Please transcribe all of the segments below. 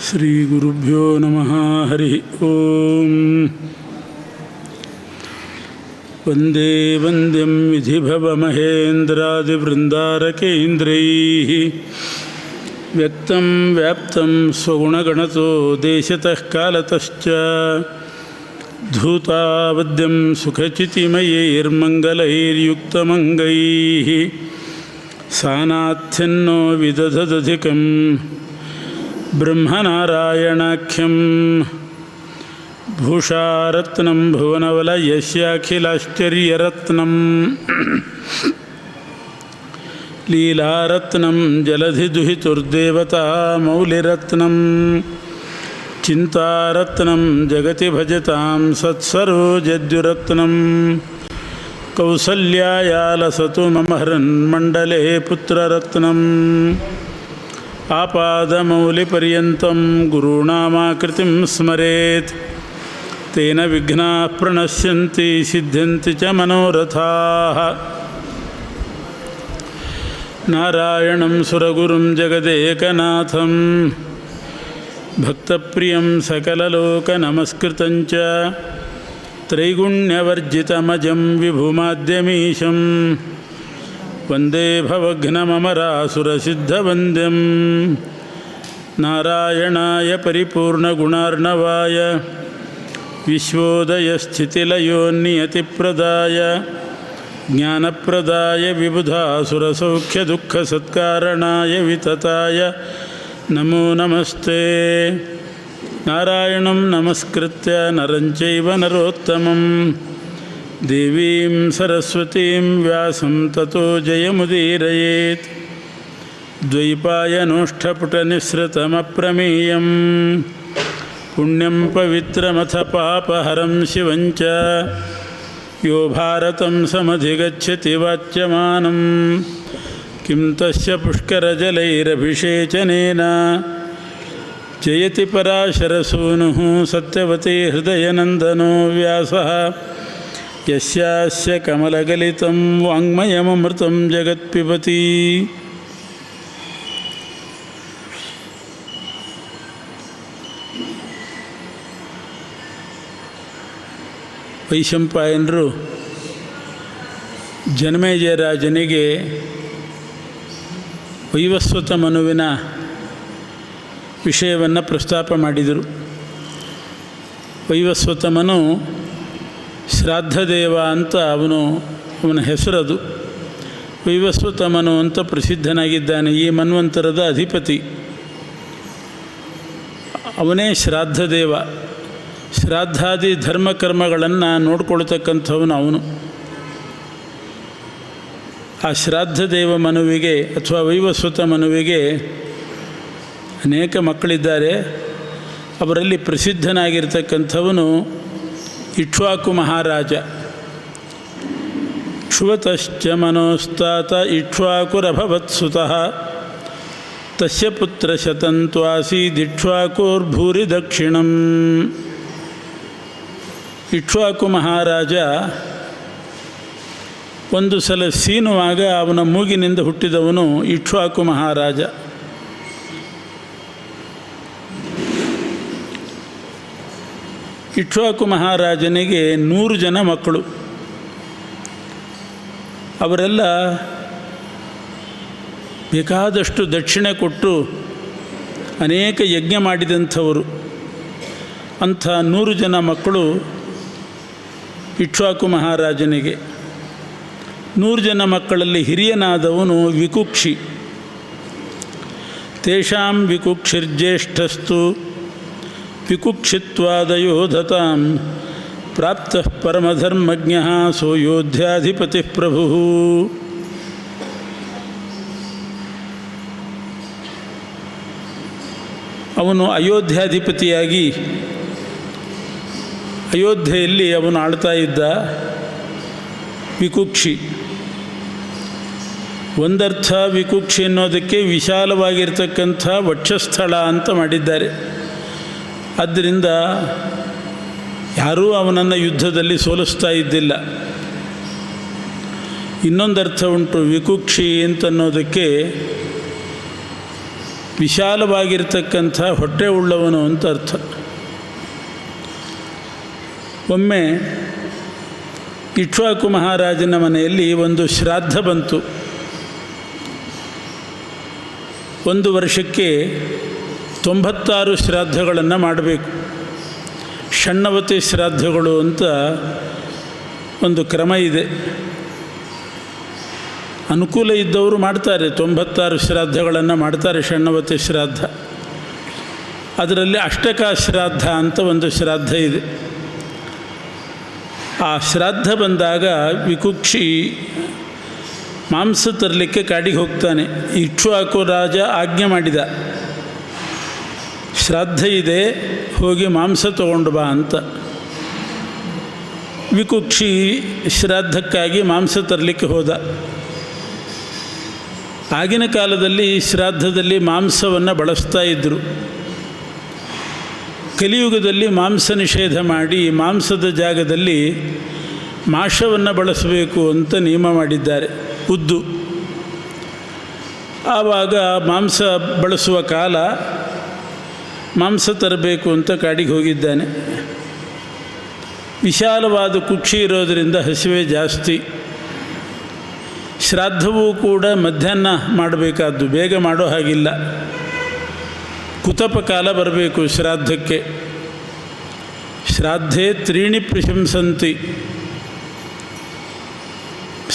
ಶ್ರೀ ಗುರುಭ್ಯೋ ನಮಃ. ಹರಿ ಓಂ. ವಂದೇ ವಂದ್ಯಂ ವಿಧಿಭವಮಹೇಂದ್ರಾದಿವೃಂದಾರಕೇಂದ್ರೈಃ ವ್ಯಕ್ತಂ ವ್ಯಾಪ್ತಂ ಸ್ವಗುಣಗಣತೋ ದೇಶತಃ ಕಾಲತಶ್ಚ ಧೂತಾವದ್ಯಂ ಸುಖಚಿತಿಮಯೈರ್ಮಂಗಲೈರ್ಯುಕ್ತಮಂಗೈಃ ಸಾನಾಥ್ಯನ್ನೋ ವಿದಧದಧಿಕಂ ಬ್ರಹ್ಮನಾರಾಯಣಾಖ್ಯಂ ಭೂಷಾರತ್ನಂ ಭುವನವಲಯಸ್ಯಾಖಿಲಾಶ್ಚರ್ಯರತ್ನಂ ಲೀಲಾರತ್ನಂ ಜಲಧಿದುಹಿತುರ್ದೇವತಾ ಮೌಲಿರತ್ನಂ ಚಿಂತಾರತ್ನಂ ಜಗತಿ ಭಜತಾಂ ಸತ್ಸರೋಜದ್ಯುರತ್ನಂ ಕೌಸಲ್ಯಾಯಾಲಸತು ಮಮ ಹೃನ್ಮಂಡಲೇ ಪುತ್ರರತ್ನಂ ಆಪಾದಮೌಲಿಪರ್ಯಂతం ಗುರುಣಾಮಾಕೃತಿಂ ಸ್ಮರೇತ್ ತೇನ ವಿಘ್ನಾಃ ಪ್ರಣಶ್ಯಂತಿ ಸಿದ್ಧ್ಯಂತಿ ಚ ಮನೋರಥಾಃ. ನಾರಾಯಣಂ ಸುರಗುರುಂ ಜಗದೇಕನಾಥಂ ಭಕ್ತಪ್ರಿಯಂ ಸಕಲಲೋಕನಮಸ್ಕೃತಂ ಚ ತ್ರೈಗುಣ್ಯವರ್ಜಿತಮಜಂ ವಿಭುಮಾದ್ಯಮೀಶಂ ವಂದೇ ಭವಘ್ನಮರಾಸುರಸಿದ್ಧವಂದ್ಯಂ. ನಾರಾಯಣಾಯ ಪರಿಪೂರ್ಣಗುಣಾರ್ಣವಾಯ ವಿಶ್ವೋದಯಸ್ಥಿತಿಲಯೋನ್ನಿಯತಿಪ್ರದಾಯ ಜ್ಞಾನಪ್ರದಾಯ ವಿಬುಧಾಸುರಸೌಖ್ಯದುಃಖಸತ್ಕಾರಣಾಯ ವಿತತಾಯ ನಮೋ ನಮಸ್ತೆ. ನಾರಾಯಣಂ ನಮಸ್ಕೃತ್ಯ ನರಂ ಚೈವ ನರೋತ್ತಮಂ ದೇವೀಂ ಸರಸ್ವತೀಂ ವ್ಯಾಸಂ ತತೋ ಜಯಮುದೀರಯೇತ್. ದ್ವೈಪಾಯನೋಷ್ಠಪುಟನಿಸ್ಸೃತಮಪ್ರಮೇಯಂ ಪುಣ್ಯಂ ಪವಿತ್ರಮಥ ಪಾಪಹರಂ ಶಿವಂಚ ಯೋ ಭಾರತಂ ಸಮಧಿಗಚ್ಚತಿ ವಾಚ್ಯಮಾನಂ ಕಿಂ ತಸ್ಯ ಪುಷ್ಕರಜಲೈರಭಿಷೇಚನೇನ ಜಯತಿ ಪರಾಶರಸೂನುಃ ಸತ್ಯವತಿ ಹೃದಯನಂದನೋ ವ್ಯಾಸಃ ಯಸ್ಯಾಸ್ಯ ಕಮಲಗಲಿತಂ ವಾङ्ಮಯಮೃತಂ ಜಗತ್ಪಿಬತಿ. ವೈಶಂಪಾಯನರು ಜನಮೇಜಯರಾಜನಿಗೆ ವೈವಸ್ವತ ಮನುವಿನ ವಿಷಯವನ್ನು ಪ್ರಸ್ತಾಪ ಮಾಡಿದರು. ವೈವಸ್ವತ ಮನು ಶ್ರಾದ್ದದೇವ ಅಂತ ಅವನ ಹೆಸರದು. ವೈವಸ್ವತ ಮನು ಅಂತ ಪ್ರಸಿದ್ಧನಾಗಿದ್ದಾನೆ. ಈ ಮನ್ವಂತರದ ಅಧಿಪತಿ ಅವನೇ ಶ್ರಾದ್ದದೇವ. ಶ್ರಾದ್ದಾದಿ ಧರ್ಮಕರ್ಮಗಳನ್ನು ನೋಡ್ಕೊಳ್ತಕ್ಕಂಥವನು ಅವನು. ಆ ಶ್ರಾದ್ದದೇವ ಮನುವಿಗೆ ಅಥವಾ ವೈವಸ್ವತ ಮನುವಿಗೆ ಅನೇಕ ಮಕ್ಕಳಿದ್ದಾರೆ. ಅವರಲ್ಲಿ ಪ್ರಸಿದ್ಧನಾಗಿರ್ತಕ್ಕಂಥವನು ಇಕ್ಷ್ವಾಕು ಮಹಾರಾಜ. ಕ್ಷುವತಶ್ಚ ಮನೋಸ್ತಾತ ಇಕ್ಷ್ವಾಕುರಭವತ್ಸುತಃ ತಸ್ಯ ಪುತ್ರ ಶತಂತ್ವಾಸೀದಿಕ್ಷ್ವಾಕುರ್ಭೂರಿ ದಕ್ಷಿಣಂ. ಇಕ್ಷ್ವಾಕು ಮಹಾರಾಜ ಒಂದು ಸಲ ಸೀನುವಾಗ ಅವನ ಮೂಗಿನಿಂದ ಹುಟ್ಟಿದವನು ಇಕ್ಷ್ವಾಕು ಮಹಾರಾಜ. ಇಕ್ಷ್ವಾಕು ಮಹಾರಾಜನಿಗೆ 100 ಜನ ಮಕ್ಕಳು. ಅವರೆಲ್ಲ ಬೇಕಾದಷ್ಟು ದಕ್ಷಿಣೆ ಕೊಟ್ಟು ಅನೇಕ ಯಜ್ಞ ಮಾಡಿದಂಥವರು. ಅಂಥ 100 ಜನ ಮಕ್ಕಳು ಇಕ್ಷ್ವಾಕು ಮಹಾರಾಜನಿಗೆ. 100 ಜನ ಮಕ್ಕಳಲ್ಲಿ ಹಿರಿಯನಾದವನು ವಿಕುಕ್ಷಿ. ತೇಷಾಂ ವಿಕುಕ್ಷಿರ್ಜ್ಯೇಷ್ಠಸ್ತು ವಿಕುಕ್ಷಿತ್ವಾದಯೋ ದತಾಂ ಪ್ರಾಪ್ತಃ ಪರಮಧರ್ಮಜ್ಞಃ ಸೋ ಯೋಧ್ಯಾಧಿಪತಿಃ ಪ್ರಭುಃ. ಅವನು ಅಯೋಧ್ಯಾಧಿಪತಿಯಾಗಿ ಅಯೋಧ್ಯೆಯಲ್ಲಿ ಅವನು ಆಳ್ತಾ ಇದ್ದ. ವಿಕುಕ್ಷಿ ಒಂದರ್ಥ ವಿಕುಕ್ಷಿ ಅನ್ನೋದಕ್ಕೆ ವಿಶಾಲವಾಗಿರ್ತಕ್ಕಂಥ ವಕ್ಷಸ್ಥಳ ಅಂತ ಮಾಡಿದ್ದಾರೆ. ಆದ್ದರಿಂದ ಯಾರೂ ಅವನನ್ನು ಯುದ್ಧದಲ್ಲಿ ಸೋಲಿಸ್ತಾ ಇದ್ದಿಲ್ಲ. ಇನ್ನೊಂದು ಅರ್ಥ ಉಂಟು. ವಿಕುಕ್ಷಿ ಅಂತನ್ನೋದಕ್ಕೆ ವಿಶಾಲವಾಗಿರ್ತಕ್ಕಂಥ ಹೊಟ್ಟೆ ಉಳ್ಳವನು ಅಂತ ಅರ್ಥ. ಒಮ್ಮೆ ಇಕ್ಷ್ವಾಕು ಮಹಾರಾಜನ ಮನೆಯಲ್ಲಿ ಒಂದು ಶ್ರಾದ್ದ ಬಂತು. ಒಂದು ವರ್ಷಕ್ಕೆ 96 ಶ್ರಾದ್ದಗಳನ್ನು ಮಾಡಬೇಕು. ಷಣ್ಣವತಿ ಶ್ರಾದ್ದಗಳು ಅಂತ ಒಂದು ಕ್ರಮ ಇದೆ. ಅನುಕೂಲ ಇದ್ದವರು ಮಾಡ್ತಾರೆ, 96 ಶ್ರಾದ್ದಗಳನ್ನು ಮಾಡ್ತಾರೆ, ಷಣ್ಣವತಿ ಶ್ರಾದ್ದ. ಅದರಲ್ಲಿ ಅಷ್ಟಕ ಶ್ರಾದ್ದ ಅಂತ ಒಂದು ಶ್ರಾದ್ದ ಇದೆ. ಆ ಶ್ರಾದ್ದ ಬಂದಾಗ ವಿಕುಕ್ಷಿ ಮಾಂಸ ತರಲಿಕ್ಕೆ ಕಾಡಿಗೆ ಹೋಗ್ತಾನೆ. ಇಕ್ಷ್ವಾಕು ರಾಜ ಆಜ್ಞೆ ಮಾಡಿದ, ಶ್ರಾದ್ದ ಇದೆ, ಹೋಗಿ ಮಾಂಸ ತಗೊಂಡು ಬಾ ಅಂತ. ವಿಕುಕ್ಷಿ ಶ್ರಾದ್ದಕ್ಕಾಗಿ ಮಾಂಸ ತರಲಿಕ್ಕೆ ಹೋದ. ಆಗಿನ ಕಾಲದಲ್ಲಿ ಶ್ರಾದ್ದದಲ್ಲಿ ಮಾಂಸವನ್ನು ಬಳಸ್ತಾ ಇದ್ದರು. ಕಲಿಯುಗದಲ್ಲಿ ಮಾಂಸ ನಿಷೇಧ ಮಾಡಿ ಮಾಂಸದ ಜಾಗದಲ್ಲಿ ಮಾಂಸವನ್ನು ಬಳಸಬೇಕು ಅಂತ ನಿಯಮ ಮಾಡಿದ್ದಾರೆ, ಉದ್ದು. ಆವಾಗ ಮಾಂಸ ಬಳಸುವ ಕಾಲ, ಮಾಂಸ ತರಬೇಕು ಅಂತ ಕಾಡಿಗೆ ಹೋಗಿದ್ದಾನೆ. ವಿಶಾಲವಾದ ಕುಕ್ಷಿ ಇರೋದರಿಂದ ಹಸಿವೆ ಜಾಸ್ತಿ. ಶ್ರಾದ್ದವೂ ಕೂಡ ಮಧ್ಯಾಹ್ನ ಮಾಡಬೇಕಾದ್ದು, ಬೇಗ ಮಾಡೋ ಹಾಗಿಲ್ಲ. ಕುತಪ ಕಾಲ ಬರಬೇಕು ಶ್ರಾದ್ದಕ್ಕೆ. ಶ್ರಾದ್ಧೇ ತ್ರೀಣಿ ಪ್ರಶಂಸಂತಿ.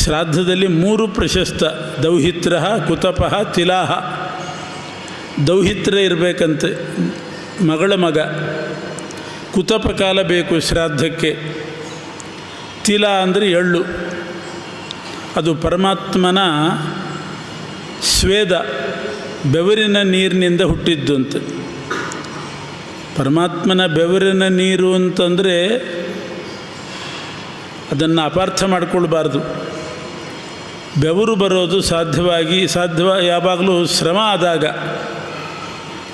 ಶ್ರಾದ್ದದಲ್ಲಿ 3 ಪ್ರಶಸ್ತ: ದೌಹಿತ್ರ, ಕುತಪ, ತಿಲಾಹ. ದೌಹಿತ್ರ ಇರಬೇಕಂತೆ, ಮಗಳ ಮಗ. ಕುತಪ ಕಾಲ ಬೇಕು ಶ್ರಾದ್ದಕ್ಕೆ. ತಿಲ ಅಂದರೆ ಎಳ್ಳು, ಅದು ಪರಮಾತ್ಮನ ಸ್ವೇದ, ಬೆವರಿನ ನೀರಿನಿಂದ ಹುಟ್ಟಿದ್ದು ಅಂತ. ಪರಮಾತ್ಮನ ಬೆವರಿನ ನೀರು ಅಂತಂದರೆ ಅದನ್ನು ಅಪಾರ್ಥ ಮಾಡಿಕೊಳ್ಬಾರ್ದು. ಬೆವರು ಬರೋದು ಸಾಧ್ಯ ಯಾವಾಗಲೂ ಶ್ರಮ ಆದಾಗ.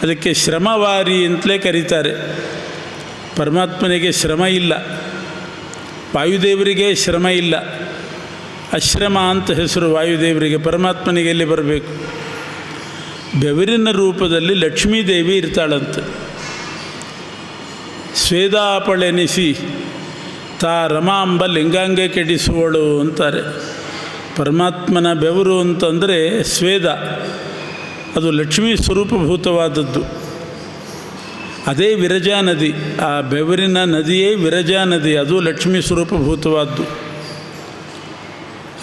ಅದಕ್ಕೆ ಶ್ರಮವಾರಿ ಅಂತಲೇ ಕರೀತಾರೆ. ಪರಮಾತ್ಮನಿಗೆ ಶ್ರಮ ಇಲ್ಲ, ವಾಯುದೇವರಿಗೆ ಶ್ರಮ ಇಲ್ಲ. ಅಶ್ರಮ ಅಂತ ಹೆಸರು ವಾಯುದೇವರಿಗೆ. ಪರಮಾತ್ಮನಿಗೆ ಎಲ್ಲಿ ಬರಬೇಕು? ಬೆವರಿನ ರೂಪದಲ್ಲಿ ಲಕ್ಷ್ಮೀದೇವಿ ಇರ್ತಾಳಂತೆ. ಸ್ವೇದಾಪಳೆನಿಸಿ ತಾ ರಮಾಂಬ ಲಿಂಗಾಂಗ ಕೆಡಿಸುವಳು ಅಂತಾರೆ. ಪರಮಾತ್ಮನ ಬೆವರು ಅಂತಂದರೆ ಸ್ವೇದ, ಅದು ಲಕ್ಷ್ಮೀ ಸ್ವರೂಪಭೂತವಾದದ್ದು. ಅದೇ ವಿರಜಾ ನದಿ, ಆ ಬೆವರಿನ ನದಿಯೇ ವಿರಜಾ ನದಿ, ಅದು ಲಕ್ಷ್ಮೀ ಸ್ವರೂಪಭೂತವಾದ್ದು.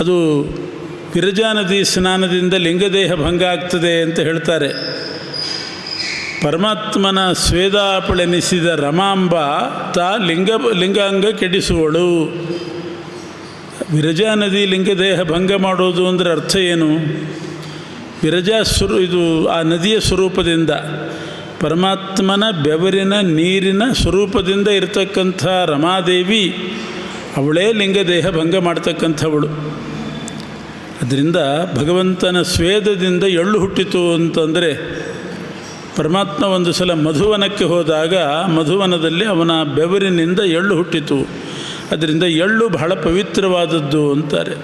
ಅದು ವಿರಜಾ ನದಿ ಸ್ನಾನದಿಂದ ಲಿಂಗದೇಹ ಭಂಗ ಆಗ್ತದೆ ಅಂತ ಹೇಳ್ತಾರೆ. ಪರಮಾತ್ಮನ ಸ್ವೇದಾಪಳೆನಿಸಿದ ರಮಾಂಬ ತಾ ಲಿಂಗಾಂಗ ಕೆಡಿಸುವಳು. ವಿರಜಾ ನದಿ ಲಿಂಗದೇಹ ಭಂಗ ಮಾಡೋದು ಅಂದರೆ ಅರ್ಥ ಏನು? ವಿರಜಾ ಇದು ಆ ನದಿಯ ಸ್ವರೂಪದಿಂದ, ಪರಮಾತ್ಮನ ಬೆವರಿನ ನೀರಿನ ಸ್ವರೂಪದಿಂದ ಇರತಕ್ಕಂಥ ರಮಾದೇವಿ ಅವಳೇ ಲಿಂಗದೇಹ ಭಂಗ ಮಾಡ್ತಕ್ಕಂಥವಳು. ಅದರಿಂದ ಭಗವಂತನ ಸ್ವೇದದಿಂದ ಎಳ್ಳು ಹುಟ್ಟಿತು ಅಂತಂದರೆ, ಪರಮಾತ್ಮ ಒಂದು ಸಲ ಮಧುವನಕ್ಕೆ ಹೋದಾಗ ಮಧುವನದಲ್ಲಿ ಅವನ ಬೆವರಿನಿಂದ ಎಳ್ಳು ಹುಟ್ಟಿತು. ಅದರಿಂದ ಎಳ್ಳು ಬಹಳ ಪವಿತ್ರವಾದದ್ದು ಅಂತಾರೆ.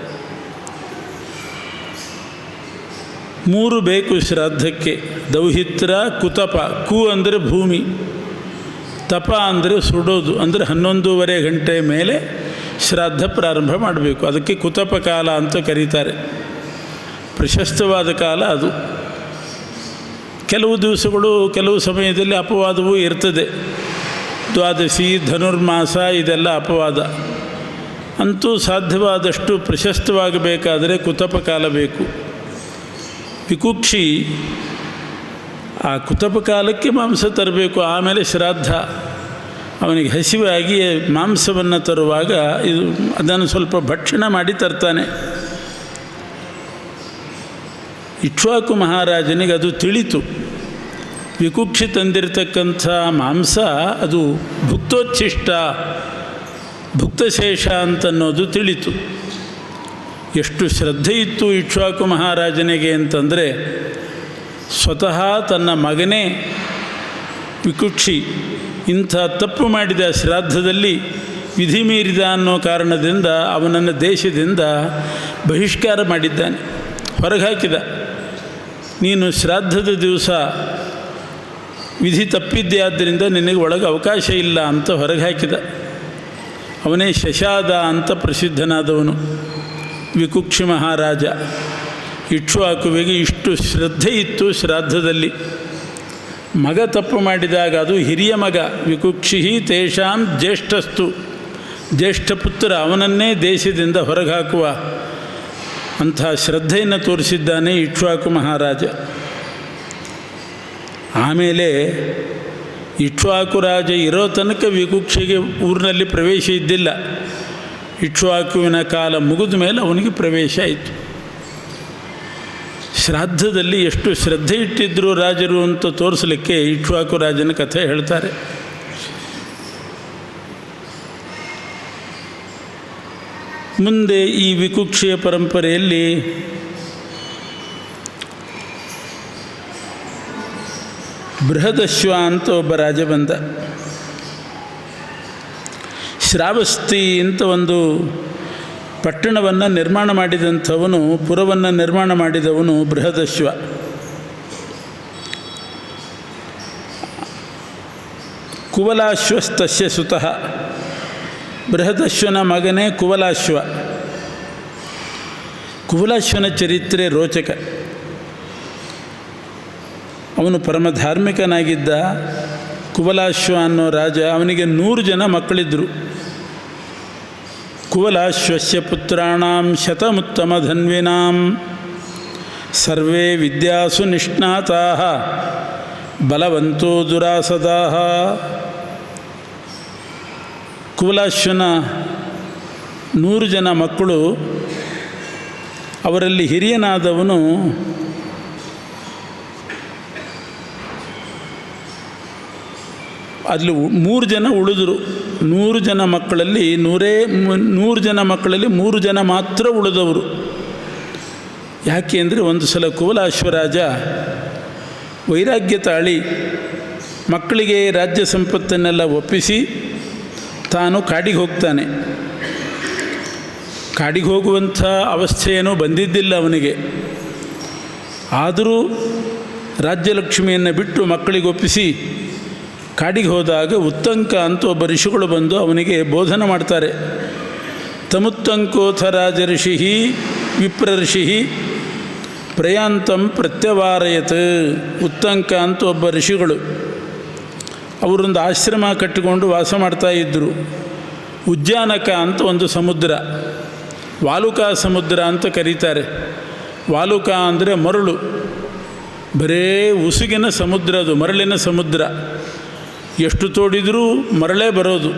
3 ಬೇಕು ಶ್ರಾದ್ದಕ್ಕೆ: ದೌಹಿತ್ರ, ಕುತಪ. ಕು ಅಂದರೆ ಭೂಮಿ, ತಪ ಅಂದರೆ ಸುಡೋದು, ಅಂದರೆ 11:30 ಗಂಟೆ ಮೇಲೆ ಶ್ರಾದ್ದ ಪ್ರಾರಂಭ ಮಾಡಬೇಕು. ಅದಕ್ಕೆ ಕುತಪ ಕಾಲ ಅಂತ ಕರೀತಾರೆ. ಪ್ರಶಸ್ತವಾದ ಕಾಲ ಅದು. ಕೆಲವು ದಿವಸಗಳು, ಕೆಲವು ಸಮಯದಲ್ಲಿ ಅಪವಾದವೂ ಇರ್ತದೆ. ದ್ವಾದಶಿ, ಧನುರ್ಮಾಸ, ಇದೆಲ್ಲ ಅಪವಾದ. ಅಂತೂ ಸಾಧ್ಯವಾದಷ್ಟು ಪ್ರಶಸ್ತವಾಗಬೇಕಾದರೆ ಕುತಪ ಕಾಲ ಬೇಕು. ವಿಕುಕ್ಷಿ ಆ ಕುತಪ ಕಾಲಕ್ಕೆ ಮಾಂಸ ತರಬೇಕು. ಆಮೇಲೆ ಶ್ರಾದ್ದ. ಅವನಿಗೆ ಹಸಿವಾಗಿ ಮಾಂಸವನ್ನು ತರುವಾಗ ಅದನ್ನು ಸ್ವಲ್ಪ ಭಕ್ಷಣ ಮಾಡಿ ತರ್ತಾನೆ. ಇಕ್ಷ್ವಾಕು ಮಹಾರಾಜನಿಗೆ ಅದು ತಿಳಿತು. ವಿಕುಕ್ಷಿ ತಂದಿರತಕ್ಕಂಥ ಮಾಂಸ ಅದು ಭುಕ್ತೋಚ್ಛಿಷ್ಟ, ಭುಕ್ತಶೇಷ ಅಂತನ್ನೋದು ತಿಳಿತು. ಎಷ್ಟು ಶ್ರದ್ಧೆ ಇತ್ತು ಇಕ್ಷ್ವಾಕು ಮಹಾರಾಜನಿಗೆ ಅಂತಂದರೆ, ಸ್ವತಃ ತನ್ನ ಮಗನೇ ವಿಕುಕ್ಷಿ ಇಂಥ ತಪ್ಪು ಮಾಡಿದ ಶ್ರಾದ್ದದಲ್ಲಿ ವಿಧಿ ಮೀರಿದ ಅನ್ನೋ ಕಾರಣದಿಂದ ಅವನನ್ನು ದೇಶದಿಂದ ಬಹಿಷ್ಕಾರ ಮಾಡಿದ್ದಾನೆ, ಹೊರಗೆ ಹಾಕಿದ. ನೀನು ಶ್ರಾದ್ದದ ದಿವಸ ವಿಧಿ ತಪ್ಪಿದ್ದೆ, ಆದ್ದರಿಂದ ನಿನಗೆ ಒಳಗೆ ಅವಕಾಶ ಇಲ್ಲ ಅಂತ ಹೊರಗೆ ಹಾಕಿದ. ಅವನೇ ಶಶಾದ ಅಂತ ಪ್ರಸಿದ್ಧನಾದವನು, ವಿಕುಕ್ಷಿ ಮಹಾರಾಜ. ಇಕ್ಷ್ವಾಕುವಿಗೆ ಇಷ್ಟು ಶ್ರದ್ಧೆ ಇತ್ತು ಶ್ರಾದ್ದದಲ್ಲಿ. ಮಗ ತಪ್ಪು ಮಾಡಿದಾಗ, ಅದು ಹಿರಿಯ ಮಗ, ವಿಕುಕ್ಷಿ ತೇಷಾಂ ಜ್ಯೇಷ್ಠಸ್ತು, ಜ್ಯೇಷ್ಠ ಪುತ್ರ, ಅವನನ್ನೇ ದೇಶದಿಂದ ಹೊರಗೆ ಹಾಕುವ ಅಂಥ ಶ್ರದ್ಧೆಯನ್ನು ತೋರಿಸಿದ್ದಾನೆ ಇಕ್ಷ್ವಾಕು ಮಹಾರಾಜ. ಆಮೇಲೆ ಇಕ್ಷ್ವಾಕು ರಾಜ ಇರೋ ತನಕ ವಿಕುಕ್ಷಿಗೆ ಊರಿನಲ್ಲಿ ಪ್ರವೇಶ ಇದ್ದಿಲ್ಲ. ಇಕ್ಷ್ವಾಕುವಿನ ಕಾಲ ಮುಗಿದ ಮೇಲೆ ಅವನಿಗೆ ಪ್ರವೇಶ ಆಯಿತು. ಶ್ರಾದ್ದದಲ್ಲಿ ಎಷ್ಟು ಶ್ರದ್ಧೆ ಇಟ್ಟಿದ್ದರು ರಾಜರು ಅಂತ ತೋರಿಸಲಿಕ್ಕೆ ಇಕ್ಷ್ವಾಕು ರಾಜನ ಕಥೆ ಹೇಳ್ತಾರೆ. ಮುಂದೆ ಈ ವಿಕುಕ್ಷಿಯ ಪರಂಪರೆಯಲ್ಲಿ ಬೃಹದಶ್ವ ಅಂತ ಒಬ್ಬ ರಾಜ ಬಂದ. ಶ್ರಾವಸ್ತಿ ಅಂತ ಒಂದು ಪಟ್ಟಣವನ್ನು ನಿರ್ಮಾಣ ಮಾಡಿದಂಥವನು, ಪುರವನ್ನು ನಿರ್ಮಾಣ ಮಾಡಿದವನು ಬೃಹದಶ್ವ. ಕುವಲಾಶ್ವಸ್ತಸ್ಯ ಸುತಃ, ಬೃಹದಶ್ವನ ಮಗನೇ ಕುವಲಾಶ್ವ. ಕುವಲಾಶ್ವನ ಚರಿತ್ರೆ ರೋಚಕ. ಅವನು ಪರಮ ಧಾರ್ಮಿಕನಾಗಿದ್ದ. ಕುವಲಾಶ್ವ ಅನ್ನೋ ರಾಜ, ಅವನಿಗೆ 100 ಜನ ಮಕ್ಕಳಿದ್ದರು. ಕುವಲಾಶ್ವಸ್ಯ ಪುತ್ರಾಣಾಂ ಶತಮುತ್ತಮಧನ್ವಿನಾಂ ಸರ್ವೇ ವಿದ್ಯಾಸು ನಿಷ್ಣಾತಾಃ ಬಲವಂತೋ ದುರಾಸದಾಃ. ಕುವಲಾಶ್ವನ 100 ಜನ ಮಕ್ಕಳು, ಅವರಲ್ಲಿ ಹಿರಿಯನಾದವನು ಅಲ್ಲಿ 3 ಜನ ಉಳಿದರು. 100 ಜನ ಮಕ್ಕಳಲ್ಲಿ 100 ಜನ ಮಕ್ಕಳಲ್ಲಿ 3 ಜನ ಮಾತ್ರ ಉಳಿದವರು. ಯಾಕೆ ಅಂದರೆ, ಒಂದು ಸಲ ಕುವಲಾಶ್ವರಾಜ ವೈರಾಗ್ಯ ತಾಳಿ ಮಕ್ಕಳಿಗೆ ರಾಜ್ಯ ಸಂಪತ್ತನ್ನೆಲ್ಲ ಒಪ್ಪಿಸಿ ತಾನು ಕಾಡಿಗೆ ಹೋಗ್ತಾನೆ. ಕಾಡಿಗೆ ಹೋಗುವಂಥ ಅವಸ್ಥೆಯೇನೂ ಬಂದಿದ್ದಿಲ್ಲ ಅವನಿಗೆ. ಆದರೂ ರಾಜ್ಯಲಕ್ಷ್ಮಿಯನ್ನು ಬಿಟ್ಟು ಮಕ್ಕಳಿಗೆ ಒಪ್ಪಿಸಿ ಕಾಡಿಗೆ ಹೋದಾಗ ಉತ್ತಂಕ ಅಂತ ಒಬ್ಬ ಋಷಿಗಳು ಬಂದು ಅವನಿಗೆ ಬೋಧನೆ ಮಾಡ್ತಾರೆ. ತಮುತ್ತಂಕೋಥ ರಾಜ ಋಷಿ ವಿಪ್ರ ಋಷಿ ಪ್ರಯಾಂತಂ ಪ್ರತ್ಯವಾರಯತ್. ಉತ್ತಂಕ ಅಂತ ಒಬ್ಬ ಋಷಿಗಳು, ಅವರೊಂದು ಆಶ್ರಮ ಕಟ್ಟಿಕೊಂಡು ವಾಸ ಮಾಡ್ತಾಯಿದ್ದರು. ಉಜ್ಜಾನಕ ಅಂತ ಒಂದು ಸಮುದ್ರ, ವಾಲುಕಾ ಸಮುದ್ರ ಅಂತ ಕರೀತಾರೆ. ವಾಲುಕಾ ಅಂದರೆ ಮರಳು, ಬರೇ ಉಸುಗಿನ ಸಮುದ್ರ, ಅದು ಮರಳಿನ ಸಮುದ್ರ. ಎಷ್ಟು ತೋಡಿದರೂ ಮರಳೇ ಬರೋದು.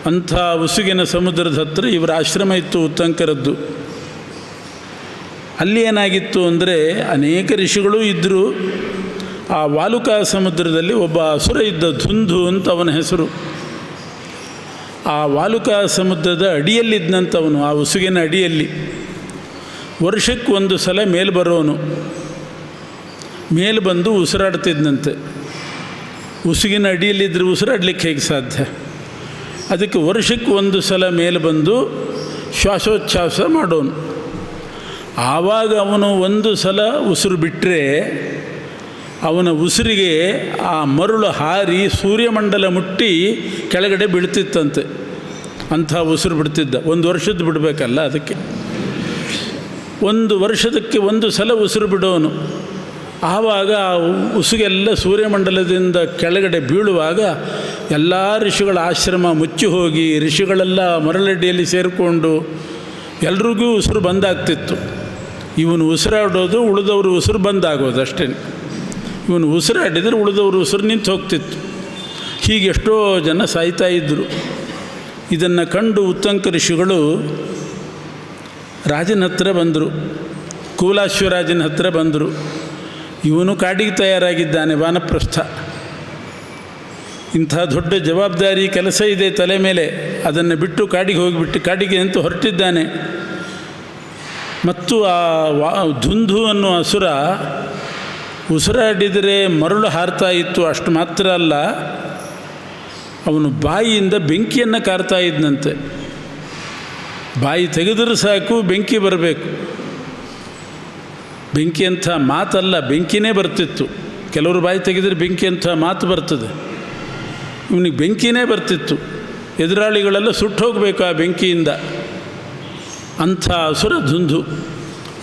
ಅಂಥ ಉಸುಗಿನ ಸಮುದ್ರದ ಹತ್ತಿರ ಇವರ ಆಶ್ರಮ ಇತ್ತು, ಉತ್ತಂಕರದ್ದು. ಅಲ್ಲಿ ಏನಾಗಿತ್ತು ಅಂದರೆ, ಅನೇಕ ಋಷಿಗಳು ಇದ್ದರು. ಆ ವಾಲುಕಾ ಸಮುದ್ರದಲ್ಲಿ ಒಬ್ಬ ಅಸುರ ಇದ್ದ, ಧುಂಧು ಅಂತ ಅವನ ಹೆಸರು. ಆ ವಾಲುಕಾ ಸಮುದ್ರದ ಅಡಿಯಲ್ಲಿದ್ದಂಥವನು, ಆ ಉಸುಗಿನ ಅಡಿಯಲ್ಲಿ. ವರ್ಷಕ್ಕೆ 1 ಸಲ ಮೇಲೆ ಬರೋನು. ಮೇಲೆ ಬಂದು ಉಸಿರಾಡ್ತಿದ್ದಂತೆ. ಉಸುಗಿನ ಅಡಿಯಲ್ಲಿದ್ದರೆ ಉಸಿರಾಡಲಿಕ್ಕೆ ಹೇಗೆ ಸಾಧ್ಯ? ಅದಕ್ಕೆ ವರ್ಷಕ್ಕೆ 1 ಸಲ ಮೇಲೆ ಬಂದು ಶ್ವಾಸೋಚ್ಛ್ವಾಸ ಮಾಡೋನು. ಆವಾಗ ಅವನು 1 ಸಲ ಉಸಿರು ಬಿಟ್ಟರೆ ಅವನ ಉಸಿರಿಗೆ ಆ ಮರಳು ಹಾರಿ ಸೂರ್ಯಮಂಡಲ ಮುಟ್ಟಿ ಕೆಳಗಡೆ ಬೀಳ್ತಿತ್ತಂತೆ. ಅಂಥ ಉಸಿರು ಬಿಡ್ತಿದ್ದ. 1 ವರ್ಷದ್ದು ಬಿಡಬೇಕಲ್ಲ, ಅದಕ್ಕೆ 1 ವರ್ಷದಕ್ಕೆ 1 ಸಲ ಉಸಿರು ಬಿಡೋನು. ಆವಾಗ ಆ ಉಸುಗೆಲ್ಲ ಸೂರ್ಯಮಂಡಲದಿಂದ ಕೆಳಗಡೆ ಬೀಳುವಾಗ ಎಲ್ಲ ಋಷಿಗಳ ಆಶ್ರಮ ಮುಚ್ಚಿ ಹೋಗಿ ಋಷಿಗಳೆಲ್ಲ ಮರಳಡ್ಡಿಯಲ್ಲಿ ಸೇರಿಕೊಂಡು ಎಲ್ರಿಗೂ ಉಸಿರು ಬಂದಾಗ್ತಿತ್ತು. ಇವನು ಉಸಿರಾಡೋದು, ಉಳಿದವರು ಉಸಿರು ಬಂದಾಗೋದು ಅಷ್ಟೇ. ಇವನು ಉಸಿರಾಡಿದರೆ ಉಳಿದವರು ಉಸಿರು ನಿಂತು ಹೋಗ್ತಿತ್ತು. ಹೀಗೆ ಎಷ್ಟೋ ಜನ ಸಾಯ್ತಾಯಿದ್ದರು. ಇದನ್ನು ಕಂಡು ಉತ್ತಂಕ ಋಷಿಗಳು ರಾಜನ ಹತ್ರ ಬಂದರು, ಕುವಲಾಶ್ವರಾಜನ ಹತ್ರ ಬಂದರು. ಇವನು ಕಾಡಿಗೆ ತಯಾರಾಗಿದ್ದಾನೆ, ವಾನಪ್ರಸ್ಥ. ಇಂಥ ದೊಡ್ಡ ಜವಾಬ್ದಾರಿ ಕೆಲಸ ಇದೆ ತಲೆ ಮೇಲೆ, ಅದನ್ನು ಬಿಟ್ಟು ಕಾಡಿಗೆ ಹೋಗಿಬಿಟ್ಟು ಕಾಡಿಗೆ ಅಂತೂ ಹೊರಟಿದ್ದಾನೆ. ಮತ್ತು ಆ ಧುಂಧು ಅನ್ನೋ ಅಸುರ ಉಸಿರಾಡಿದರೆ ಮರಳು ಹಾರ್ತಾ ಇತ್ತು. ಅಷ್ಟು ಮಾತ್ರ ಅಲ್ಲ, ಅವನು ಬಾಯಿಯಿಂದ ಬೆಂಕಿಯನ್ನು ಕಾರ್ತಾ ಇದ್ದಂತೆ. ಬಾಯಿ ತೆಗೆದರೂ ಸಾಕು ಬೆಂಕಿ ಬರಬೇಕು. ಬೆಂಕಿ ಅಂಥ ಮಾತಲ್ಲ, ಬೆಂಕಿನೇ ಬರ್ತಿತ್ತು. ಕೆಲವರು ಬಾಯಿ ತೆಗೆದರೆ ಬೆಂಕಿ ಅಂಥ ಮಾತು ಬರ್ತದೆ. ಇವನಿಗೆ ಬೆಂಕಿನೇ ಬರ್ತಿತ್ತು. ಎದುರಾಳಿಗಳೆಲ್ಲ ಸುಟ್ಟು ಹೋಗಬೇಕು ಆ ಬೆಂಕಿಯಿಂದ. ಅಂಥ ಅಸುರ ಧುಂಧು.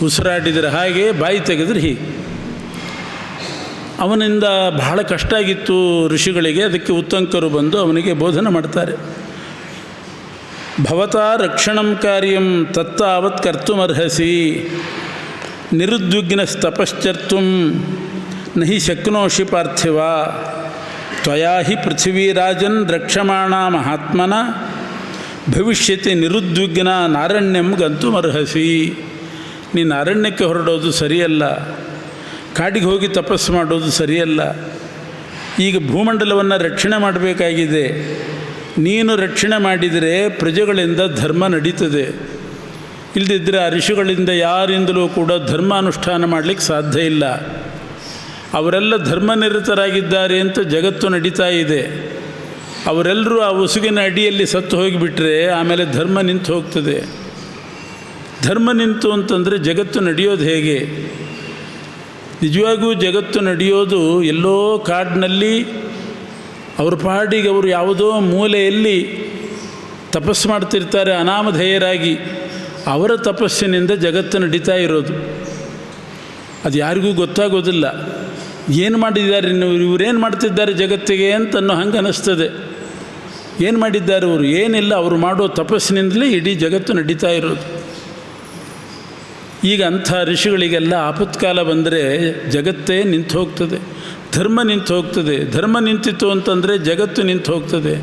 ಉಸಿರಾಡಿದರೆ ಹಾಗೆ, ಬಾಯಿ ತೆಗೆದರೆ ಹೀಗೆ. ಅವನಿಂದ ಬಹಳ ಕಷ್ಟ ಆಗಿತ್ತು ಋಷಿಗಳಿಗೆ. ಅದಕ್ಕೆ ಉತ್ತಂಕರು ಬಂದು ಅವನಿಗೆ ಬೋಧನೆ ಮಾಡ್ತಾರೆ. ಭವತಾ ರಕ್ಷಣಂ ಕಾರ್ಯಂ ತತ್ತಾವತ್ ಕರ್ತುಮರ್ಹಸಿ ನಿರುದ್ವಿಗ್ನಸ್ತಪಶ್ಚರ್ತುಂ ನಹಿ ಶಕ್ನೋಷಿ ಪಾರ್ಥಿವ ತ್ವಯಾ ಹಿ ಪೃಥ್ವೀರಾಜನ್ ರಕ್ಷಮಾಣ ಮಹಾತ್ಮನ ಭವಿಷ್ಯತಿ ನಿರುದ್ವಿಗ್ನ ನಾರಣ್ಯಂ ಗಂತುಮರ್ಹಸಿ. ನೀನು ಅರಣ್ಯಕ್ಕೆ ಹೊರಡೋದು ಸರಿಯಲ್ಲ, ಕಾಡಿಗೆ ಹೋಗಿ ತಪಸ್ಸು ಮಾಡೋದು ಸರಿಯಲ್ಲ. ಈಗ ಭೂಮಂಡಲವನ್ನು ರಕ್ಷಣೆ ಮಾಡಬೇಕಾಗಿದೆ. ನೀನು ರಕ್ಷಣೆ ಮಾಡಿದರೆ ಪ್ರಜೆಗಳಿಂದ ಧರ್ಮ ನಡೀತದೆ. ಇಲ್ಲದಿದ್ದರೆ ಆ ಋಷಿಗಳಿಂದ ಯಾರಿಂದಲೂ ಕೂಡ ಧರ್ಮಾನುಷ್ಠಾನ ಮಾಡಲಿಕ್ಕೆ ಸಾಧ್ಯ ಇಲ್ಲ. ಅವರೆಲ್ಲ ಧರ್ಮನಿರತರಾಗಿದ್ದಾರೆ ಅಂತ ಜಗತ್ತು ನಡೀತಾ ಇದೆ. ಅವರೆಲ್ಲರೂ ಆ ಉಸುಗಿನ ಅಡಿಯಲ್ಲಿ ಸತ್ತು ಹೋಗಿಬಿಟ್ರೆ ಆಮೇಲೆ ಧರ್ಮ ನಿಂತು ಹೋಗ್ತದೆ. ಧರ್ಮ ನಿಂತು ಅಂತಂದರೆ ಜಗತ್ತು ನಡೆಯೋದು ಹೇಗೆ? ನಿಜವಾಗೂ ಜಗತ್ತು ನಡೆಯೋದು ಎಲ್ಲೋ ಕಾಡಿನಲ್ಲಿ ಅವ್ರ ಪಾಡಿಗೆ ಅವರು ಯಾವುದೋ ಮೂಲೆಯಲ್ಲಿ ತಪಸ್ಸು ಮಾಡ್ತಿರ್ತಾರೆ ಅನಾಮಧೇಯರಾಗಿ. ಅವರ ತಪಸ್ಸಿನಿಂದ ಜಗತ್ತು ನಡೀತಾ ಇರೋದು. ಅದು ಯಾರಿಗೂ ಗೊತ್ತಾಗೋದಿಲ್ಲ. ಏನು ಮಾಡಿದ್ದಾರೆ ಇವರೇನು ಮಾಡ್ತಿದ್ದಾರೆ ಜಗತ್ತಿಗೆ ಅಂತನ್ನೋ ಹಂಗೆ ಅನ್ನಿಸ್ತದೆ. ಏನು ಮಾಡಿದ್ದಾರೆ ಅವರು? ಏನಿಲ್ಲ, ಅವರು ಮಾಡೋ ತಪಸ್ಸಿನಿಂದಲೇ ಇಡೀ ಜಗತ್ತು ನಡೀತಾ ಇರೋದು. ಈಗ ಅಂಥ ಋಷಿಗಳಿಗೆಲ್ಲ ಆಪತ್ಕಾಲ ಬಂದರೆ ಜಗತ್ತೇ ನಿಂತು ಹೋಗ್ತದೆ, ಧರ್ಮ ನಿಂತು ಹೋಗ್ತದೆ. ಧರ್ಮ ನಿಂತಿತ್ತು ಅಂತಂದರೆ ಜಗತ್ತು ನಿಂತು ಹೋಗ್ತದೆ,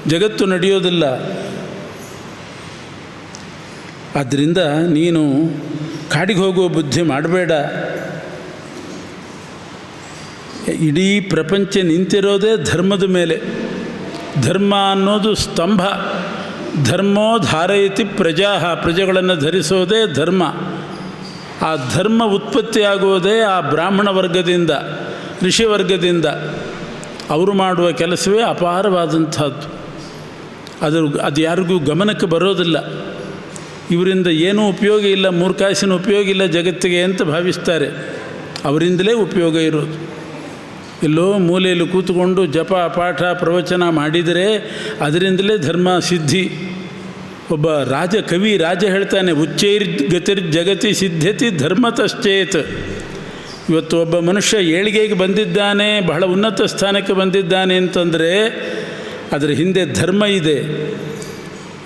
ಜಗತ್ತು ನಡೆಯೋದಿಲ್ಲ. ಆದ್ದರಿಂದ ನೀನು ಕಾಡಿಗೆ ಹೋಗುವ ಬುದ್ಧಿ ಮಾಡಬೇಡ. ಇಡೀ ಪ್ರಪಂಚ ನಿಂತಿರೋದೇ ಧರ್ಮದ ಮೇಲೆ. ಧರ್ಮ ಅನ್ನೋದು ಸ್ತಂಭ. ಧರ್ಮೋ ಧಾರಯತಿ ಪ್ರಜಾ, ಪ್ರಜೆಗಳನ್ನು ಧರಿಸೋದೇ ಧರ್ಮ. ಆ ಧರ್ಮ ಉತ್ಪತ್ತಿಯಾಗುವುದೇ ಆ ಬ್ರಾಹ್ಮಣ ವರ್ಗದಿಂದ, ಋಷಿ ವರ್ಗದಿಂದ. ಅವರು ಮಾಡುವ ಕೆಲಸವೇ ಅಪಾರವಾದಂಥದ್ದು. ಅದು ಯಾರಿಗೂ ಗಮನಕ್ಕೆ ಬರೋದಿಲ್ಲ. ಇವರಿಂದ ಏನೂ ಉಪಯೋಗ ಇಲ್ಲ, ಮೂರ್ಖಾಸಿನ ಉಪಯೋಗ ಇಲ್ಲ ಜಗತ್ತಿಗೆ ಅಂತ ಭಾವಿಸ್ತಾರೆ. ಅವರಿಂದಲೇ ಉಪಯೋಗ ಇರೋದು. ಎಲ್ಲೋ ಮೂಲೆಯಲ್ಲಿ ಕೂತ್ಕೊಂಡು ಜಪ ಪಾಠ ಪ್ರವಚನ ಮಾಡಿದರೆ ಅದರಿಂದಲೇ ಧರ್ಮ ಸಿದ್ಧಿ. ಒಬ್ಬ ಕವಿ ರಾಜ ಹೇಳ್ತಾನೆ, ಉಚ್ಚೈರ್ಗತಿರ್ ಜಗತಿ ಸಿದ್ಧತಿ ಧರ್ಮತಶ್ಚೇತ್. ಇವತ್ತು ಒಬ್ಬ ಮನುಷ್ಯ ಏಳಿಗೆಗೆ ಬಂದಿದ್ದಾನೆ, ಬಹಳ ಉನ್ನತ ಸ್ಥಾನಕ್ಕೆ ಬಂದಿದ್ದಾನೆ ಅಂತಂದರೆ ಅದರ ಹಿಂದೆ ಧರ್ಮ ಇದೆ.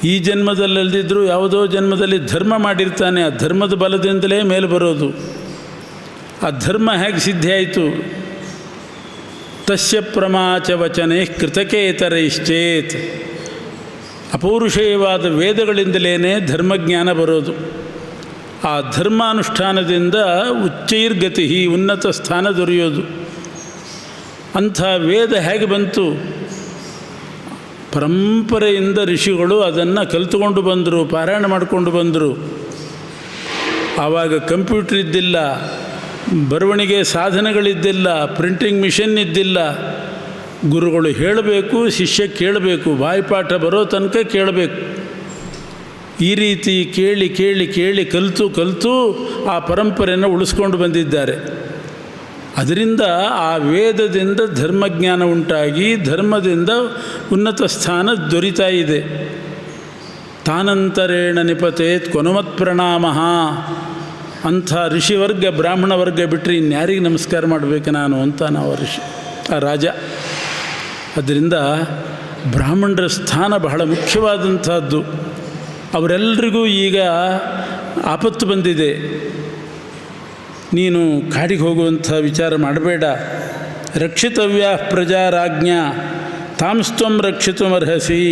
ಈ ಜನ್ಮದಲ್ಲದಿದ್ದರೂ ಯಾವುದೋ ಜನ್ಮದಲ್ಲಿ ಧರ್ಮ ಮಾಡಿರ್ತಾನೆ. ಆ ಧರ್ಮದ ಬಲದಿಂದಲೇ ಮೇಲೆ ಬರೋದು. ಆ ಧರ್ಮ ಹೇಗೆ ಸಿದ್ಧಿ ಆಯಿತು? ತಸ್ಯ ಪ್ರಮಾಚ ವಚನೆ ಕೃತಕೇತರೈಶ್ಚೇತ್. ಅಪೌರುಷೇಯವಾದ ವೇದಗಳಿಂದಲೇ ಧರ್ಮಜ್ಞಾನ ಬರೋದು. ಆ ಧರ್ಮಾನುಷ್ಠಾನದಿಂದ ಉಚ್ಚೈರ್ಗತಿ, ಉನ್ನತ ಸ್ಥಾನ ದೊರೆಯೋದು. ಅಂಥ ವೇದ ಹೇಗೆ ಬಂತು? ಪರಂಪರೆಯಿಂದ ಋಷಿಗಳು ಅದನ್ನು ಕಲಿತುಕೊಂಡು ಬಂದರು, ಪಾರಾಯಣ ಮಾಡಿಕೊಂಡು ಬಂದರು. ಆವಾಗ ಕಂಪ್ಯೂಟರ್ ಇದ್ದಿಲ್ಲ, ಬರವಣಿಗೆ ಸಾಧನಗಳಿದ್ದಿಲ್ಲ, ಪ್ರಿಂಟಿಂಗ್ ಮಿಷನ್ ಇದ್ದಿಲ್ಲ. ಗುರುಗಳು ಹೇಳಬೇಕು, ಶಿಷ್ಯ ಕೇಳಬೇಕು, ಬಾಯಿಪಾಠ ಬರೋ ತನಕ ಕೇಳಬೇಕು. ಈ ರೀತಿ ಕೇಳಿ ಕೇಳಿ ಕೇಳಿ ಕಲಿತು ಆ ಪರಂಪರೆಯನ್ನು ಉಳಿಸ್ಕೊಂಡು ಬಂದಿದ್ದಾರೆ. ಅದರಿಂದ ಆ ವೇದದಿಂದ ಧರ್ಮಜ್ಞಾನ ಉಂಟಾಗಿ ಧರ್ಮದಿಂದ ಉನ್ನತ ಸ್ಥಾನ ದೊರೀತಾ ಇದೆ. ತಾನಂತರೇಣ ನಿಪತೇತ್ ಕೊನುಮತ್ ಪ್ರಣಾಮ. ಅಂಥ ಋಷಿವರ್ಗ ಬ್ರಾಹ್ಮಣ ವರ್ಗ ಬಿಟ್ಟರೆ ಇನ್ಯಾರಿಗೆ ನಮಸ್ಕಾರ ಮಾಡಬೇಕು ನಾನು ಅಂತ ನಾವು ಆ ರಾಜ. ಅದರಿಂದ ಬ್ರಾಹ್ಮಣರ ಸ್ಥಾನ ಬಹಳ ಮುಖ್ಯವಾದಂಥದ್ದು. ಅವರೆಲ್ಲರಿಗೂ ಈಗ ಆಪತ್ತು ಬಂದಿದೆ. ನೀನು ಕಾಡಿಗೆ ಹೋಗುವಂಥ ವಿಚಾರ ಮಾಡಬೇಡ. ರಕ್ಷಿತವ್ಯ ಪ್ರಜಾರಾಜ್ಞಾ ತಾಂಸ್ತ್ವಂ ರಕ್ಷಿತುಮರ್ಹಸಿ.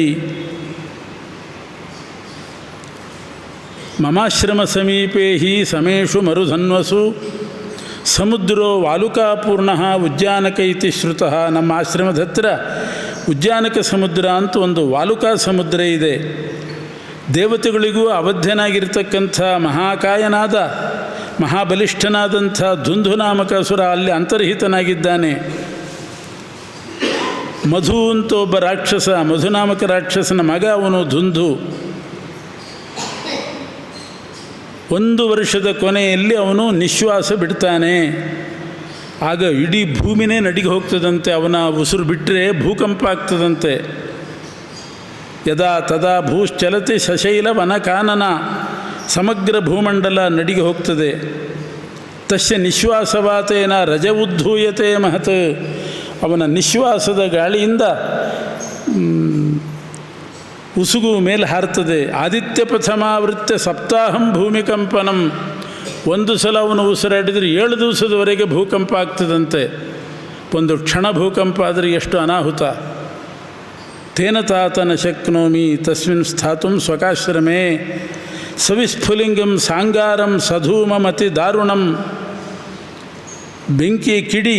ಮಮಾಶ್ರಮ ಸಮೀಪೇ ಹಿ ಸಮೇಷು ಮರುಧನ್ವಸು ಸಮುದ್ರೋ ವಾಲುಕಾಪೂರ್ಣ ಉಜ್ಜಾನಕ ಇತಿ ಶ್ರುತಃ. ನಮ್ಮ ಆಶ್ರಮದ ಹತ್ತಿರ ಉಜ್ಜಾನಕ ಸಮುದ್ರ ಅಂತ ಒಂದು ವಾಲುಕಾ ಸಮುದ್ರ ಇದೆ. ದೇವತೆಗಳಿಗೂ ಅವಧ್ಯನಾಗಿರ್ತಕ್ಕಂಥ ಮಹಾಕಾಯನಾದ ಮಹಾಬಲಿಷ್ಠನಾದಂಥ ಧುಂಧು ನಾಮಕ ಅಸುರ ಅಲ್ಲಿ ಅಂತರ್ಹಿತನಾಗಿದ್ದಾನೆ. ಮಧು ಅಂತ ಒಬ್ಬ ರಾಕ್ಷಸ, ಮಧುನಾಮಕ ರಾಕ್ಷಸನ ಮಗ ಅವನು ಧುಂಧು. 1 ವರ್ಷದ ಕೊನೆಯಲ್ಲಿ ಅವನು ನಿಶ್ವಾಸ ಬಿಡ್ತಾನೆ. ಆಗ ಇಡೀ ಭೂಮಿನೇ ನಡಿಗೆ ಹೋಗ್ತದಂತೆ. ಅವನ ಉಸಿರು ಬಿಟ್ಟರೆ ಭೂಕಂಪ ಆಗ್ತದಂತೆ. ಯದಾ ತದಾ ಭೂಶ್ಚಲತಿ ಸಶೈಲ ವನಕಾನನ, ಸಮಗ್ರ ಭೂಮಂಡಲ ನಡಿಗೆ ಹೋಗ್ತದೆ. ತಸ್ಯ ನಿಶ್ವಾಸವಾತೇನ ರಜ ಉದ್ಧೂಯತೆ ಮಹತ್, ಅವನ ನಿಶ್ವಾಸದ ಗಾಳಿಯಿಂದ ಉಸುಗು ಮೇಲೆ ಹಾರ್ತದೆ. ಆದಿತ್ಯ ಪ್ರಥಮಾವೃತ್ಯ ಸಪ್ತಾಹಂ ಭೂಮಿಕಂಪನಂ, 1 ಸಲ ಅವನು ಉಸಿರಾಡಿದರೆ 7 ದಿವಸದವರೆಗೆ ಭೂಕಂಪ ಆಗ್ತದಂತೆ. ಒಂದು ಕ್ಷಣ ಭೂಕಂಪ ಆದರೆ ಎಷ್ಟು ಅನಾಹುತ. ತೇನ ತಾತನ ಶಕ್ನೋಮಿ ತಸ್ಮಿನ್ ಸ್ಥಾತುಂ ಸ್ವಕಾಶ್ರಮೇ, ಸವಿಸ್ಫುಲಿಂಗಂ ಸಾಂಗಾರಂ ಸಧೂಮಮತಿ ದಾರುಣಂ. ಬೆಂಕಿ ಕಿಡಿ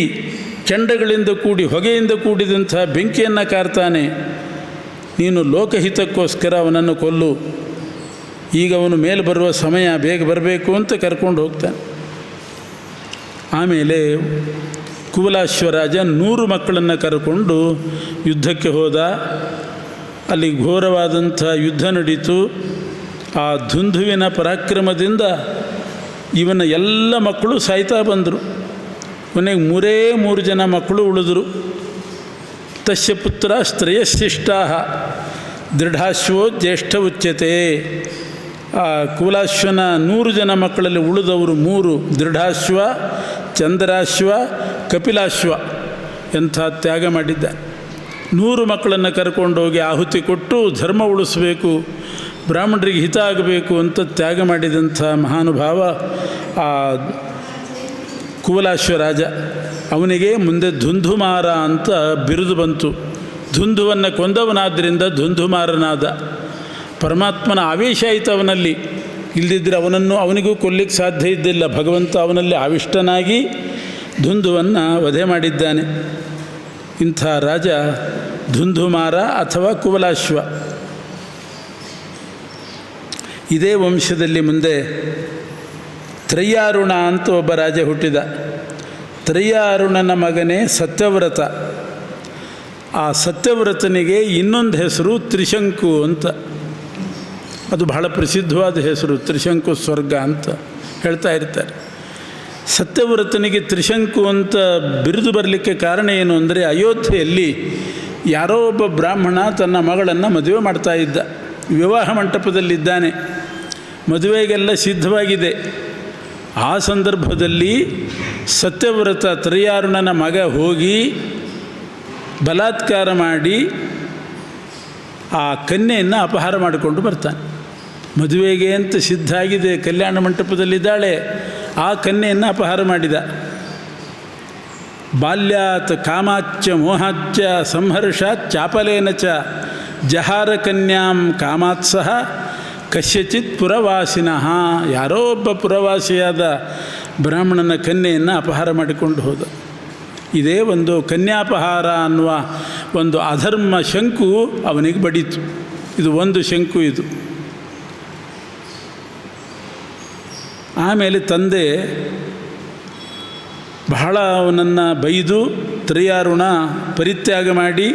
ಕೆಂಡಗಳಿಂದ ಕೂಡಿ ಹೊಗೆಯಿಂದ ಕೂಡಿದಂಥ ಬೆಂಕಿಯನ್ನು ಕಾರ್ತಾನೆ. ನೀನು ಲೋಕಹಿತಕ್ಕೋಸ್ಕರ ಅವನನ್ನು ಕೊಲ್ಲು. ಈಗ ಅವನು ಮೇಲೆ ಬರುವ ಸಮಯ, ಬೇಗ ಬರಬೇಕು ಅಂತ ಕರ್ಕೊಂಡು ಹೋಗ್ತಾನೆ. ಆಮೇಲೆ ಕುವಲಾಶ್ವರಾಜ 100 ಮಕ್ಕಳನ್ನು ಕರ್ಕೊಂಡು ಯುದ್ಧಕ್ಕೆ ಹೋದ. ಅಲ್ಲಿ ಘೋರವಾದಂಥ ಯುದ್ಧ ನಡೀತು. ಆ ಧುಂಧುವಿನ ಪರಾಕ್ರಮದಿಂದ ಇವನ ಎಲ್ಲ ಮಕ್ಕಳು ಸಾಯ್ತಾ ಬಂದರು. ಕೊನೆಗೆ 3 ಜನ ಮಕ್ಕಳು ಉಳಿದರು. ತಸ್ಯ ಪುತ್ರ ಸ್ತ್ರಯಶಿಷ್ಟಾ ದೃಢಾಶ್ವೋ ಜ್ಯೇಷ್ಠ ಉಚ್ಯತೆ. ಆ ಕುವಲಾಶ್ವನ 100 ಜನ ಮಕ್ಕಳಲ್ಲಿ ಉಳಿದವರು 3: ದೃಢಾಶ್ವ, ಚಂದ್ರಾಶ್ವ, ಕಪಿಲಾಶ್ವ. ಎಂಥ ತ್ಯಾಗ ಮಾಡಿದ್ದ. 100 ಮಕ್ಕಳನ್ನು ಕರ್ಕೊಂಡೋಗಿ ಆಹುತಿ ಕೊಟ್ಟು ಧರ್ಮ ಉಳಿಸಬೇಕು, ಬ್ರಾಹ್ಮಣರಿಗೆ ಹಿತ ಆಗಬೇಕು ಅಂತ ತ್ಯಾಗ ಮಾಡಿದಂಥ ಮಹಾನುಭಾವ ಆ ಕುವಲಾಶ್ವರಾಜ. ಅವನಿಗೆ ಮುಂದೆ ಧುಂಧುಮಾರ ಅಂತ ಬಿರುದು ಬಂತು. ಧುಂಧುವನ್ನು ಕೊಂದವನಾದ್ದರಿಂದ ಧುಂಧುಮಾರನಾದ. ಪರಮಾತ್ಮನ ಆವೇಶ ಆಯಿತು ಅವನಲ್ಲಿ. ಇಲ್ಲದಿದ್ದರೆ ಅವನಿಗೂ ಕೊಲ್ಲಿಕ್ಕೆ ಸಾಧ್ಯ ಇದ್ದಿಲ್ಲ. ಭಗವಂತ ಅವನಲ್ಲಿ ಆವಿಷ್ಟನಾಗಿ ಧುಂಧುವನ್ನು ವಧೆ ಮಾಡಿದ್ದಾನೆ. ಇಂಥ ರಾಜ ಧುಂಧುಮಾರ ಅಥವಾ ಕುವಲಾಶ್ವ. ಇದೇ ವಂಶದಲ್ಲಿ ಮುಂದೆ ತ್ರಯ್ಯಾರುಣ ಅಂತ ಒಬ್ಬ ರಾಜ ಹುಟ್ಟಿದ. ತ್ರಯ್ಯಾರುಣನ ಮಗನೇ ಸತ್ಯವ್ರತ. ಆ ಸತ್ಯವ್ರತನಿಗೆ ಇನ್ನೊಂದು ಹೆಸರು ತ್ರಿಶಂಕು ಅಂತ. ಅದು ಬಹಳ ಪ್ರಸಿದ್ಧವಾದ ಹೆಸರು. ತ್ರಿಶಂಕು ಸ್ವರ್ಗ ಅಂತ ಹೇಳ್ತಾ ಇರ್ತಾರೆ. ಸತ್ಯವ್ರತನಿಗೆ ತ್ರಿಶಂಕು ಅಂತ ಬಿರುದು ಬರಲಿಕ್ಕೆ ಕಾರಣ ಏನು ಅಂದರೆ, ಅಯೋಧ್ಯೆಯಲ್ಲಿ ಯಾರೋ ಒಬ್ಬ ಬ್ರಾಹ್ಮಣ ತನ್ನ ಮಗಳನ್ನು ಮದುವೆ ಮಾಡ್ತಾ ಇದ್ದ. ವಿವಾಹ ಮಂಟಪದಲ್ಲಿದ್ದಾನೆ, ಮದುವೆಗೆಲ್ಲ ಸಿದ್ಧವಾಗಿದೆ. ಆ ಸಂದರ್ಭದಲ್ಲಿ ಸತ್ಯವ್ರತ ತ್ರಯ್ಯಾರುಣನ ಮಗ ಹೋಗಿ ಬಲಾತ್ಕಾರ ಮಾಡಿ ಆ ಕನ್ಯೆಯನ್ನು ಅಪಹಾರ ಮಾಡಿಕೊಂಡು ಬರ್ತಾನೆ. ಮದುವೆಗೆ ಅಂತ ಸಿದ್ಧ ಆಗಿದೆ, ಕಲ್ಯಾಣ ಮಂಟಪದಲ್ಲಿದ್ದಾಳೆ. ಆ ಕನ್ಯೆಯನ್ನು ಅಪಹಾರ ಮಾಡಿದ. ಬಾಲ್ಯಾತ್ ಕಾಮಾಚ್ಚ ಮೋಹಾಚ್ಚ ಸಂಹರ್ಷಾತ್ ಚಾಪಲೇನ ಚ ಜಹಾರ ಕನ್ಯಾಂ ಕಾಮಾತ್ಸಹ ಕಸ್ಯಚಿತ್ ಪುರವಾಸಿನಃ. ಯಾರೋ ಒಬ್ಬ ಪುರವಾಸಿಯಾದ ಬ್ರಾಹ್ಮಣನ ಕನ್ಯೆಯನ್ನು ಅಪಹಾರ ಮಾಡಿಕೊಂಡು ಹೋದ. ಇದೇ ಒಂದು ಕನ್ಯಾಪಹಾರ ಅನ್ನುವ ಒಂದು ಅಧರ್ಮ ಶಂಕು ಅವನಿಗೆ ಬಡೀತು. ಇದು ಒಂದು ಶಂಕು. ಇದು ಆಮೇಲೆ ತಂದೆ ಬಹಳ ಅವನನ್ನು ಬೈದು ತ್ರಯ್ಯಾರುಣ ಪರಿತ್ಯಾಗ ಮಾಡಿ,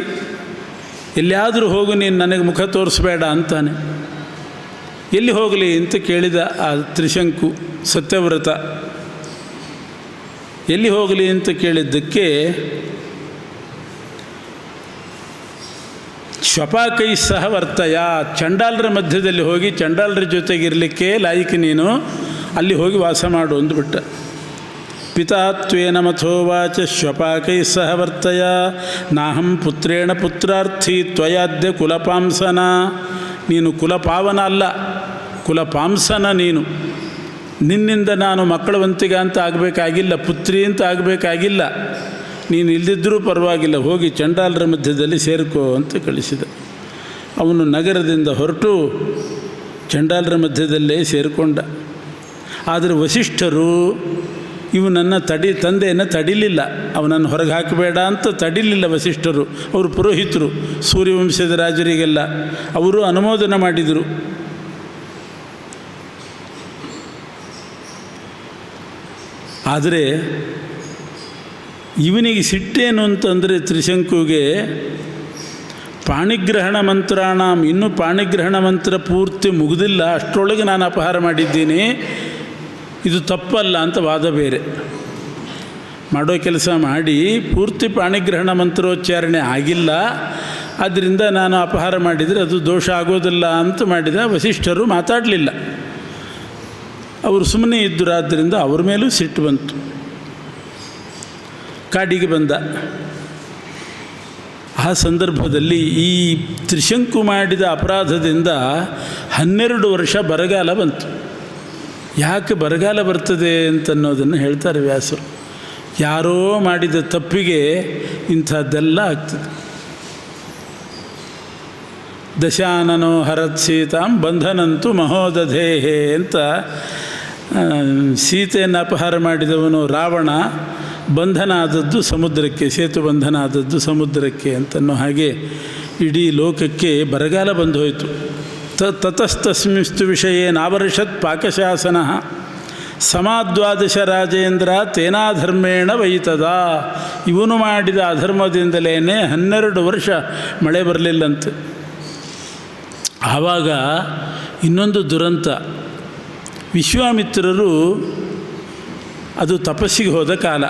ಎಲ್ಲಿಯಾದರೂ ಹೋಗು, ನೀನು ನನಗೆ ಮುಖ ತೋರಿಸ್ಬೇಡ ಅಂತಾನೆ. ಎಲ್ಲಿ ಹೋಗಲಿ ಅಂತ ಕೇಳಿದ ಆ ತ್ರಿಶಂಕು. ಸತ್ಯವ್ರತ ಎಲ್ಲಿ ಹೋಗಲಿ ಅಂತ ಕೇಳಿದ್ದಕ್ಕೆ, ಶ್ವಪಾಕೈ ಸಹ ವರ್ತಯ, ಚಂಡಾಲರ ಮಧ್ಯದಲ್ಲಿ ಹೋಗಿ ಚಂಡಾಲರ ಜೊತೆಗಿರಲಿಕ್ಕೆ ಲಾಯಕ ನೀನು, ಅಲ್ಲಿ ಹೋಗಿ ವಾಸ ಮಾಡು ಅಂದುಬಿಟ್ಟ. ಪಿತಾತ್ವೇನ ಮಥೋವಾಚ ಶ್ವಪಾಕೈ ಸಹ ವರ್ತಯ ನಾಹಂ ಪುತ್ರೇಣ ಪುತ್ರಾರ್ಥಿ ತ್ವಯಾದ್ಯ ಕುಲಪಾಂಸನ. ನೀನು ಕುಲಪಾವನ ಅಲ್ಲ, ಕುಲಪಾಂಸನ ನೀನು. ನಿನ್ನಿಂದ ನಾನು ಮಕ್ಕಳವಂತಿಗ ಅಂತ ಆಗಬೇಕಾಗಿಲ್ಲ, ಪುತ್ರಿ ಅಂತ ಆಗಬೇಕಾಗಿಲ್ಲ. ನೀನು ಇಲ್ಲದಿದ್ದರೂ ಪರವಾಗಿಲ್ಲ, ಹೋಗಿ ಚಂಡಾಲರ ಮಧ್ಯದಲ್ಲಿ ಸೇರ್ಕೋ ಅಂತ ಕಳಿಸಿದ. ಅವನು ನಗರದಿಂದ ಹೊರಟು ಚಂಡಾಲರ ಮಧ್ಯದಲ್ಲೇ ಸೇರಿಕೊಂಡ. ಆದರೆ ವಸಿಷ್ಠರು ಇವನನ್ನು ತಂದೆಯನ್ನು ತಡಿಲಿಲ್ಲ. ಅವನನ್ನು ಹೊರಗೆ ಹಾಕಬೇಡ ಅಂತ ತಡಿಲಿಲ್ಲ ವಸಿಷ್ಠರು. ಅವರು ಪುರೋಹಿತರು, ಸೂರ್ಯವಂಶದ ರಾಜರಿಗೆಲ್ಲ ಅವರು ಅನುಮೋದನೆ ಮಾಡಿದರು. ಆದರೆ ಇವನಿಗೆ ಸಿಟ್ಟೇನು ಅಂತಂದರೆ, ತ್ರಿಶಂಕುಗೆ ಪಾಣಿಗ್ರಹಣ ಮಂತ್ರಾಣಂ, ಇನ್ನೂ ಪಾಣಿಗ್ರಹಣ ಮಂತ್ರ ಪೂರ್ತಿ ಮುಗಿದಿಲ್ಲ, ಅಷ್ಟರೊಳಗೆ ನಾನು ಅಪಹಾರ ಮಾಡಿದ್ದೀನಿ, ಇದು ತಪ್ಪಲ್ಲ ಅಂತ ವಾದ ಬೇರೆ. ಮಾಡೋ ಕೆಲಸ ಮಾಡಿ ಪೂರ್ತಿ ಪಾಣಿಗ್ರಹಣ ಮಂತ್ರೋಚ್ಚಾರಣೆ ಆಗಿಲ್ಲ, ಆದ್ದರಿಂದ ನಾನು ಅಪಹಾರ ಮಾಡಿದರೆ ಅದು ದೋಷ ಆಗೋದಿಲ್ಲ ಅಂತ ಮಾಡಿದ. ವಸಿಷ್ಠರು ಮಾತಾಡಲಿಲ್ಲ, ಅವರು ಸುಮ್ಮನೆ ಇದ್ದರು. ಆದ್ದರಿಂದ ಅವ್ರ ಮೇಲೂ ಸಿಟ್ಟು ಬಂತು. ಕಾಡಿಗೆ ಬಂದ. ಆ ಸಂದರ್ಭದಲ್ಲಿ ಈ ತ್ರಿಶಂಕು ಮಾಡಿದ ಅಪರಾಧದಿಂದ 12 ವರ್ಷ ಬರಗಾಲ ಬಂತು. ಯಾಕೆ ಬರಗಾಲ ಬರ್ತದೆ ಅಂತನ್ನೋದನ್ನು ಹೇಳ್ತಾರೆ ವ್ಯಾಸರು. ಯಾರೋ ಮಾಡಿದ ತಪ್ಪಿಗೆ ಇಂಥದ್ದೆಲ್ಲ ಆಗ್ತದೆ. ದಶಾನನೋ ಹರತ್ ಸೀತಾಂ ಬಂಧನಂತೂ ಮಹೋದಧೇಹೆ ಅಂತ ಸೀತೆಯನ್ನು ಅಪಹಾರ ಮಾಡಿದವನು ರಾವಣ ಬಂಧನ ಆದದ್ದು ಸಮುದ್ರಕ್ಕೆ, ಸೇತು ಬಂಧನ ಆದದ್ದು ಸಮುದ್ರಕ್ಕೆ ಅಂತನ್ನೋ ಹಾಗೆ ಇಡೀ ಲೋಕಕ್ಕೆ ಬರಗಾಲ ಬಂದು ಹೋಯಿತು. ತತಸ್ತಸ್ಮಿಸ್ತು ವಿಷಯೇ ನಾವರ್ಷತ್ ಪಾಕಶಾಸನ ಸಮಾದ್ವಾದಶ ರಾಜೇಂದ್ರ ತೇನಾಧರ್ಮೇಣ ವೈತದ. ಇವನು ಮಾಡಿದ ಅಧರ್ಮದಿಂದಲೇ 12 ವರ್ಷ ಮಳೆ ಬರಲಿಲ್ಲಂತೆ. ಆವಾಗ ಇನ್ನೊಂದು ದುರಂತ. ವಿಶ್ವಾಮಿತ್ರರು ಅದು ತಪಸ್ಸಿಗೆ ಹೋದ ಕಾಲ.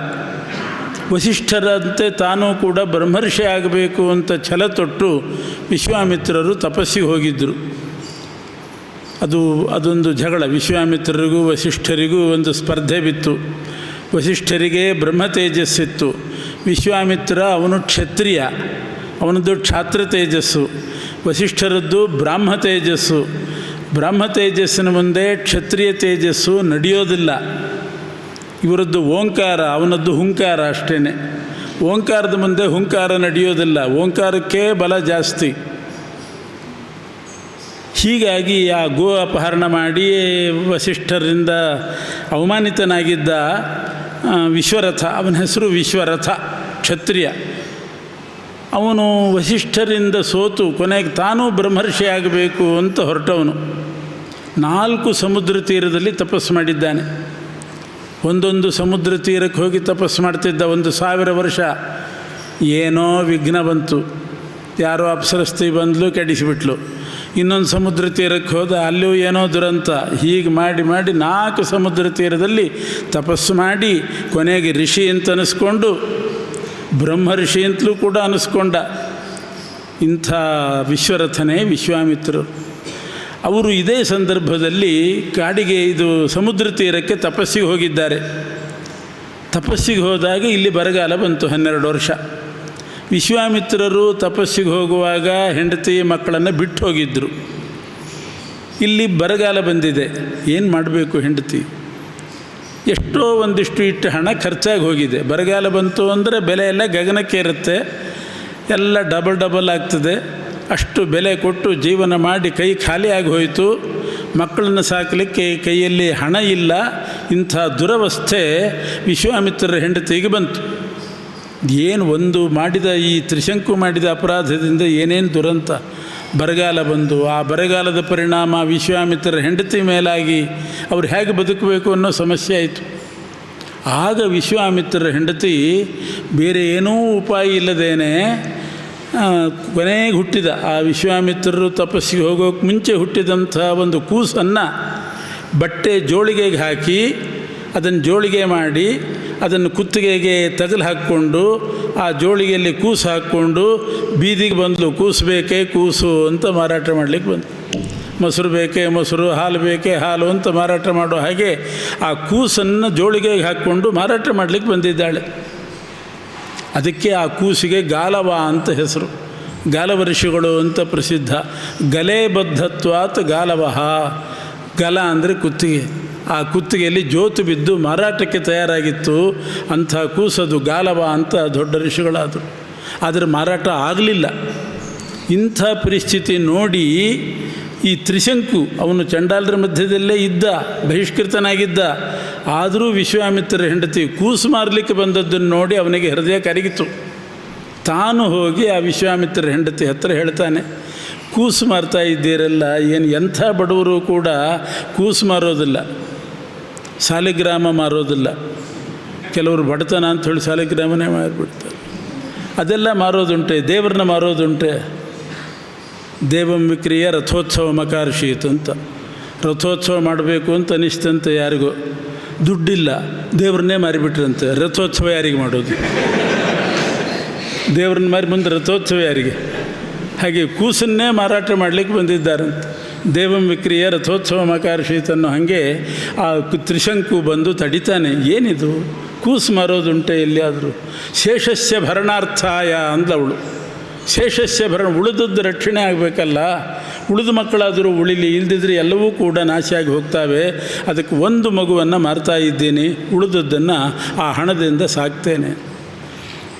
ವಸಿಷ್ಠರಂತೆ ತಾನೂ ಕೂಡ ಬ್ರಹ್ಮರ್ಷಿ ಆಗಬೇಕು ಅಂತ ಛಲ ತೊಟ್ಟು ವಿಶ್ವಾಮಿತ್ರರು ತಪಸ್ಸಿಗೆ ಹೋಗಿದ್ದರು. ಅದೊಂದು ಜಗಳ. ವಿಶ್ವಾಮಿತ್ರರಿಗೂ ವಸಿಷ್ಠರಿಗೂ ಒಂದು ಸ್ಪರ್ಧೆ ಬಿತ್ತು. ವಸಿಷ್ಠರಿಗೆ ಬ್ರಹ್ಮ ತೇಜಸ್ಸಿತ್ತು. ವಿಶ್ವಾಮಿತ್ರ ಅವನು ಕ್ಷತ್ರಿಯ, ಅವನದ್ದು ಕ್ಷಾತ್ರ ತೇಜಸ್ಸು. ವಸಿಷ್ಠರದ್ದು ಬ್ರಾಹ್ಮ ತೇಜಸ್ಸು. ಬ್ರಾಹ್ಮ ತೇಜಸ್ಸಿನ ಮುಂದೆ ಕ್ಷತ್ರಿಯ ತೇಜಸ್ಸು ನಡೆಯೋದಿಲ್ಲ. ಇವರದ್ದು ಓಂಕಾರ, ಅವನದ್ದು ಹುಂಕಾರ ಅಷ್ಟೇ. ಓಂಕಾರದ ಮುಂದೆ ಹುಂಕಾರ ನಡೆಯೋದಿಲ್ಲ, ಓಂಕಾರಕ್ಕೆ ಬಲ ಜಾಸ್ತಿ. ಹೀಗಾಗಿ ಆ ಗೋ ಅಪಹರಣ ಮಾಡಿ ವಸಿಷ್ಠರಿಂದ ಅವಮಾನಿತನಾಗಿದ್ದ ವಿಶ್ವರಥ, ಅವನ ಹೆಸರು ವಿಶ್ವರಥ, ಕ್ಷತ್ರಿಯ. ಅವನು ವಸಿಷ್ಠರಿಂದ ಸೋತು ಕೊನೆಗೆ ತಾನೂ ಬ್ರಹ್ಮರ್ಷಿ ಆಗಬೇಕು ಅಂತ ಹೊರಟವನು. 4 ಸಮುದ್ರ ತೀರದಲ್ಲಿ ತಪಸ್ಸು ಮಾಡಿದ್ದಾನೆ. ಒಂದೊಂದು ಸಮುದ್ರ ತೀರಕ್ಕೆ ಹೋಗಿ ತಪಸ್ಸು ಮಾಡ್ತಿದ್ದ 1000 ವರ್ಷ. ಏನೋ ವಿಘ್ನ ಬಂತು, ಯಾರೋ ಅಪ್ಸರಸ್ತಿ ಬಂದಲು, ಕೆಡಿಸಿಬಿಟ್ಲು. ಇನ್ನೊಂದು ಸಮುದ್ರ ತೀರಕ್ಕೆ ಹೋದ, ಅಲ್ಲೂ ಏನೋ ದುರಂತ. ಹೀಗೆ ಮಾಡಿ 4 ಸಮುದ್ರ ತೀರದಲ್ಲಿ ತಪಸ್ಸು ಮಾಡಿ ಕೊನೆಗೆ ಋಷಿ ಅಂತ ಅನ್ನಿಸ್ಕೊಂಡು, ಬ್ರಹ್ಮರ್ಷಿ ಅಂತಲೂ ಕೂಡ ಅನ್ನಿಸ್ಕೊಂಡ. ಇಂಥ ವಿಶ್ವರಥನೇ ವಿಶ್ವಾಮಿತ್ರರು. ಅವರು ಇದೇ ಸಂದರ್ಭದಲ್ಲಿ ಕಾಡಿಗೆ, ಇದು ಸಮುದ್ರ ತೀರಕ್ಕೆ ತಪಸ್ಸಿಗೆ ಹೋಗಿದ್ದಾರೆ. ತಪಸ್ಸಿಗೆ ಹೋದಾಗ ಇಲ್ಲಿ ಬರಗಾಲ ಬಂತು 12 ವರ್ಷ. ವಿಶ್ವಾಮಿತ್ರರು ತಪಸ್ಸಿಗೆ ಹೋಗುವಾಗ ಹೆಂಡತಿ ಮಕ್ಕಳನ್ನು ಬಿಟ್ಟು ಹೋಗಿದ್ದರು. ಇಲ್ಲಿ ಬರಗಾಲ ಬಂದಿದೆ, ಏನು ಮಾಡಬೇಕು ಹೆಂಡತಿ? ಎಷ್ಟೋ ಒಂದಿಷ್ಟು ಇಟ್ಟು ಹಣ ಖರ್ಚಾಗಿ ಹೋಗಿದೆ. ಬರಗಾಲ ಬಂತು ಅಂದರೆ ಬೆಲೆ ಎಲ್ಲ ಗಗನಕ್ಕೆ ಇರುತ್ತೆ, ಎಲ್ಲ ಡಬಲ್ ಆಗ್ತದೆ. ಅಷ್ಟು ಬೆಲೆ ಕೊಟ್ಟು ಜೀವನ ಮಾಡಿ ಕೈ ಖಾಲಿಯಾಗಿ ಹೋಯಿತು. ಮಕ್ಕಳನ್ನು ಸಾಕಲಿಕ್ಕೆ ಕೈಯಲ್ಲಿ ಹಣ ಇಲ್ಲ. ಇಂಥ ದುರವಸ್ಥೆ ವಿಶ್ವಾಮಿತ್ರರ ಹೆಂಡತಿಗೆ ಬಂತು. ಏನು ಒಂದು ಮಾಡಿದ ಈ ತ್ರಿಶಂಕು ಮಾಡಿದ ಅಪರಾಧದಿಂದ ಏನೇನು ದುರಂತ. ಬರಗಾಲ ಬಂದು ಆ ಬರಗಾಲದ ಪರಿಣಾಮ ವಿಶ್ವಾಮಿತ್ರರ ಹೆಂಡತಿ ಮೇಲಾಗಿ ಅವ್ರು ಹೇಗೆ ಬದುಕಬೇಕು ಅನ್ನೋ ಸಮಸ್ಯೆ ಆಯಿತು. ಆಗ ವಿಶ್ವಾಮಿತ್ರರ ಹೆಂಡತಿ ಬೇರೆ ಏನೂ ಉಪಾಯ ಇಲ್ಲದೇನೆ ಕೊನೆಗೆ ಹುಟ್ಟಿದ, ಆ ವಿಶ್ವಾಮಿತ್ರರು ತಪಸ್ಸಿಗೆ ಹೋಗೋಕ್ಕೆ ಮುಂಚೆ ಹುಟ್ಟಿದಂಥ ಒಂದು ಕೂಸನ್ನು ಬಟ್ಟೆ ಜೋಳಿಗೆಗೆ ಹಾಕಿ ಅದನ್ನು ಜೋಳಿಗೆ ಮಾಡಿ ಅದನ್ನು ಕುತ್ತಿಗೆಗೆ ತಗಲು ಹಾಕ್ಕೊಂಡು ಆ ಜೋಳಿಗೆಯಲ್ಲಿ ಕೂಸು ಹಾಕ್ಕೊಂಡು ಬೀದಿಗೆ ಬಂದಳು. ಕೂಸು ಬೇಕೇ ಕೂಸು ಅಂತ ಮಾರಾಟ ಮಾಡಲಿಕ್ಕೆ ಬಂದು, ಮೊಸರು ಬೇಕೇ ಮೊಸರು, ಹಾಲು ಬೇಕೇ ಹಾಲು ಅಂತ ಮಾರಾಟ ಮಾಡೋ ಹಾಗೆ ಆ ಕೂಸನ್ನು ಜೋಳಿಗೆಗೆ ಹಾಕ್ಕೊಂಡು ಮಾರಾಟ ಮಾಡಲಿಕ್ಕೆ ಬಂದಿದ್ದಾಳೆ. ಅದಕ್ಕೆ ಆ ಕೂಸಿಗೆ ಗಾಲವ ಅಂತ ಹೆಸರು. ಗಾಲವ ಋಷಿಗಳು ಅಂತ ಪ್ರಸಿದ್ಧ. ಗಲೆ ಬದ್ಧತ್ವಾತ್ ಗಾಲವಹ. ಗಲ ಅಂದರೆ ಕುತ್ತಿಗೆ. ಆ ಕುತ್ತಿಗೆಯಲ್ಲಿ ಜೋತು ಬಿದ್ದು ಮಾರಾಟಕ್ಕೆ ತಯಾರಾಗಿತ್ತು. ಅಂಥ ಕೂಸದು ಗಾಲವ ಅಂತ ದೊಡ್ಡ ಋಷಿಗಳಾದರು. ಆದರೆ ಮಾರಾಟ ಆಗಲಿಲ್ಲ. ಇಂಥ ಪರಿಸ್ಥಿತಿ ನೋಡಿ ಈ ತ್ರಿಶಂಕು, ಅವನು ಚಂಡಾಲರ ಮಧ್ಯದಲ್ಲೇ ಇದ್ದ, ಬಹಿಷ್ಕೃತನಾಗಿದ್ದ. ಆದರೂ ವಿಶ್ವಾಮಿತ್ರರ ಹೆಂಡತಿ ಕೂಸು ಮಾರಲಿಕ್ಕೆ ಬಂದದ್ದನ್ನು ನೋಡಿ ಅವನಿಗೆ ಹೃದಯ ಕರಗಿತು. ತಾನು ಹೋಗಿ ಆ ವಿಶ್ವಾಮಿತ್ರರ ಹೆಂಡತಿ ಹತ್ತಿರ ಹೇಳ್ತಾನೆ, ಕೂಸು ಮಾರ್ತಾ ಇದ್ದೀರಲ್ಲ, ಏನು ಎಂಥ ಬಡವರು ಕೂಡ ಕೂಸು ಮಾರೋದಿಲ್ಲ, ಸಾಲಿಗ್ರಾಮ ಮಾರೋದಿಲ್ಲ. ಕೆಲವರು ಬಡತನ ಅಂತ ಹೇಳಿ ಸಾಲಿಗ್ರಾಮನೇ ಮಾರಿಬಿಡ್ತಾರೆ. ಅದೆಲ್ಲ ಮಾರೋದುಂಟೆ, ದೇವ್ರನ್ನ ಮಾರೋದುಂಟೆ. ದೇವಂ ವಿಕ್ರಿಯ ರಥೋತ್ಸವ ಮಕಾರ್ಷೀತ್ ಅಂತ. ರಥೋತ್ಸವ ಮಾಡಬೇಕು ಅಂತ ಅನಿಸ್ತಂತೆ ಯಾರಿಗೂ, ದುಡ್ಡಿಲ್ಲ, ದೇವ್ರನ್ನೇ ಮಾರಿಬಿಟ್ರಂತೆ. ರಥೋತ್ಸವ ಯಾರಿಗೆ ಮಾಡೋದು? ದೇವ್ರನ್ನ ಮಾರಿ ಮುಂದೆ ರಥೋತ್ಸವ ಯಾರಿಗೆ? ಹಾಗೆ ಕೂಸನ್ನೇ ಮಾರಾಟ ಮಾಡಲಿಕ್ಕೆ ಬಂದಿದ್ದಾರಂತೆ. ದೇವಂ ವಿಕ್ರಿಯ ರಥೋತ್ಸವ ಮಕಾರ್ಷೀತ್ ಅನ್ನೋ ಹಾಗೆ ಆ ತ್ರಿಶಂಕು ಬಂದು ತಡಿತಾನೆ. ಏನಿದು ಕೂಸು ಮಾರೋದುಂಟೆ ಎಲ್ಲಿಯಾದರೂ? ಶೇಷಸ್ಯ ಭರಣಾರ್ಥಾಯ ಅಂದವಳು. ಶೇಷಸ್ಯ ಭರಣ, ಉಳಿದದ್ದು ರಕ್ಷಣೆ ಆಗಬೇಕಲ್ಲ. ಉಳಿದ ಮಕ್ಕಳಾದರೂ ಉಳಿಲಿ, ಇಲ್ಲದಿದ್ದರೆ ಎಲ್ಲವೂ ಕೂಡ ನಾಶಿಯಾಗಿ ಹೋಗ್ತಾವೆ. ಅದಕ್ಕೆ ಒಂದು ಮಗುವನ್ನು ಮಾರ್ತಾ ಇದ್ದೀನಿ, ಉಳಿದದ್ದನ್ನು ಆ ಹಣದಿಂದ ಸಾಕ್ತೇನೆ.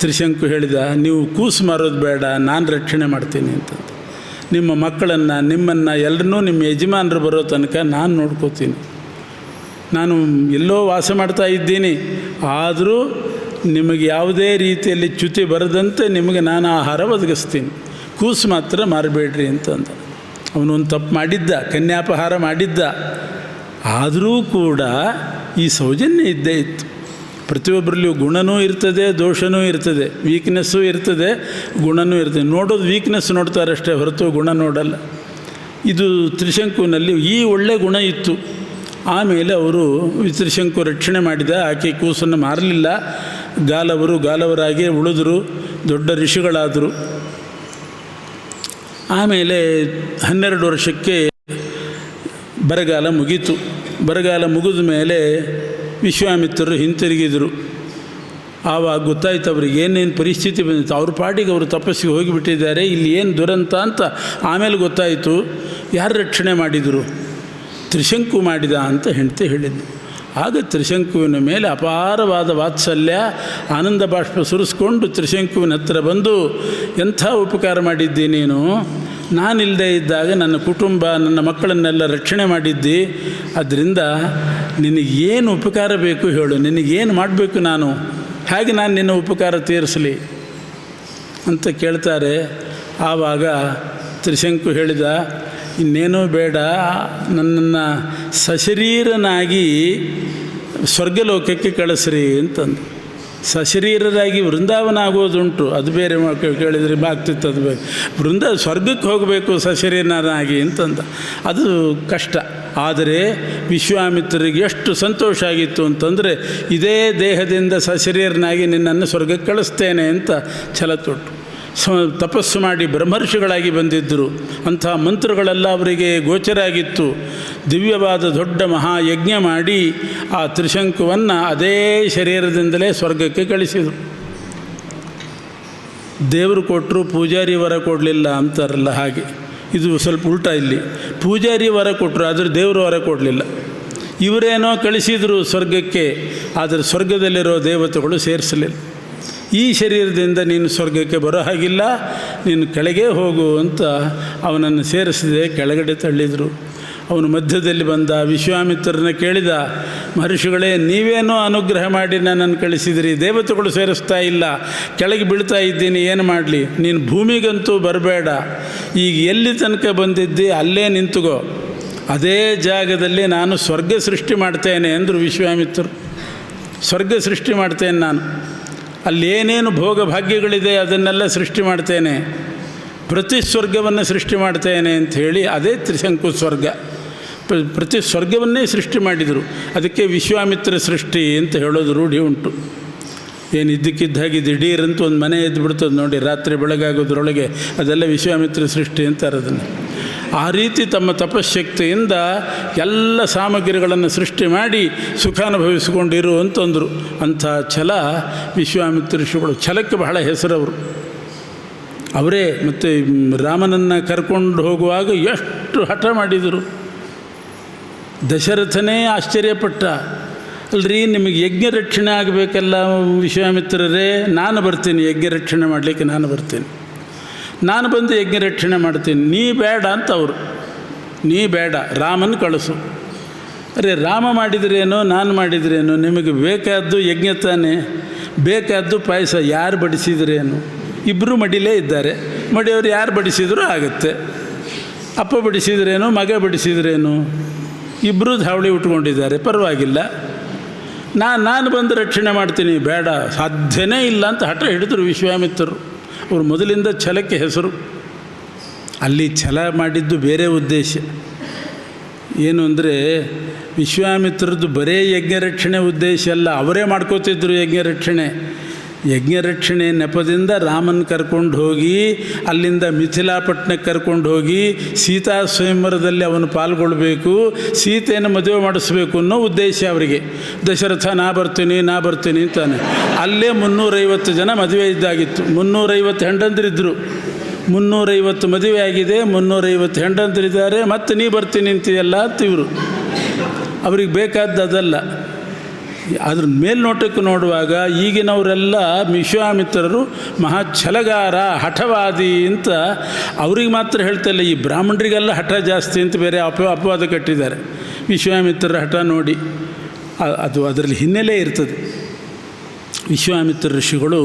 ತ್ರಿಶಂಕು ಹೇಳಿದ, ನೀವು ಕೂಸು ಮಾರೋದು ಬೇಡ, ನಾನು ರಕ್ಷಣೆ ಮಾಡ್ತೀನಿ ಅಂತಂದು. ನಿಮ್ಮ ಮಕ್ಕಳನ್ನು, ನಿಮ್ಮನ್ನು ಎಲ್ಲರನ್ನೂ ನಿಮ್ಮ ಯಜಮಾನರು ಬರೋ ತನಕ ನಾನು ನೋಡ್ಕೋತೀನಿ. ನಾನು ಎಲ್ಲೋ ವಾಸ ಮಾಡ್ತಾ ಇದ್ದೀನಿ, ಆದರೂ ನಿಮಗೆ ಯಾವುದೇ ರೀತಿಯಲ್ಲಿ ಚ್ಯುತಿ ಬರದಂತೆ ನಿಮಗೆ ನಾನು ಆಹಾರ ಒದಗಿಸ್ತೀನಿ, ಕೂಸು ಮಾತ್ರ ಮಾರಬೇಡ್ರಿ ಅಂತಂದ. ಅವನೊಂದು ತಪ್ಪು ಮಾಡಿದ್ದ, ಕನ್ಯಾಪಹಾರ ಮಾಡಿದ್ದ, ಆದರೂ ಕೂಡ ಈ ಸೌಜನ್ಯ ಇದ್ದೇ ಇತ್ತು. ಪ್ರತಿಯೊಬ್ಬರಲ್ಲಿಯೂ ಗುಣನೂ ಇರ್ತದೆ, ದೋಷನೂ ಇರ್ತದೆ, ವೀಕ್ನೆಸ್ಸೂ ಇರ್ತದೆ, ಗುಣನೂ ಇರ್ತದೆ. ನೋಡೋದು ವೀಕ್ನೆಸ್ ನೋಡ್ತಾರಷ್ಟೇ ಹೊರತು ಗುಣ ನೋಡಲ್ಲ. ಇದು ತ್ರಿಶಂಕುವಿನಲ್ಲಿ ಈ ಒಳ್ಳೆಯ ಗುಣ ಇತ್ತು. ಆಮೇಲೆ ಅವರು ತ್ರಿಶಂಕು ರಕ್ಷಣೆ ಮಾಡಿದ. ಆಕೆ ಕೂಸನ್ನು ಮಾರಲಿಲ್ಲ. ಗಾಲವರಾಗಿ ಉಳಿದ್ರು, ದೊಡ್ಡ ಋಷಿಗಳಾದರು. ಆಮೇಲೆ 12 ವರ್ಷಕ್ಕೆ ಬರಗಾಲ ಮುಗೀತು. ಬರಗಾಲ ಮುಗಿದ ಮೇಲೆ ವಿಶ್ವಾಮಿತ್ರರು ಹಿಂತಿರುಗಿದರು. ಆವಾಗ ಗೊತ್ತಾಯ್ತು ಅವ್ರಿಗೆ ಏನೇನು ಪರಿಸ್ಥಿತಿ ಬಂದಿತ್ತು. ಅವ್ರ ಪಾಟಿಗೆ ಅವರು ತಪಸ್ಸಿಗೆ ಹೋಗಿಬಿಟ್ಟಿದ್ದಾರೆ, ಇಲ್ಲಿ ಏನು ದುರಂತ ಅಂತ ಆಮೇಲೆ ಗೊತ್ತಾಯಿತು. ಯಾರು ರಕ್ಷಣೆ ಮಾಡಿದರು? ತ್ರಿಶಂಕು ಮಾಡಿದ ಅಂತ ಹೆಂಡತಿ ಹೇಳಿದ್ದು. ಆಗ ತ್ರಿಶಂಕುವಿನ ಮೇಲೆ ಅಪಾರವಾದ ವಾತ್ಸಲ್ಯ, ಆನಂದ ಬಾಷ್ಪ ಸುರಿಸ್ಕೊಂಡು ತ್ರಿಶಂಕುವಿನ ಹತ್ರ ಬಂದು, ಎಂಥ ಉಪಕಾರ ಮಾಡಿದ್ದಿ ನೀನು, ನಾನಿಲ್ಲದೆ ಇದ್ದಾಗ ನನ್ನ ಕುಟುಂಬ, ನನ್ನ ಮಕ್ಕಳನ್ನೆಲ್ಲ ರಕ್ಷಣೆ ಮಾಡಿದ್ದಿ. ಅದರಿಂದ ನಿನಗೇನು ಉಪಕಾರ ಬೇಕು ಹೇಳು, ನಿನಗೇನು ಮಾಡಬೇಕು, ನಾನು ಹೇಗೆ ನಾನು ನಿನ್ನ ಉಪಕಾರ ತೀರಿಸಲಿ ಅಂತ ಕೇಳ್ತಾರೆ. ಆವಾಗ ತ್ರಿಶಂಕು ಹೇಳಿದ, ಇನ್ನೇನೂ ಬೇಡ, ನನ್ನನ್ನು ಸಶರೀರನಾಗಿ ಸ್ವರ್ಗಲೋಕಕ್ಕೆ ಕಳಿಸ್ರಿ ಅಂತಂದು. ಸಶರೀರರಾಗಿ ವೃಂದಾವನ ಆಗೋದುಂಟು, ಅದು ಬೇರೆ ಕೇಳಿದರೆ ಆಗ್ತಿತ್ತು. ಅದು ಸ್ವರ್ಗಕ್ಕೆ ಹೋಗಬೇಕು ಸಶರೀರನಾಗಿ ಅಂತಂದ. ಅದು ಕಷ್ಟ. ಆದರೆ ವಿಶ್ವಾಮಿತ್ರರಿಗೆ ಎಷ್ಟು ಸಂತೋಷ ಆಗಿತ್ತು ಅಂತಂದರೆ, ಇದೇ ದೇಹದಿಂದ ಸಶರೀರನಾಗಿ ನಿನ್ನನ್ನು ಸ್ವರ್ಗಕ್ಕೆ ಕಳಿಸ್ತೇನೆ ಅಂತ ಛಲ ತೊಟ್ಟು ತಪಸ್ಸು ಮಾಡಿ ಬ್ರಹ್ಮರ್ಷಿಗಳಾಗಿ ಬಂದಿದ್ದರು. ಅಂಥ ಮಂತ್ರಗಳೆಲ್ಲ ಅವರಿಗೆ ಗೋಚರ ಆಗಿತ್ತು. ದಿವ್ಯವಾದ ದೊಡ್ಡ ಮಹಾಯಜ್ಞ ಮಾಡಿ ಆ ತ್ರಿಶಂಕುವನ್ನು ಅದೇ ಶರೀರದಿಂದಲೇ ಸ್ವರ್ಗಕ್ಕೆ ಕಳಿಸಿದರು. ದೇವರು ಕೊಟ್ಟರು, ಪೂಜಾರಿ ವರ ಕೊಡಲಿಲ್ಲ ಅಂತಾರಲ್ಲ ಹಾಗೆ. ಇದು ಸ್ವಲ್ಪ ಉಲ್ಟಾ. ಇಲ್ಲಿ ಪೂಜಾರಿ ವರ ಕೊಟ್ಟರು, ಆದರೆ ದೇವರು ವರ ಕೊಡಲಿಲ್ಲ. ಇವರೇನೋ ಕಳಿಸಿದರು ಸ್ವರ್ಗಕ್ಕೆ, ಆದರೆ ಸ್ವರ್ಗದಲ್ಲಿರೋ ದೇವತೆಗಳು ಸೇರಿಸಲಿಲ್ಲ. ಈ ಶರೀರದಿಂದ ನೀನು ಸ್ವರ್ಗಕ್ಕೆ ಬರೋ ಹಾಗಿಲ್ಲ, ನೀನು ಕೆಳಗೆ ಹೋಗು ಅಂತ ಅವನನ್ನು ಸೇರಿಸಿದೆ. ಕೆಳಗಡೆ ತಳ್ಳಿದರು. ಅವನು ಮಧ್ಯದಲ್ಲಿ ಬಂದ, ವಿಶ್ವಾಮಿತ್ರನ ಕೇಳಿದ, ಮಹರ್ಷಿಗಳೇ, ನೀವೇನೋ ಅನುಗ್ರಹ ಮಾಡಿ ನನ್ನನ್ನು ಕಳಿಸಿದಿರಿ, ದೇವತೆಗಳು ಸೇರಿಸ್ತಾ ಇಲ್ಲ, ಕೆಳಗೆ ಬೀಳ್ತಾ ಇದ್ದೀನಿ, ಏನು ಮಾಡಲಿ? ನೀನು ಭೂಮಿಗಂತೂ ಬರಬೇಡ, ಈಗ ಎಲ್ಲಿ ತನಕ ಬಂದಿದ್ದಿ ಅಲ್ಲೇ ನಿಂತುಗೋ, ಅದೇ ಜಾಗದಲ್ಲಿ ನಾನು ಸ್ವರ್ಗ ಸೃಷ್ಟಿ ಮಾಡ್ತೇನೆ ಅಂದರು ವಿಶ್ವಾಮಿತ್ರರು. ಸ್ವರ್ಗ ಸೃಷ್ಟಿ ಮಾಡ್ತೇನೆ ನಾನು, ಅಲ್ಲೇನೇನು ಭೋಗ ಭಾಗ್ಯಗಳಿದೆ ಅದನ್ನೆಲ್ಲ ಸೃಷ್ಟಿ ಮಾಡ್ತೇನೆ, ಪ್ರತಿ ಸ್ವರ್ಗವನ್ನು ಸೃಷ್ಟಿ ಮಾಡ್ತೇನೆ ಅಂಥೇಳಿ ಅದೇ ತ್ರಿಶಂಕು ಸ್ವರ್ಗ. ಪ್ರತಿ ಸ್ವರ್ಗವನ್ನೇ ಸೃಷ್ಟಿ ಮಾಡಿದರು. ಅದಕ್ಕೆ ವಿಶ್ವಾಮಿತ್ರ ಸೃಷ್ಟಿ ಅಂತ ಹೇಳೋದು ರೂಢಿ ಉಂಟು. ಏನು ಇದ್ದಕ್ಕಿದ್ದ ಹಾಗೆ ದಿಢೀರಂತೂ ಒಂದು ಮನೆ ಎದ್ದು ಬಿಡ್ತದೆ ನೋಡಿ, ರಾತ್ರಿ ಬೆಳಗಾಗೋದ್ರೊಳಗೆ, ಅದೆಲ್ಲ ವಿಶ್ವಾಮಿತ್ರ ಸೃಷ್ಟಿ ಅಂತಾರೆ ಅದನ್ನು. ಆ ರೀತಿ ತಮ್ಮ ತಪಶ್ಶಕ್ತಿಯಿಂದ ಎಲ್ಲ ಸಾಮಗ್ರಿಗಳನ್ನು ಸೃಷ್ಟಿ ಮಾಡಿ ಸುಖಾನುಭವಿಸಿಕೊಂಡಿರು ಅಂತಂದರು. ಅಂಥ ಛಲ ವಿಶ್ವಾಮಿತ್ರ ಋಷಿಗಳು. ಛಲಕ್ಕೆ ಬಹಳ ಹೆಸರವರು. ಅವರೇ ಮತ್ತು ರಾಮನನ್ನು ಕರ್ಕೊಂಡು ಹೋಗುವಾಗ ಎಷ್ಟು ಹಠ ಮಾಡಿದರು. ದಶರಥನೇ ಆಶ್ಚರ್ಯಪಟ್ಟ, ಅಲ್ರಿ ನಿಮಗೆ ಯಜ್ಞ ರಕ್ಷಣೆ ಆಗಬೇಕಲ್ಲ ವಿಶ್ವಾಮಿತ್ರರೇ, ನಾನು ಬರ್ತೀನಿ ಯಜ್ಞ ರಕ್ಷಣೆ ಮಾಡಲಿಕ್ಕೆ, ನಾನು ಬರ್ತೀನಿ, ನಾನು ಬಂದು ಯಜ್ಞ ರಕ್ಷಣೆ ಮಾಡ್ತೀನಿ, ನೀ ಬೇಡ ಅಂತ ಅವರು. ನೀ ಬೇಡ, ರಾಮನ ಕಳಿಸು. ಅರೆ ರಾಮ ಮಾಡಿದ್ರೇನೋ ನಾನು ಮಾಡಿದ್ರೇನೋ, ನಿಮಗೆ ಬೇಕಾದ್ದು ಯಜ್ಞ ತಾನೇ, ಬೇಕಾದ್ದು ಪಾಯಸ, ಯಾರು ಬಡಿಸಿದ್ರೇನು? ಇಬ್ಬರು ಮಡಿಲೇ ಇದ್ದಾರೆ, ಮಡಿಯವರು ಯಾರು ಬಡಿಸಿದರೂ ಆಗುತ್ತೆ. ಅಪ್ಪ ಬಡಿಸಿದ್ರೇನು, ಮಗ ಬಡಿಸಿದ್ರೇನು, ಇಬ್ಬರು ಧಾವಳಿ ಉಟ್ಕೊಂಡಿದ್ದಾರೆ, ಪರವಾಗಿಲ್ಲ, ನಾನು ಬಂದು ರಕ್ಷಣೆ ಮಾಡ್ತೀನಿ. ಬೇಡ, ಸಾಧ್ಯನೇ ಇಲ್ಲ ಅಂತ ಹಠ ಹಿಡಿದ್ರು ವಿಶ್ವಾಮಿತ್ರರು. ಅವರು ಮೊದಲಿಂದ ಛಲಕ್ಕೆ ಹೆಸರು. ಅಲ್ಲಿ ಛಲ ಮಾಡಿದ್ದು ಬೇರೆ ಉದ್ದೇಶ. ಏನು ಅಂದರೆ ವಿಶ್ವಾಮಿತ್ರದ್ದು ಬರೇ ಯಜ್ಞರಕ್ಷಣೆ ಉದ್ದೇಶ ಅಲ್ಲ, ಅವರೇ ಮಾಡ್ಕೋತಿದ್ರು ಯಜ್ಞರಕ್ಷಣೆ ನೆಪದಿಂದ ರಾಮನ ಕರ್ಕೊಂಡು ಹೋಗಿ ಅಲ್ಲಿಂದ ಮಿಥಿಲಾಪಟ್ಟಣಕ್ಕೆ ಕರ್ಕೊಂಡು ಹೋಗಿ ಸೀತಾ ಸ್ವಯಂವರದಲ್ಲಿ ಅವನು ಪಾಲ್ಗೊಳ್ಬೇಕು, ಸೀತೆಯನ್ನು ಮದುವೆ ಮಾಡಿಸ್ಬೇಕು ಅನ್ನೋ ಉದ್ದೇಶ ಅವರಿಗೆ. ದಶರಥ ನಾ ಬರ್ತೀನಿ ಅಂತಾನೆ. ಅಲ್ಲೇ 350 ಜನ ಮದುವೆ ಇದ್ದಾಗಿತ್ತು. 350 ಹೆಂಡಂದ್ರಿದ್ದರು. 350 ಮದುವೆ ಆಗಿದೆ, 350 ಹೆಂಡಂದ್ರಿದ್ದಾರೆ. ಮತ್ತು ನೀ ಬರ್ತೀನಿ ಅಂತೀಯಲ್ಲ ಅಂತ ಇವರು. ಅವ್ರಿಗೆ ಬೇಕಾದ್ದು ಅದಲ್ಲ. ಅದ್ರ ಮೇಲ್ನೋಟಕ್ಕೆ ನೋಡುವಾಗ ಈಗಿನವರೆಲ್ಲ ವಿಶ್ವಾಮಿತ್ರರು ಮಹಾ ಛಲಗಾರ, ಹಠವಾದಿ ಅಂತ ಅವ್ರಿಗೆ ಮಾತ್ರ ಹೇಳ್ತಾಯಿಲ್ಲ, ಈ ಬ್ರಾಹ್ಮಣರಿಗೆಲ್ಲ ಹಠ ಜಾಸ್ತಿ ಅಂತ ಬೇರೆ ಅಪವಾದ ಕಟ್ಟಿದ್ದಾರೆ. ವಿಶ್ವಾಮಿತ್ರರ ಹಠ ನೋಡಿ ಅದರಲ್ಲಿ ಹಿನ್ನೆಲೆ ಇರ್ತದೆ. ವಿಶ್ವಾಮಿತ್ರ ಋಷಿಗಳು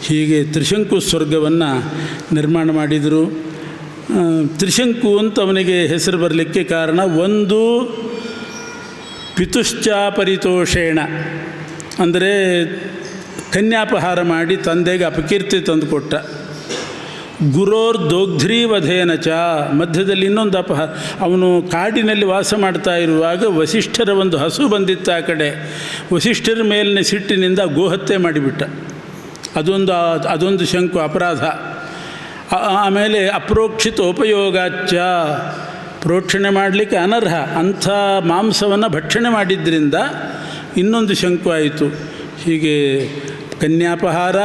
ಹೀಗೆ ತ್ರಿಶಂಕು ಸ್ವರ್ಗವನ್ನು ನಿರ್ಮಾಣ ಮಾಡಿದರು. ತ್ರಿಶಂಕು ಅಂತ ಅವನಿಗೆ ಹೆಸರು ಬರಲಿಕ್ಕೆ ಕಾರಣ, ಒಂದು ಪಿತುಶ್ಚಾಪರಿತೋಷೇಣ ಅಂದರೆ ಕನ್ಯಾಪಹಾರ ಮಾಡಿ ತಂದೆಗೆ ಅಪಕೀರ್ತಿ ತಂದುಕೊಟ್ಟ. ಗುರೋರ್ ದೋಗ್ಧ್ರೀವಧೇನ ಚ, ಮಧ್ಯದಲ್ಲಿ ಇನ್ನೊಂದು ಅಪಹಾರ. ಅವನು ಕಾಡಿನಲ್ಲಿ ವಾಸ ಮಾಡ್ತಾ ಇರುವಾಗ ವಸಿಷ್ಠರ ಒಂದು ಹಸು ಬಂದಿತ್ತು ಆ ಕಡೆ. ವಸಿಷ್ಠರ ಮೇಲಿನ ಸಿಟ್ಟಿನಿಂದ ಗೋಹತ್ಯೆ ಮಾಡಿಬಿಟ್ಟ. ಅದೊಂದು ಶಂಕು ಅಪರಾಧ. ಆಮೇಲೆ ಅಪ್ರೋಕ್ಷಿತ ಉಪಯೋಗಾಚ್ಚ, ಪ್ರೋಕ್ಷಣೆ ಮಾಡಲಿಕ್ಕೆ ಅನರ್ಹ ಅಂಥ ಮಾಂಸವನ್ನು ಭಕ್ಷಣೆ ಮಾಡಿದ್ದರಿಂದ ಇನ್ನೊಂದು ಶಂಕು ಆಯಿತು. ಹೀಗೆ ಕನ್ಯಾಪಹಾರ,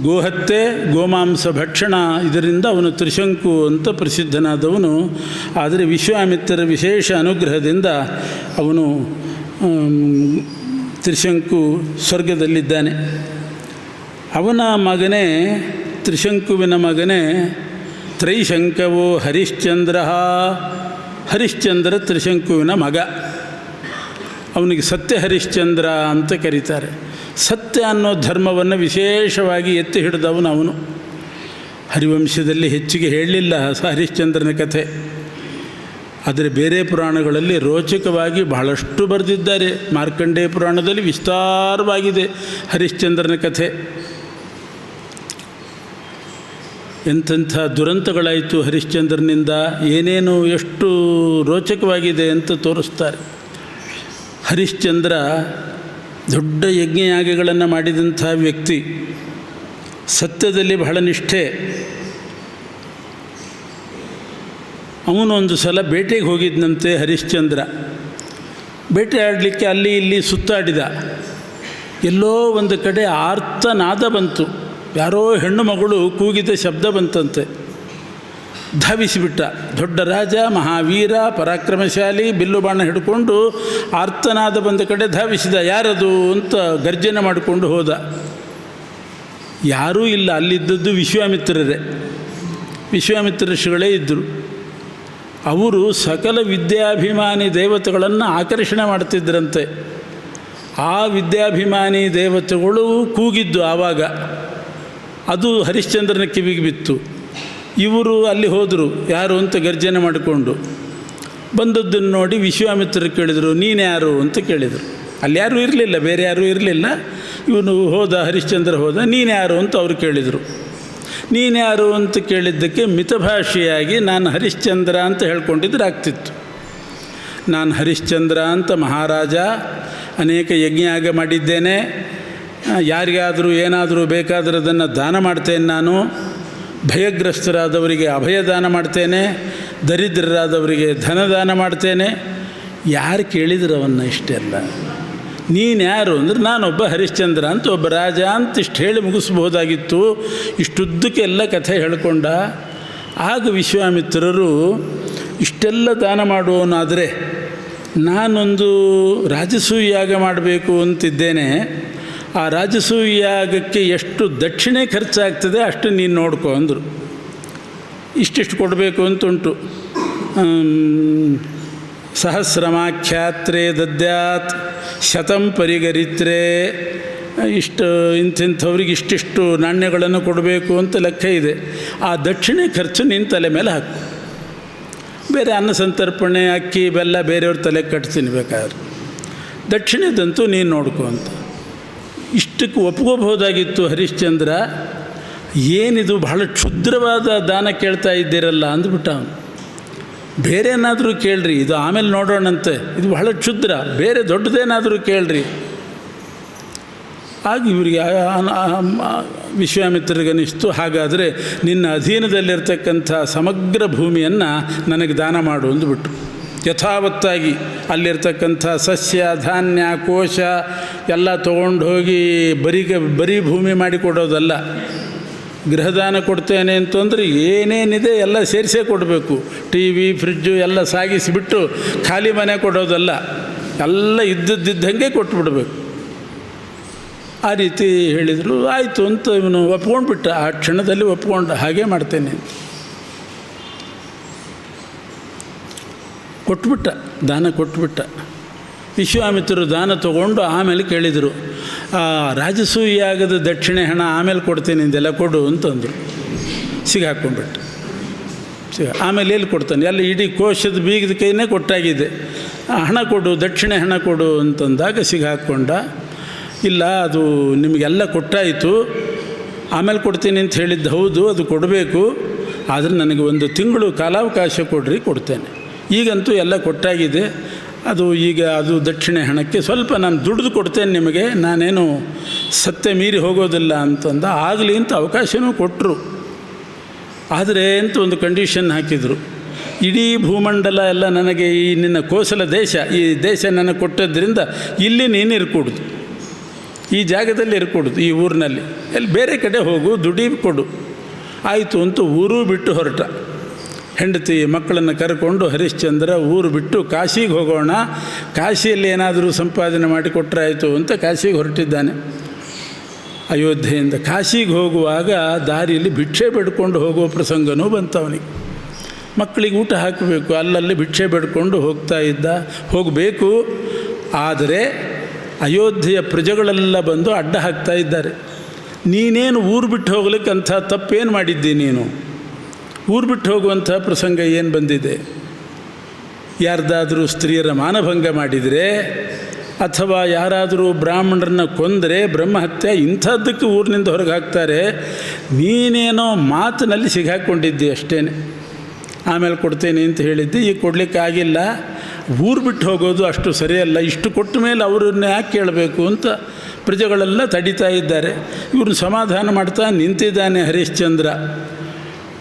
ಗೋಹತ್ಯೆ, ಗೋಮಾಂಸ ಭಕ್ಷಣ, ಇದರಿಂದ ಅವನು ತ್ರಿಶಂಕು ಅಂತ ಪ್ರಸಿದ್ಧನಾದವನು. ಆದರೆ ವಿಶ್ವಾಮಿತ್ರರ ವಿಶೇಷ ಅನುಗ್ರಹದಿಂದ ಅವನು ತ್ರಿಶಂಕು ಸ್ವರ್ಗದಲ್ಲಿದ್ದಾನೆ. ಅವನ ಮಗನೇ, ತ್ರಿಶಂಕುವಿನ ಮಗನೇ ತ್ರೈಶಂಕವೋ ಹರಿಶ್ಚಂದ್ರ ತ್ರಿಶಂಕುವಿನ ಮಗ. ಅವನಿಗೆ ಸತ್ಯ ಹರಿಶ್ಚಂದ್ರ ಅಂತ ಕರೀತಾರೆ. ಸತ್ಯ ಅನ್ನೋ ಧರ್ಮವನ್ನು ವಿಶೇಷವಾಗಿ ಎತ್ತಿ ಹಿಡಿದವನು ಅವನು. ಹರಿವಂಶದಲ್ಲಿ ಹೆಚ್ಚಿಗೆ ಹೇಳಲಿಲ್ಲ ಹರಿಶ್ಚಂದ್ರನ ಕಥೆ. ಆದರೆ ಬೇರೆ ಪುರಾಣಗಳಲ್ಲಿ ರೋಚಕವಾಗಿ ಬಹಳಷ್ಟು ಬರೆದಿದ್ದಾರೆ. ಮಾರ್ಕಂಡೇಯ ಪುರಾಣದಲ್ಲಿ ವಿಸ್ತಾರವಾಗಿದೆ ಹರಿಶ್ಚಂದ್ರನ ಕಥೆ. ಎಂತೆಂಥ ದುರಂತಗಳಾಯಿತು ಹರಿಶ್ಚಂದ್ರನಿಂದ, ಏನೇನು ಎಷ್ಟು ರೋಚಕವಾಗಿದೆ ಅಂತ ತೋರಿಸ್ತಾರೆ. ಹರಿಶ್ಚಂದ್ರ ದೊಡ್ಡ ಯಜ್ಞಯಾಗಗಳನ್ನು ಮಾಡಿದಂಥ ವ್ಯಕ್ತಿ, ಸತ್ಯದಲ್ಲಿ ಬಹಳ ನಿಷ್ಠೆ. ಅವನೊಂದು ಸಲ ಬೇಟೆಗೆ ಹೋಗಿದ್ದಂತೆ ಹರಿಶ್ಚಂದ್ರ. ಬೇಟೆ ಆಡಲಿಕ್ಕೆ ಅಲ್ಲಿ ಇಲ್ಲಿ ಸುತ್ತಾಡಿದ. ಎಲ್ಲೋ ಒಂದು ಕಡೆ ಆರ್ತನಾದ ಬಂತು. ಯಾರೋ ಹೆಣ್ಣು ಮಗಳು ಕೂಗಿದ ಶಬ್ದ ಬಂತಂತೆ. ಧಾವಿಸಿಬಿಟ್ಟ. ದೊಡ್ಡ ರಾಜ, ಮಹಾವೀರ, ಪರಾಕ್ರಮಶಾಲಿ, ಬಿಲ್ಲು ಬಾಣ ಹಿಡ್ಕೊಂಡು ಆರ್ತನಾದ ಬಂದ ಕಡೆ ಧಾವಿಸಿದ. ಯಾರದು ಅಂತ ಗರ್ಜನೆ ಮಾಡಿಕೊಂಡು ಹೋದ. ಯಾರೂ ಇಲ್ಲ, ಅಲ್ಲಿದ್ದದ್ದು ವಿಶ್ವಾಮಿತ್ರರೇ. ವಿಶ್ವಾಮಿತ್ರ ಋಷಿಗಳೇ ಇದ್ದರು. ಅವರು ಸಕಲ ವಿದ್ಯಾಭಿಮಾನಿ ದೇವತೆಗಳನ್ನು ಆಕರ್ಷಣೆ ಮಾಡ್ತಿದ್ದರಂತೆ. ಆ ವಿದ್ಯಾಭಿಮಾನಿ ದೇವತೆಗಳು ಕೂಗಿದ್ದು ಆವಾಗ. ಅದು ಹರಿಶ್ಚಂದ್ರನ ಕಿವಿಗೆ ಬಿತ್ತು. ಇವರು ಅಲ್ಲಿ ಹೋದರು, ಯಾರು ಅಂತ ಗರ್ಜನೆ ಮಾಡಿಕೊಂಡು. ಬಂದದ್ದನ್ನು ನೋಡಿ ವಿಶ್ವಾಮಿತ್ರರು ಕೇಳಿದರು, ನೀನು ಯಾರು ಅಂತ ಕೇಳಿದರು. ಅಲ್ಲಿ ಯಾರೂ ಇರಲಿಲ್ಲ, ಬೇರೆ ಯಾರೂ ಇರಲಿಲ್ಲ. ಇವನು ಹೋದ, ಹರಿಶ್ಚಂದ್ರ ಹೋದ. ನೀನು ಯಾರು ಅಂತ ಅವರು ಕೇಳಿದರು. ನೀನು ಯಾರು ಅಂತ ಕೇಳಿದ್ದಕ್ಕೆ ಮಿತಭಾಷೆಯಾಗಿ ನಾನು ಹರಿಶ್ಚಂದ್ರ ಅಂತ ಹೇಳ್ಕೊಂಡಿದ್ರೆ ಆಗ್ತಿತ್ತು. ನಾನು ಹರಿಶ್ಚಂದ್ರ ಅಂತ ಮಹಾರಾಜ, ಅನೇಕ ಯಜ್ಞಯಾಗ ಮಾಡಿದ್ದೇನೆ. ಯಾರಿಗಾದರೂ ಏನಾದರೂ ಬೇಕಾದರೆ ಅದನ್ನು ದಾನ ಮಾಡ್ತೇನೆ. ನಾನು ಭಯಗ್ರಸ್ತರಾದವರಿಗೆ ಅಭಯದಾನ ಮಾಡ್ತೇನೆ, ದರಿದ್ರರಾದವರಿಗೆ ಧನದಾನ ಮಾಡ್ತೇನೆ. ಯಾರು ಕೇಳಿದ್ರು ಅವನ್ನ ಇಷ್ಟೆಲ್ಲ? ನೀನು ಯಾರು ಅಂದರೆ ನಾನೊಬ್ಬ ಹರಿಶ್ಚಂದ್ರ ಅಂತ, ಒಬ್ಬ ರಾಜ ಅಂತ ಇಷ್ಟು ಹೇಳಿ ಮುಗಿಸ್ಬೋದಾಗಿತ್ತು. ಇಷ್ಟುದ್ದಕ್ಕೆ ಎಲ್ಲ ಕಥೆ ಹೇಳಿಕೊಂಡ. ಆಗ ವಿಶ್ವಾಮಿತ್ರರು, ಇಷ್ಟೆಲ್ಲ ದಾನ ಮಾಡುವವನಾದರೆ ನಾನೊಂದು ರಾಜಸೂಯ ಯಾಗ ಮಾಡಬೇಕು ಅಂತಿದ್ದೇನೆ. ಆ ರಾಜಸೂಯ ಯಾಗಕ್ಕೆ ಎಷ್ಟು ದಕ್ಷಿಣೆ ಖರ್ಚಾಗ್ತದೆ ಅಷ್ಟು ನೀನು ನೋಡ್ಕೊ ಅಂದರು. ಇಷ್ಟಿಷ್ಟು ಕೊಡಬೇಕು ಅಂತುಂಟು. ಸಹಸ್ರಮಾಖ್ಯಾತ್ರೇ ದದ್ಯಾತ್ ಶತಂ ಪರಿಗರಿತ್ರೆ, ಇಂಥವ್ರಿಗೆ ಇಷ್ಟಿಷ್ಟು ನಾಣ್ಯಗಳನ್ನು ಕೊಡಬೇಕು ಅಂತ ಲೆಕ್ಕ ಇದೆ. ಆ ದಕ್ಷಿಣೆ ಖರ್ಚು ನಿನ್ನ ತಲೆ ಮೇಲೆ ಹಾಕು. ಬೇರೆ ಅನ್ನ ಸಂತರ್ಪಣೆ, ಅಕ್ಕಿ, ಬೆಲ್ಲ ಬೇರೆಯವ್ರ ತಲೆ ಕಟ್ತೀನಿ ಬೇಕಾದ್ರೆ. ದಕ್ಷಿಣೆದಂತೂ ನೀನು ನೋಡ್ಕೊ ಅಂತ. ಇಷ್ಟಕ್ಕೆ ಒಪ್ಕೋಬಹುದಾಗಿತ್ತು ಹರಿಶ್ಚಂದ್ರ. ಏನಿದು ಬಹಳ ಕ್ಷುದ್ರವಾದ ದಾನ ಕೇಳ್ತಾ ಇದ್ದೀರಲ್ಲ ಅಂದ್ಬಿಟ್ಟ ಅವನು. ಬೇರೆ ಏನಾದರೂ ಕೇಳ್ರಿ, ಇದು ಆಮೇಲೆ ನೋಡೋಣಂತೆ, ಇದು ಬಹಳ ಕ್ಷುದ್ರ, ಬೇರೆ ದೊಡ್ಡದೇನಾದರೂ ಕೇಳ್ರಿ. ಆಗ ಇವರಿಗೆ ವಿಶ್ವಾಮಿತ್ರರಿಗನಿಸ್ತು, ಹಾಗಾದರೆ ನಿನ್ನ ಅಧೀನದಲ್ಲಿರ್ತಕ್ಕಂಥ ಸಮಗ್ರ ಭೂಮಿಯನ್ನು ನನಗೆ ದಾನ ಮಾಡು ಅಂದುಬಿಟ್ರು. ಯಥಾವತ್ತಾಗಿ ಅಲ್ಲಿರ್ತಕ್ಕಂಥ ಸಸ್ಯ ಧಾನ್ಯ ಕೋಶ ಎಲ್ಲ ತೊಗೊಂಡು ಹೋಗಿ ಬರೀ ಭೂಮಿ ಮಾಡಿಕೊಡೋದಲ್ಲ. ಗೃಹದಾನ ಕೊಡ್ತೇನೆ ಅಂತಂದರೆ ಏನೇನಿದೆ ಎಲ್ಲ ಸೇರಿಸೇ ಕೊಡಬೇಕು. ಟಿ ವಿ ಫ್ರಿಜ್ಜು ಎಲ್ಲ ಸಾಗಿಸಿಬಿಟ್ಟು ಖಾಲಿ ಮನೆ ಕೊಡೋದಲ್ಲ, ಎಲ್ಲ ಇದ್ದದ್ದಿದ್ದಂಗೆ ಕೊಟ್ಟುಬಿಡ್ಬೇಕು. ಆ ರೀತಿ ಹೇಳಿದರು. ಆಯಿತು ಅಂತ ಇವನು ಒಪ್ಕೊಂಡ್ಬಿಟ್ಟ. ಆ ಕ್ಷಣದಲ್ಲಿ ಒಪ್ಕೊಂಡ, ಹಾಗೇ ಮಾಡ್ತೇನೆ ಅಂತ ಕೊಟ್ಬಿಟ್ಟ, ದಾನ ಕೊಟ್ಬಿಟ್ಟ. ವಿಶ್ವಾಮಿತ್ರರು ದಾನ ತಗೊಂಡು ಆಮೇಲೆ ಕೇಳಿದರು, ರಾಜಸೂಯಾಗದ ದಕ್ಷಿಣೆ ಹಣ ಆಮೇಲೆ ಕೊಡ್ತೀನಿ ಇದೆಲ್ಲ ಕೊಡು ಅಂತಂದರು. ಸಿಗಾಕೊಂಡ್ಬಿಟ್ಟು ಆಮೇಲೆ ಎಲ್ಲಿ ಕೊಡ್ತಾನೆ, ಎಲ್ಲ ಇಡೀ ಕೋಶದ ಬೀಗದ ಕೈನೇ ಕೊಟ್ಟಾಗಿದೆ, ಹಣ ಕೊಡು, ದಕ್ಷಿಣೆ ಹಣ ಕೊಡು ಅಂತಂದಾಗ ಸಿಗಾಕೊಂಡ. ಇಲ್ಲ, ಅದು ನಿಮಗೆಲ್ಲ ಕೊಟ್ಟಾಯಿತು, ಆಮೇಲೆ ಕೊಡ್ತೀನಿ ಅಂತ ಹೇಳಿದ್ದು ಹೌದು, ಅದು ಕೊಡಬೇಕು, ಆದರೆ ನನಗೆ 1 ತಿಂಗಳು ಕಾಲಾವಕಾಶ ಕೊಡ್ರಿ, ಕೊಡ್ತೇನೆ. ಈಗಂತೂ ಎಲ್ಲ ಕೊಟ್ಟಾಗಿದೆ, ಅದು ದಕ್ಷಿಣೆ ಹಣಕ್ಕೆ ಸ್ವಲ್ಪ ನಾನು ದುಡಿದು ಕೊಡ್ತೇನೆ ನಿಮಗೆ, ನಾನೇನು ಸತ್ಯ ಮೀರಿ ಹೋಗೋದಿಲ್ಲ ಅಂತಂದ. ಆಗಲಿ ಅಂತ ಅವಕಾಶವೂ ಕೊಟ್ಟರು. ಆದರೆ ಅಂತ ಒಂದು ಕಂಡೀಷನ್ ಹಾಕಿದರು, ಇಡೀ ಭೂಮಂಡಲ ಎಲ್ಲ ನನಗೆ ಈ ನಿನ್ನ ಕೋಸಲ ದೇಶ, ಈ ದೇಶ ನನಗೆ ಕೊಟ್ಟದ್ರಿಂದ ಇಲ್ಲಿ ನೀನು ಇರ್ಕೊಡುದು, ಈ ಜಾಗದಲ್ಲಿ ಇರ್ಕೊಡುದು, ಈ ಊರಿನಲ್ಲಿ, ಎಲ್ಲಿ ಬೇರೆ ಕಡೆ ಹೋಗು, ದುಡಿ ಕೊಡು. ಆಯಿತು ಅಂತ ಊರು ಬಿಟ್ಟು ಹೊರಟ. ಹೆಂಡತಿ ಮಕ್ಕಳನ್ನು ಕರ್ಕೊಂಡು ಹರಿಶ್ಚಂದ್ರ ಊರು ಬಿಟ್ಟು ಕಾಶಿಗೆ ಹೋಗೋಣ, ಕಾಶಿಯಲ್ಲಿ ಏನಾದರೂ ಸಂಪಾದನೆ ಮಾಡಿಕೊಟ್ರೆ ಆಯಿತು ಅಂತ ಕಾಶಿಗೆ ಹೊರಟಿದ್ದಾನೆ. ಅಯೋಧ್ಯೆಯಿಂದ ಕಾಶಿಗೆ ಹೋಗುವಾಗ ದಾರಿಯಲ್ಲಿ ಭಿಕ್ಷೆ ಬೇಡ್ಕೊಂಡು ಹೋಗುವ ಪ್ರಸಂಗನೂ ಬಂತು ಅವನಿಗೆ. ಮಕ್ಕಳಿಗೆ ಊಟ ಹಾಕಬೇಕು, ಅಲ್ಲಲ್ಲಿ ಭಿಕ್ಷೆ ಬೇಡ್ಕೊಂಡು ಹೋಗಬೇಕು. ಆದರೆ ಅಯೋಧ್ಯೆಯ ಪ್ರಜೆಗಳೆಲ್ಲ ಬಂದು ಅಡ್ಡ ಹಾಕ್ತಾ ಇದ್ದಾರೆ. ನೀನೇನು ಊರು ಬಿಟ್ಟು ಹೋಗ್ಲಿಕ್ಕೆ ಅಂಥ ತಪ್ಪೇನು ಮಾಡಿದ್ದಿ ನೀನು? ಊರು ಬಿಟ್ಟು ಹೋಗುವಂಥ ಪ್ರಸಂಗ ಏನು ಬಂದಿದೆ? ಯಾರ್ದಾದರೂ ಸ್ತ್ರೀಯರ ಮಾನಭಂಗ ಮಾಡಿದರೆ ಅಥವಾ ಯಾರಾದರೂ ಬ್ರಾಹ್ಮಣರನ್ನ ಕೊಂದರೆ ಬ್ರಹ್ಮಹತ್ಯೆ, ಇಂಥದ್ದಕ್ಕೆ ಊರಿನಿಂದ ಹೊರಗೆ ಹಾಕ್ತಾರೆ. ನೀನೇನೋ ಮಾತಿನಲ್ಲಿ ಸಿಗಾಕೊಂಡಿದ್ದಿ ಅಷ್ಟೇ. ಆಮೇಲೆ ಕೊಡ್ತೇನೆ ಅಂತ ಹೇಳಿದ್ದೆ, ಈಗ ಕೊಡಲಿಕ್ಕಾಗಿಲ್ಲ. ಊರು ಬಿಟ್ಟು ಹೋಗೋದು ಅಷ್ಟು ಸರಿಯಲ್ಲ, ಇಷ್ಟು ಕೊಟ್ಟ ಮೇಲೆ ಅವರನ್ನ ಯಾಕೆ ಕೇಳಬೇಕು ಅಂತ ಪ್ರಜೆಗಳೆಲ್ಲ ತಡೀತಾ ಇದ್ದಾರೆ. ಇವ್ರನ್ನ ಸಮಾಧಾನ ಮಾಡ್ತಾ ನಿಂತಿದ್ದಾನೆ ಹರಿಶ್ಚಂದ್ರ.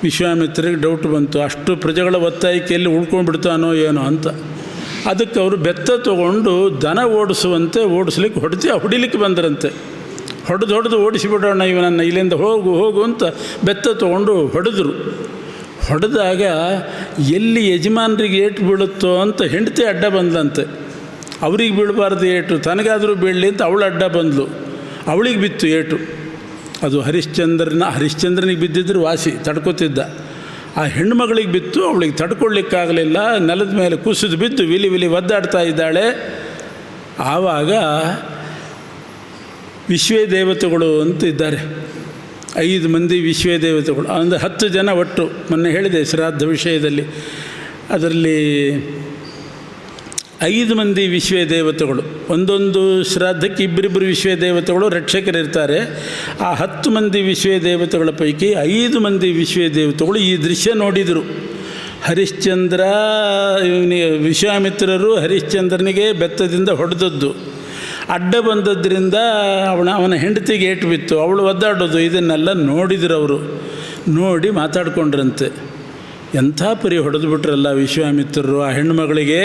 ವಿಶ್ವಾಮಿತ್ರರಿಗೆ ಡೌಟ್ ಬಂತು, ಅಷ್ಟು ಪ್ರಜೆಗಳ ಒತ್ತಾಯಕ್ಕೆ ಎಲ್ಲಿ ಉಳ್ಕೊಂಡ್ಬಿಡ್ತಾನೋ ಏನೋ ಅಂತ. ಅದಕ್ಕೆ ಅವರು ಬೆತ್ತ ತೊಗೊಂಡು ದನ ಓಡಿಸ್ಲಿಕ್ಕೆ ಹೊಡಿಲಿಕ್ಕೆ ಬಂದರಂತೆ. ಹೊಡೆದು ಓಡಿಸಿಬಿಡೋಣ ಇವನನ್ನು, ಇಲ್ಲಿಂದ ಹೋಗು ಅಂತ ಬೆತ್ತ ತೊಗೊಂಡು ಹೊಡೆದಾಗ ಎಲ್ಲಿ ಯಜಮಾನರಿಗೆ ಏಟು ಬೀಳುತ್ತೋ ಅಂತ ಹೆಂಡತಿ ಅಡ್ಡ ಬಂದಂತೆ. ಅವ್ರಿಗೆ ಬೀಳಬಾರ್ದು ಏಟು, ತನಗಾದರೂ ಬೀಳಲಿ ಅಂತ ಅವಳು ಅಡ್ಡ ಬಂದಳು. ಅವಳಿಗೆ ಬಿತ್ತು ಏಟು. ಅದು ಹರಿಶ್ಚಂದ್ರನಿಗೆ ಬಿದ್ದಿದ್ರೆ ವಾಸಿ, ತಡ್ಕೊತಿದ್ದ. ಆ ಹೆಣ್ಣುಮಗಳಿಗೆ ಬಿತ್ತು, ಅವಳಿಗೆ ತಡ್ಕೊಳ್ಳಿಕ್ಕಾಗಲಿಲ್ಲ. ನೆಲದ ಮೇಲೆ ಕುಸಿದು ಬಿದ್ದು ವಿಲಿ ಒದ್ದಾಡ್ತಾ ಇದ್ದಾಳೆ. ಆವಾಗ ವಿಶ್ವೇ ದೇವತೆಗಳು ಅಂತ ಇದ್ದಾರೆ, 5 ಮಂದಿ ವಿಶ್ವೇ ದೇವತೆಗಳು, ಅಂದರೆ 10 ಜನ ಒಟ್ಟು. ಮೊನ್ನೆ ಹೇಳಿದೆ ಶ್ರಾದ್ದ ವಿಷಯದಲ್ಲಿ, ಅದರಲ್ಲಿ 5 ಮಂದಿ ವಿಶ್ವೇ ದೇವತೆಗಳು. ಒಂದೊಂದು ಶ್ರಾದ್ದಕ್ಕೆ ಇಬ್ಬರಿಬ್ಬರು ವಿಶ್ವೇ ದೇವತೆಗಳು ರಕ್ಷಕರಿರ್ತಾರೆ. ಆ 10 ಮಂದಿ ವಿಶ್ವೇ ದೇವತೆಗಳ ಪೈಕಿ 5 ಮಂದಿ ವಿಶ್ವೇ ದೇವತೆಗಳು ಈ ದೃಶ್ಯ ನೋಡಿದರು. ಹರಿಶ್ಚಂದ್ರ, ವಿಶ್ವಾಮಿತ್ರರು ಹರಿಶ್ಚಂದ್ರನಿಗೆ ಬೆತ್ತದಿಂದ ಹೊಡೆದದ್ದು, ಅಡ್ಡ ಬಂದದ್ರಿಂದ ಅವನ ಹೆಂಡತಿಗೆ ಏಟು ಬಿತ್ತು, ಅವಳು ಒದ್ದಾಡೋದು, ಇದನ್ನೆಲ್ಲ ನೋಡಿದ್ರು. ಅವರು ನೋಡಿ ಮಾತಾಡ್ಕೊಂಡ್ರಂತೆ, ಎಂಥ ಪರಿ ಹೊಡೆದು ಬಿಟ್ರಲ್ಲ ವಿಶ್ವಾಮಿತ್ರರು ಆ ಹೆಣ್ಣುಮಗಳಿಗೆ,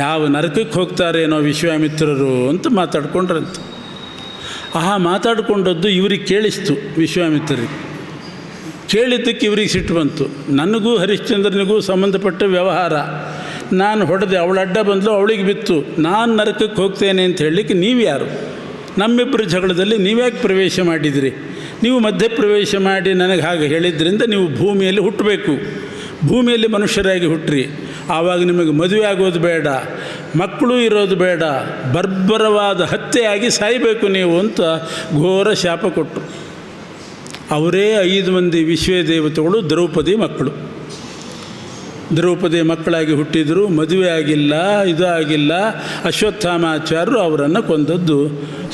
ಯಾವ ನರಕಕ್ಕೆ ಹೋಗ್ತಾರೇನೋ ವಿಶ್ವಾಮಿತ್ರರು ಅಂತ ಮಾತಾಡ್ಕೊಂಡ್ರಂತೆ. ಮಾತಾಡ್ಕೊಂಡದ್ದು ಇವ್ರಿಗೆ ಕೇಳಿಸ್ತು. ವಿಶ್ವಾಮಿತ್ರರಿಗೆ ಕೇಳಿದ್ದಕ್ಕೆ ಇವ್ರಿಗೆ ಸಿಟ್ಟು ಬಂತು. ನನಗೂ ಹರಿಶ್ಚಂದ್ರನಿಗೂ ಸಂಬಂಧಪಟ್ಟ ವ್ಯವಹಾರ, ನಾನು ಹೊಡೆದೆ, ಅವಳು ಅಡ್ಡ ಬಂದಳು, ಅವಳಿಗೆ ಬಿತ್ತು, ನಾನು ನರಕಕ್ಕೆ ಹೋಗ್ತೇನೆ ಅಂತ ಹೇಳಲಿಕ್ಕೆ ನೀವು ಯಾರು? ನಮ್ಮಿಬ್ಬರ ಜಗಳದಲ್ಲಿ ನೀವ್ಯಾಕೆ ಪ್ರವೇಶ ಮಾಡಿದಿರಿ? ನೀವು ಮಧ್ಯ ಪ್ರವೇಶ ಮಾಡಿ ನನಗೆ ಹಾಗೆ ಹೇಳಿದ್ರಿಂದ ನೀವು ಭೂಮಿಯಲ್ಲಿ ಹುಟ್ಟಬೇಕು, ಭೂಮಿಯಲ್ಲಿ ಮನುಷ್ಯರಾಗಿ ಹುಟ್ಟಿರಿ, ಆವಾಗ ನಿಮಗೆ ಮದುವೆ ಆಗೋದು ಬೇಡ, ಮಕ್ಕಳು ಇರೋದು ಬೇಡ, ಬರ್ಬರವಾದ ಹತ್ಯೆಯಾಗಿ ಸಾಯಬೇಕು ನೀವು ಅಂತ ಘೋರ ಶಾಪ ಕೊಟ್ಟರು. ಅವರೇ 5 ಮಂದಿ ವಿಶ್ವೇ ದೇವತೆಗಳು, ದ್ರೌಪದಿ ಮಕ್ಕಳು. ದ್ರೌಪದಿ ಮಕ್ಕಳಾಗಿ ಹುಟ್ಟಿದರು, ಮದುವೆ ಆಗಿಲ್ಲ, ಇದು ಆಗಿಲ್ಲ. ಅಶ್ವತ್ಥಾಮಾಚಾರ್ಯರು ಅವರನ್ನು ಕೊಂದದ್ದು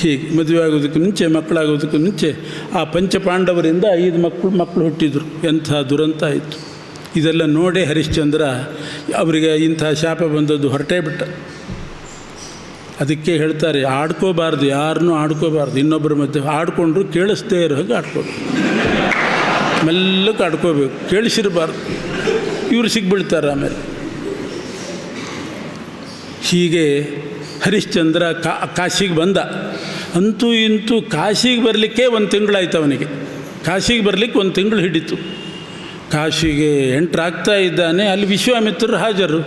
ಹೀಗೆ. ಮದುವೆ ಆಗೋದಕ್ಕೆ ಮುಂಚೆ, ಮಕ್ಕಳಾಗೋದಕ್ಕೆ ಮುಂಚೆ ಆ ಪಂಚಪಾಂಡವರಿಂದ 5 ಮಕ್ಕಳು ಹುಟ್ಟಿದರು. ಎಂಥ ದುರಂತ ಆಯಿತು. ಇದೆಲ್ಲ ನೋಡಿ ಹರಿಶ್ಚಂದ್ರ ಅವರಿಗೆ ಇಂಥ ಶಾಪ ಬಂದದ್ದು ಹೊರಟೇ ಬಿಟ್ಟ. ಅದಕ್ಕೆ ಹೇಳ್ತಾರೆ, ಆಡ್ಕೋಬಾರ್ದು, ಯಾರನ್ನೂ ಆಡ್ಕೋಬಾರ್ದು. ಇನ್ನೊಬ್ಬರ ಮಧ್ಯೆ ಆಡ್ಕೊಂಡ್ರು ಕೇಳಿಸ್ದೇ ಇರೋ ಹಾಗೆ ಆಡ್ಕೋಬೇಕು, ಮೆಲ್ಲಕ್ಕೆ ಆಡ್ಕೋಬೇಕು, ಕೇಳಿಸಿರಬಾರ್ದು. ಇವರು ಸಿಗ್ಬಿಡ್ತಾರೆ ಆಮೇಲೆ. ಹೀಗೆ ಹರಿಶ್ಚಂದ್ರ ಕಾಶಿಗೆ ಬಂದ. ಅಂತೂ ಇಂತೂ ಕಾಶಿಗೆ ಬರಲಿಕ್ಕೆ 1 ತಿಂಗಳಾಯ್ತು ಅವನಿಗೆ. ಕಾಶಿಗೆ ಬರಲಿಕ್ಕೆ 1 ತಿಂಗಳು ಹಿಡಿತು. ಕಾಶಿಗೆ ಎಂಟ್ರಾಗ್ತಾ ಇದ್ದಾನೆ. ಅಲ್ಲಿ ವಿಶ್ವಾಮಿತ್ರರು ಹಾಜರು.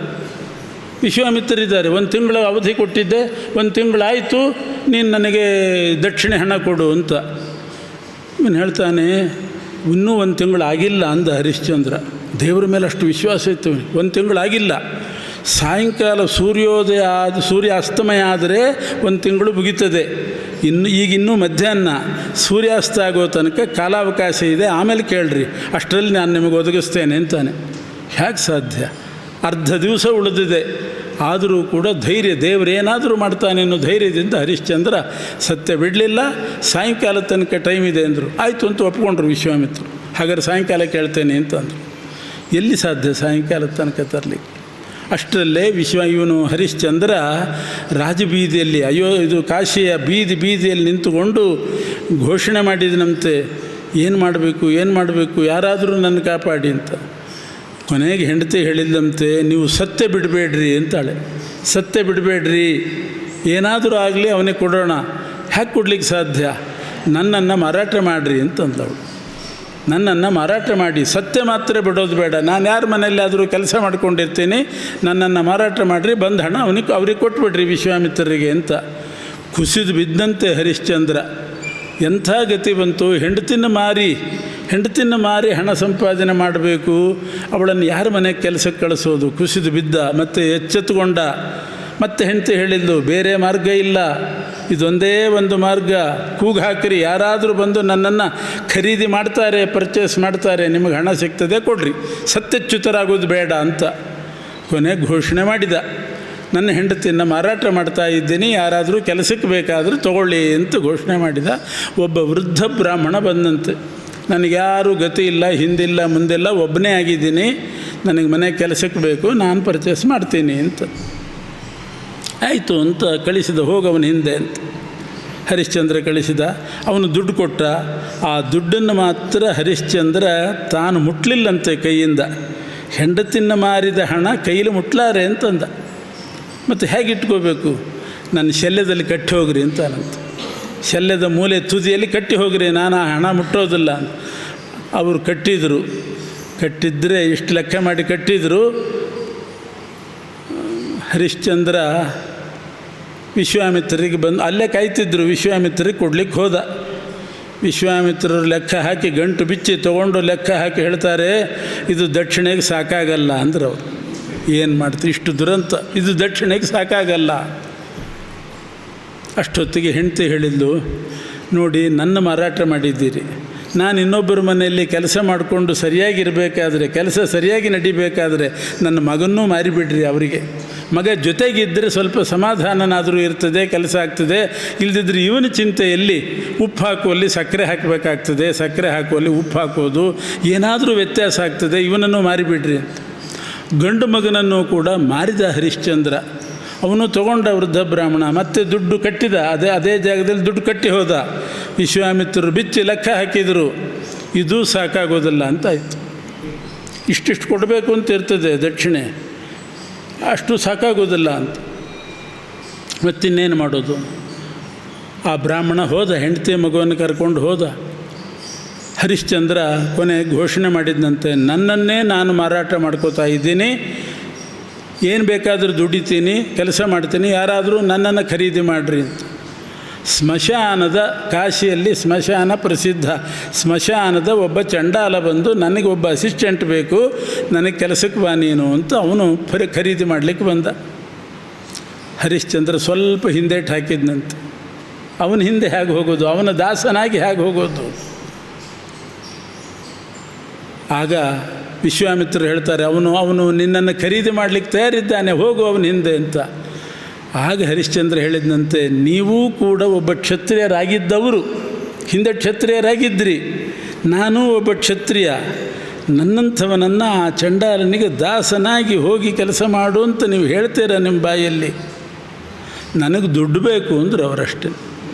ವಿಶ್ವಾಮಿತ್ರರಿದ್ದಾರೆ. 1 ತಿಂಗಳು ಅವಧಿ ಕೊಟ್ಟಿದ್ದೆ, 1 ತಿಂಗಳಾಯಿತು, ನೀನು ನನಗೆ ದಕ್ಷಿಣೆ ಹಣ ಕೊಡು ಅಂತ. ಇವನು ಹೇಳ್ತಾನೆ, ಇನ್ನೂ 1 ತಿಂಗಳು ಆಗಿಲ್ಲ ಅಂದ ಹರಿಶ್ಚಂದ್ರ. ದೇವರ ಮೇಲೆ ಅಷ್ಟು ವಿಶ್ವಾಸ ಇತ್ತು. 1 ತಿಂಗಳಾಗಿಲ್ಲ. ಸಾಯಂಕಾಲ ಸೂರ್ಯ ಅಸ್ತಮಯ ಆದರೆ 1 ತಿಂಗಳು ಮುಗೀತದೆ. ಈಗಿನ್ನೂ ಮಧ್ಯಾಹ್ನ, ಸೂರ್ಯಾಸ್ತ ಆಗೋ ತನಕ ಕಾಲಾವಕಾಶ ಇದೆ, ಆಮೇಲೆ ಕೇಳ್ರಿ, ಅಷ್ಟರಲ್ಲಿ ನಾನು ನಿಮಗೆ ಒದಗಿಸ್ತೇನೆ ಅಂತಾನೆ. ಹೇಗೆ ಸಾಧ್ಯ? ಅರ್ಧ ದಿವಸ ಉಳಿದಿದೆ. ಆದರೂ ಕೂಡ ಧೈರ್ಯ, ದೇವರೇನಾದರೂ ಮಾಡ್ತಾನೆ ಅನ್ನೋ ಧೈರ್ಯದಿಂದ ಹರಿಶ್ಚಂದ್ರ ಸತ್ಯ ಬಿಡಲಿಲ್ಲ. ಸಾಯಂಕಾಲ ತನಕ ಟೈಮ್ ಇದೆ ಅಂದರು. ಆಯಿತು ಅಂತ ಒಪ್ಕೊಂಡ್ರು ವಿಶ್ವಾಮಿತ್ರರು. ಹಾಗಾದ್ರೆ ಸಾಯಂಕಾಲ ಕೇಳ್ತೇನೆ ಅಂತಂದರು. ಎಲ್ಲಿ ಸಾಧ್ಯ ಸಾಯಂಕಾಲ ತನಕ ತರಲಿಕ್ಕೆ? ಅಷ್ಟರಲ್ಲೇ ಇವನು ಹರಿಶ್ಚಂದ್ರ ರಾಜಬೀದಿಯಲ್ಲಿ, ಇದು ಕಾಶಿಯ ಬೀದಿಯಲ್ಲಿ ನಿಂತುಕೊಂಡು ಘೋಷಣೆ ಮಾಡಿದನಂತೆ, ಏನು ಮಾಡಬೇಕು, ಯಾರಾದರೂ ನನ್ನ ಕಾಪಾಡಿ ಅಂತ. ಕೊನೆಗೆ ಹೆಂಡತಿ ಹೇಳಿದಂತೆ, ನೀವು ಸತ್ಯ ಬಿಡಬೇಡ್ರಿ ಅಂತಾಳೆ. ಸತ್ಯ ಬಿಡಬೇಡ್ರಿ, ಏನಾದರೂ ಆಗಲಿ ಅವನಿಗೆ ಕೊಡೋಣ. ಹ್ಯಾಕೆ ಕೊಡ್ಲಿಕ್ಕೆ ಸಾಧ್ಯ? ನನ್ನನ್ನು ಮಾರಾಟ ಮಾಡಿರಿ ಅಂತಂದವಳು. ನನ್ನನ್ನು ಮಾರಾಟ ಮಾಡಿ, ಸತ್ಯ ಮಾತ್ರ ಬಿಡೋದು ಬೇಡ, ನಾನು ಯಾರ ಮನೆಯಲ್ಲಾದರೂ ಕೆಲಸ ಮಾಡ್ಕೊಂಡಿರ್ತೀನಿ, ನನ್ನನ್ನು ಮಾರಾಟ ಮಾಡಿರಿ, ಬಂದ ಹಣ ಅವ್ರಿಗೆ ಕೊಟ್ಬಿಡ್ರಿ ವಿಶ್ವಾಮಿತ್ರರಿಗೆ ಅಂತ. ಕುಸಿದು ಬಿದ್ದಂತೆ ಹರಿಶ್ಚಂದ್ರ. ಎಂಥ ಗತಿ ಬಂತು! ಹೆಂಡತಿನ ಮಾರಿ ಹಣ ಸಂಪಾದನೆ ಮಾಡಬೇಕು, ಅವಳನ್ನು ಯಾರ ಮನೆಗೆ ಕೆಲಸಕ್ಕೆ ಕಳಿಸೋದು? ಕುಸಿದು ಬಿದ್ದ. ಮತ್ತು ಎಚ್ಚೆತ್ತುಕೊಂಡ. ಮತ್ತೆ ಹೆಂಡತಿ ಹೇಳಿದ್ದು, ಬೇರೆ ಮಾರ್ಗ ಇಲ್ಲ, ಇದೊಂದೇ ಒಂದು ಮಾರ್ಗ, ಕೂಗು ಹಾಕಿರಿ, ಯಾರಾದರೂ ಬಂದು ನನ್ನನ್ನು ಖರೀದಿ ಮಾಡ್ತಾರೆ, ಪರ್ಚೇಸ್ ಮಾಡ್ತಾರೆ, ನಿಮಗೆ ಹಣ ಸಿಗ್ತದೆ, ಕೊಡ್ರಿ, ಸತ್ಯಚ್ಯುತರಾಗೋದು ಬೇಡ ಅಂತ ಕೊನೆಗೆ ಘೋಷಣೆ ಮಾಡಿದ. ನನ್ನ ಹೆಂಡತಿಯನ್ನು ಮಾರಾಟ ಮಾಡ್ತಾ ಇದ್ದೀನಿ, ಯಾರಾದರೂ ಕೆಲಸಕ್ಕೆ ಬೇಕಾದರೂ ತಗೊಳ್ಳಿ ಅಂತ ಘೋಷಣೆ ಮಾಡಿದ. ಒಬ್ಬ ವೃದ್ಧ ಬ್ರಾಹ್ಮಣ ಬಂದಂತೆ, ನನಗ್ಯಾರೂ ಗತಿ ಇಲ್ಲ, ಹಿಂದಿಲ್ಲ ಮುಂದಿಲ್ಲ, ಒಬ್ಬನೇ ಆಗಿದ್ದೀನಿ, ನನಗೆ ಮನೆ ಕೆಲಸಕ್ಕೆ ಬೇಕು, ನಾನು ಪರ್ಚೇಸ್ ಮಾಡ್ತೀನಿ ಅಂತ. ಆಯಿತು ಅಂತ ಕಳಿಸಿದ, ಹೋಗವನ ಹಿಂದೆ ಅಂತ ಹರಿಶ್ಚಂದ್ರ ಕಳಿಸಿದ. ಅವನು ದುಡ್ಡು ಕೊಟ್ಟ. ಆ ದುಡ್ಡನ್ನು ಮಾತ್ರ ಹರಿಶ್ಚಂದ್ರ ತಾನು ಮುಟ್ಲಿಲ್ಲಂತೆ ಕೈಯಿಂದ. ಹೆಂಡತಿನ ಮಾರಿದ ಹಣ ಕೈಯಲ್ಲಿ ಮುಟ್ಲಾರೆ ಅಂತಂದ. ಮತ್ತು ಹೇಗೆ ಇಟ್ಕೋಬೇಕು? ನನ್ನ ಶಲ್ಯದಲ್ಲಿ ಕಟ್ಟಿ ಹೋಗ್ರಿ ಅಂತಾನಂತ. ಶಲ್ಯದ ಮೂಲೆ ತುದಿಯಲ್ಲಿ ಕಟ್ಟಿ ಹೋಗ್ರಿ, ನಾನು ಆ ಹಣ ಮುಟ್ಟೋದಿಲ್ಲ ಅಂತ. ಅವರು ಕಟ್ಟಿದ್ದರೆ ಇಷ್ಟು ಲೆಕ್ಕ ಮಾಡಿ ಕಟ್ಟಿದರು. ಹರಿಶ್ಚಂದ್ರ ವಿಶ್ವಾಮಿತ್ರರಿಗೆ ಬಂದು ಅಲ್ಲೇ ಕಾಯ್ತಿದ್ರು. ವಿಶ್ವಾಮಿತ್ರರಿಗೆ ಕೊಡ್ಲಿಕ್ಕೆ ಹೋದ. ವಿಶ್ವಾಮಿತ್ರರು ಲೆಕ್ಕ ಹಾಕಿ, ಗಂಟು ಬಿಚ್ಚಿ ತೊಗೊಂಡು ಲೆಕ್ಕ ಹಾಕಿ ಹೇಳ್ತಾರೆ, ಇದು ದಕ್ಷಿಣೆಗೆ ಸಾಕಾಗಲ್ಲ ಅಂದ್ರೆ ಅವರು. ಏನು ಮಾಡ್ತೀವಿ, ಇಷ್ಟು ದುರಂತ, ಇದು ದಕ್ಷಿಣೆಗೆ ಸಾಕಾಗಲ್ಲ. ಅಷ್ಟೊತ್ತಿಗೆ ಹೆಂಡತಿ ಹೇಳಿದ್ದು, ನೋಡಿ, ನನ್ನ ಮಾರಾಟ ಮಾಡಿದ್ದೀರಿ, ನಾನು ಇನ್ನೊಬ್ಬರ ಮನೆಯಲ್ಲಿ ಕೆಲಸ ಮಾಡಿಕೊಂಡು ಸರಿಯಾಗಿರಬೇಕಾದ್ರೆ, ಕೆಲಸ ಸರಿಯಾಗಿ ನಡಿಬೇಕಾದ್ರೆ ನನ್ನ ಮಗನ್ನೂ ಮಾರಿಬಿಡ್ರಿ ಅವರಿಗೆ. ಮಗ ಜೊತೆಗಿದ್ದರೆ ಸ್ವಲ್ಪ ಸಮಾಧಾನನಾದರೂ ಇರ್ತದೆ, ಕೆಲಸ ಆಗ್ತದೆ. ಇಲ್ಲದಿದ್ದರೆ ಇವನ ಚಿಂತೆಯಲ್ಲಿ ಉಪ್ಪು ಹಾಕುವಲ್ಲಿ ಸಕ್ಕರೆ ಹಾಕಬೇಕಾಗ್ತದೆ, ಸಕ್ಕರೆ ಹಾಕುವಲ್ಲಿ ಉಪ್ಪು ಹಾಕೋದು, ಏನಾದರೂ ವ್ಯತ್ಯಾಸ ಆಗ್ತದೆ, ಇವನನ್ನು ಮಾರಿಬಿಡ್ರಿ ಅಂತ. ಗಂಡು ಮಗನನ್ನು ಕೂಡ ಮಾರಿದ ಹರಿಶ್ಚಂದ್ರ. ಅವನು ತಗೊಂಡ ವೃದ್ಧ ಬ್ರಾಹ್ಮಣ, ಮತ್ತೆ ದುಡ್ಡು ಕಟ್ಟಿದ, ಅದೇ ಜಾಗದಲ್ಲಿ ದುಡ್ಡು ಕಟ್ಟಿ ಹೋದ. ವಿಶ್ವಾಮಿತ್ರರು ಬಿಚ್ಚಿ ಲೆಕ್ಕ ಹಾಕಿದರು, ಇದು ಸಾಕಾಗೋದಿಲ್ಲ ಅಂತಾಯಿತು. ಇಷ್ಟಿಷ್ಟು ಕೊಡಬೇಕು ಅಂತ ಇರ್ತದೆ ದಕ್ಷಿಣೆ, ಅಷ್ಟು ಸಾಕಾಗೋದಿಲ್ಲ ಅಂತ. ಮತ್ತಿನ್ನೇನು ಮಾಡೋದು? ಆ ಬ್ರಾಹ್ಮಣ ಹೋದ, ಹೆಂಡತಿ ಮಗುವನ್ನು ಕರ್ಕೊಂಡು ಹೋದ. ಹರಿಶ್ಚಂದ್ರ ಕೊನೆ ಘೋಷಣೆ ಮಾಡಿದಂತೆ, ನನ್ನನ್ನೇ ನಾನು ಮಾರಾಟ ಮಾಡ್ಕೋತಾ ಇದ್ದೀನಿ, ಏನು ಬೇಕಾದರೂ ದುಡಿತೀನಿ, ಕೆಲಸ ಮಾಡ್ತೀನಿ, ಯಾರಾದರೂ ನನ್ನನ್ನು ಖರೀದಿ ಮಾಡಿರಿ ಅಂತ. ಕಾಶಿಯಲ್ಲಿ ಸ್ಮಶಾನ ಪ್ರಸಿದ್ಧ. ಸ್ಮಶಾನದ ಒಬ್ಬ ಚಂಡಾಲ ಬಂದು, ನನಗೆ ಒಬ್ಬ ಅಸಿಸ್ಟೆಂಟ್ ಬೇಕು, ನನಗೆ ಕೆಲಸಕ್ಕೆ ಬಾ ನೀನು ಅಂತ ಅವನು ಖರೀದಿ ಮಾಡಲಿಕ್ಕೆ ಬಂದ. ಹರಿಶ್ಚಂದ್ರ ಸ್ವಲ್ಪ ಹಿಂದೇಟು ಹಾಕಿದ್ನಂತೆ. ಅವನ ಹಿಂದೆ ಹೇಗೆ ಹೋಗೋದು? ಅವನ ದಾಸನಾಗಿ ಹೇಗೆ ಹೋಗೋದು? ಆಗ ವಿಶ್ವಾಮಿತ್ರರು ಹೇಳ್ತಾರೆ, ಅವನು ನಿನ್ನನ್ನು ಖರೀದಿ ಮಾಡಲಿಕ್ಕೆ ತಯಾರಿದ್ದಾನೆ, ಹೋಗು ಅವನ ಹಿಂದೆ ಅಂತ. ಆಗ ಹರಿಶ್ಚಂದ್ರ ಹೇಳಿದಂತೆ, ನೀವೂ ಕೂಡ ಒಬ್ಬ ಕ್ಷತ್ರಿಯರಾಗಿದ್ದವರು, ಹಿಂದೆ ಕ್ಷತ್ರಿಯರಾಗಿದ್ದಿರಿ, ನಾನೂ ಒಬ್ಬ ಕ್ಷತ್ರಿಯ, ನನ್ನಂಥವನನ್ನು ಆ ಚಂಡಾಲನಿಗೆ ದಾಸನಾಗಿ ಹೋಗಿ ಕೆಲಸ ಮಾಡು ಅಂತ ನೀವು ಹೇಳ್ತೀರ ನಿಮ್ಮ ಬಾಯಲ್ಲಿ. ನನಗೆ ದುಡ್ಡು ಬೇಕು ಅಂದರು ಅವರಷ್ಟೇ.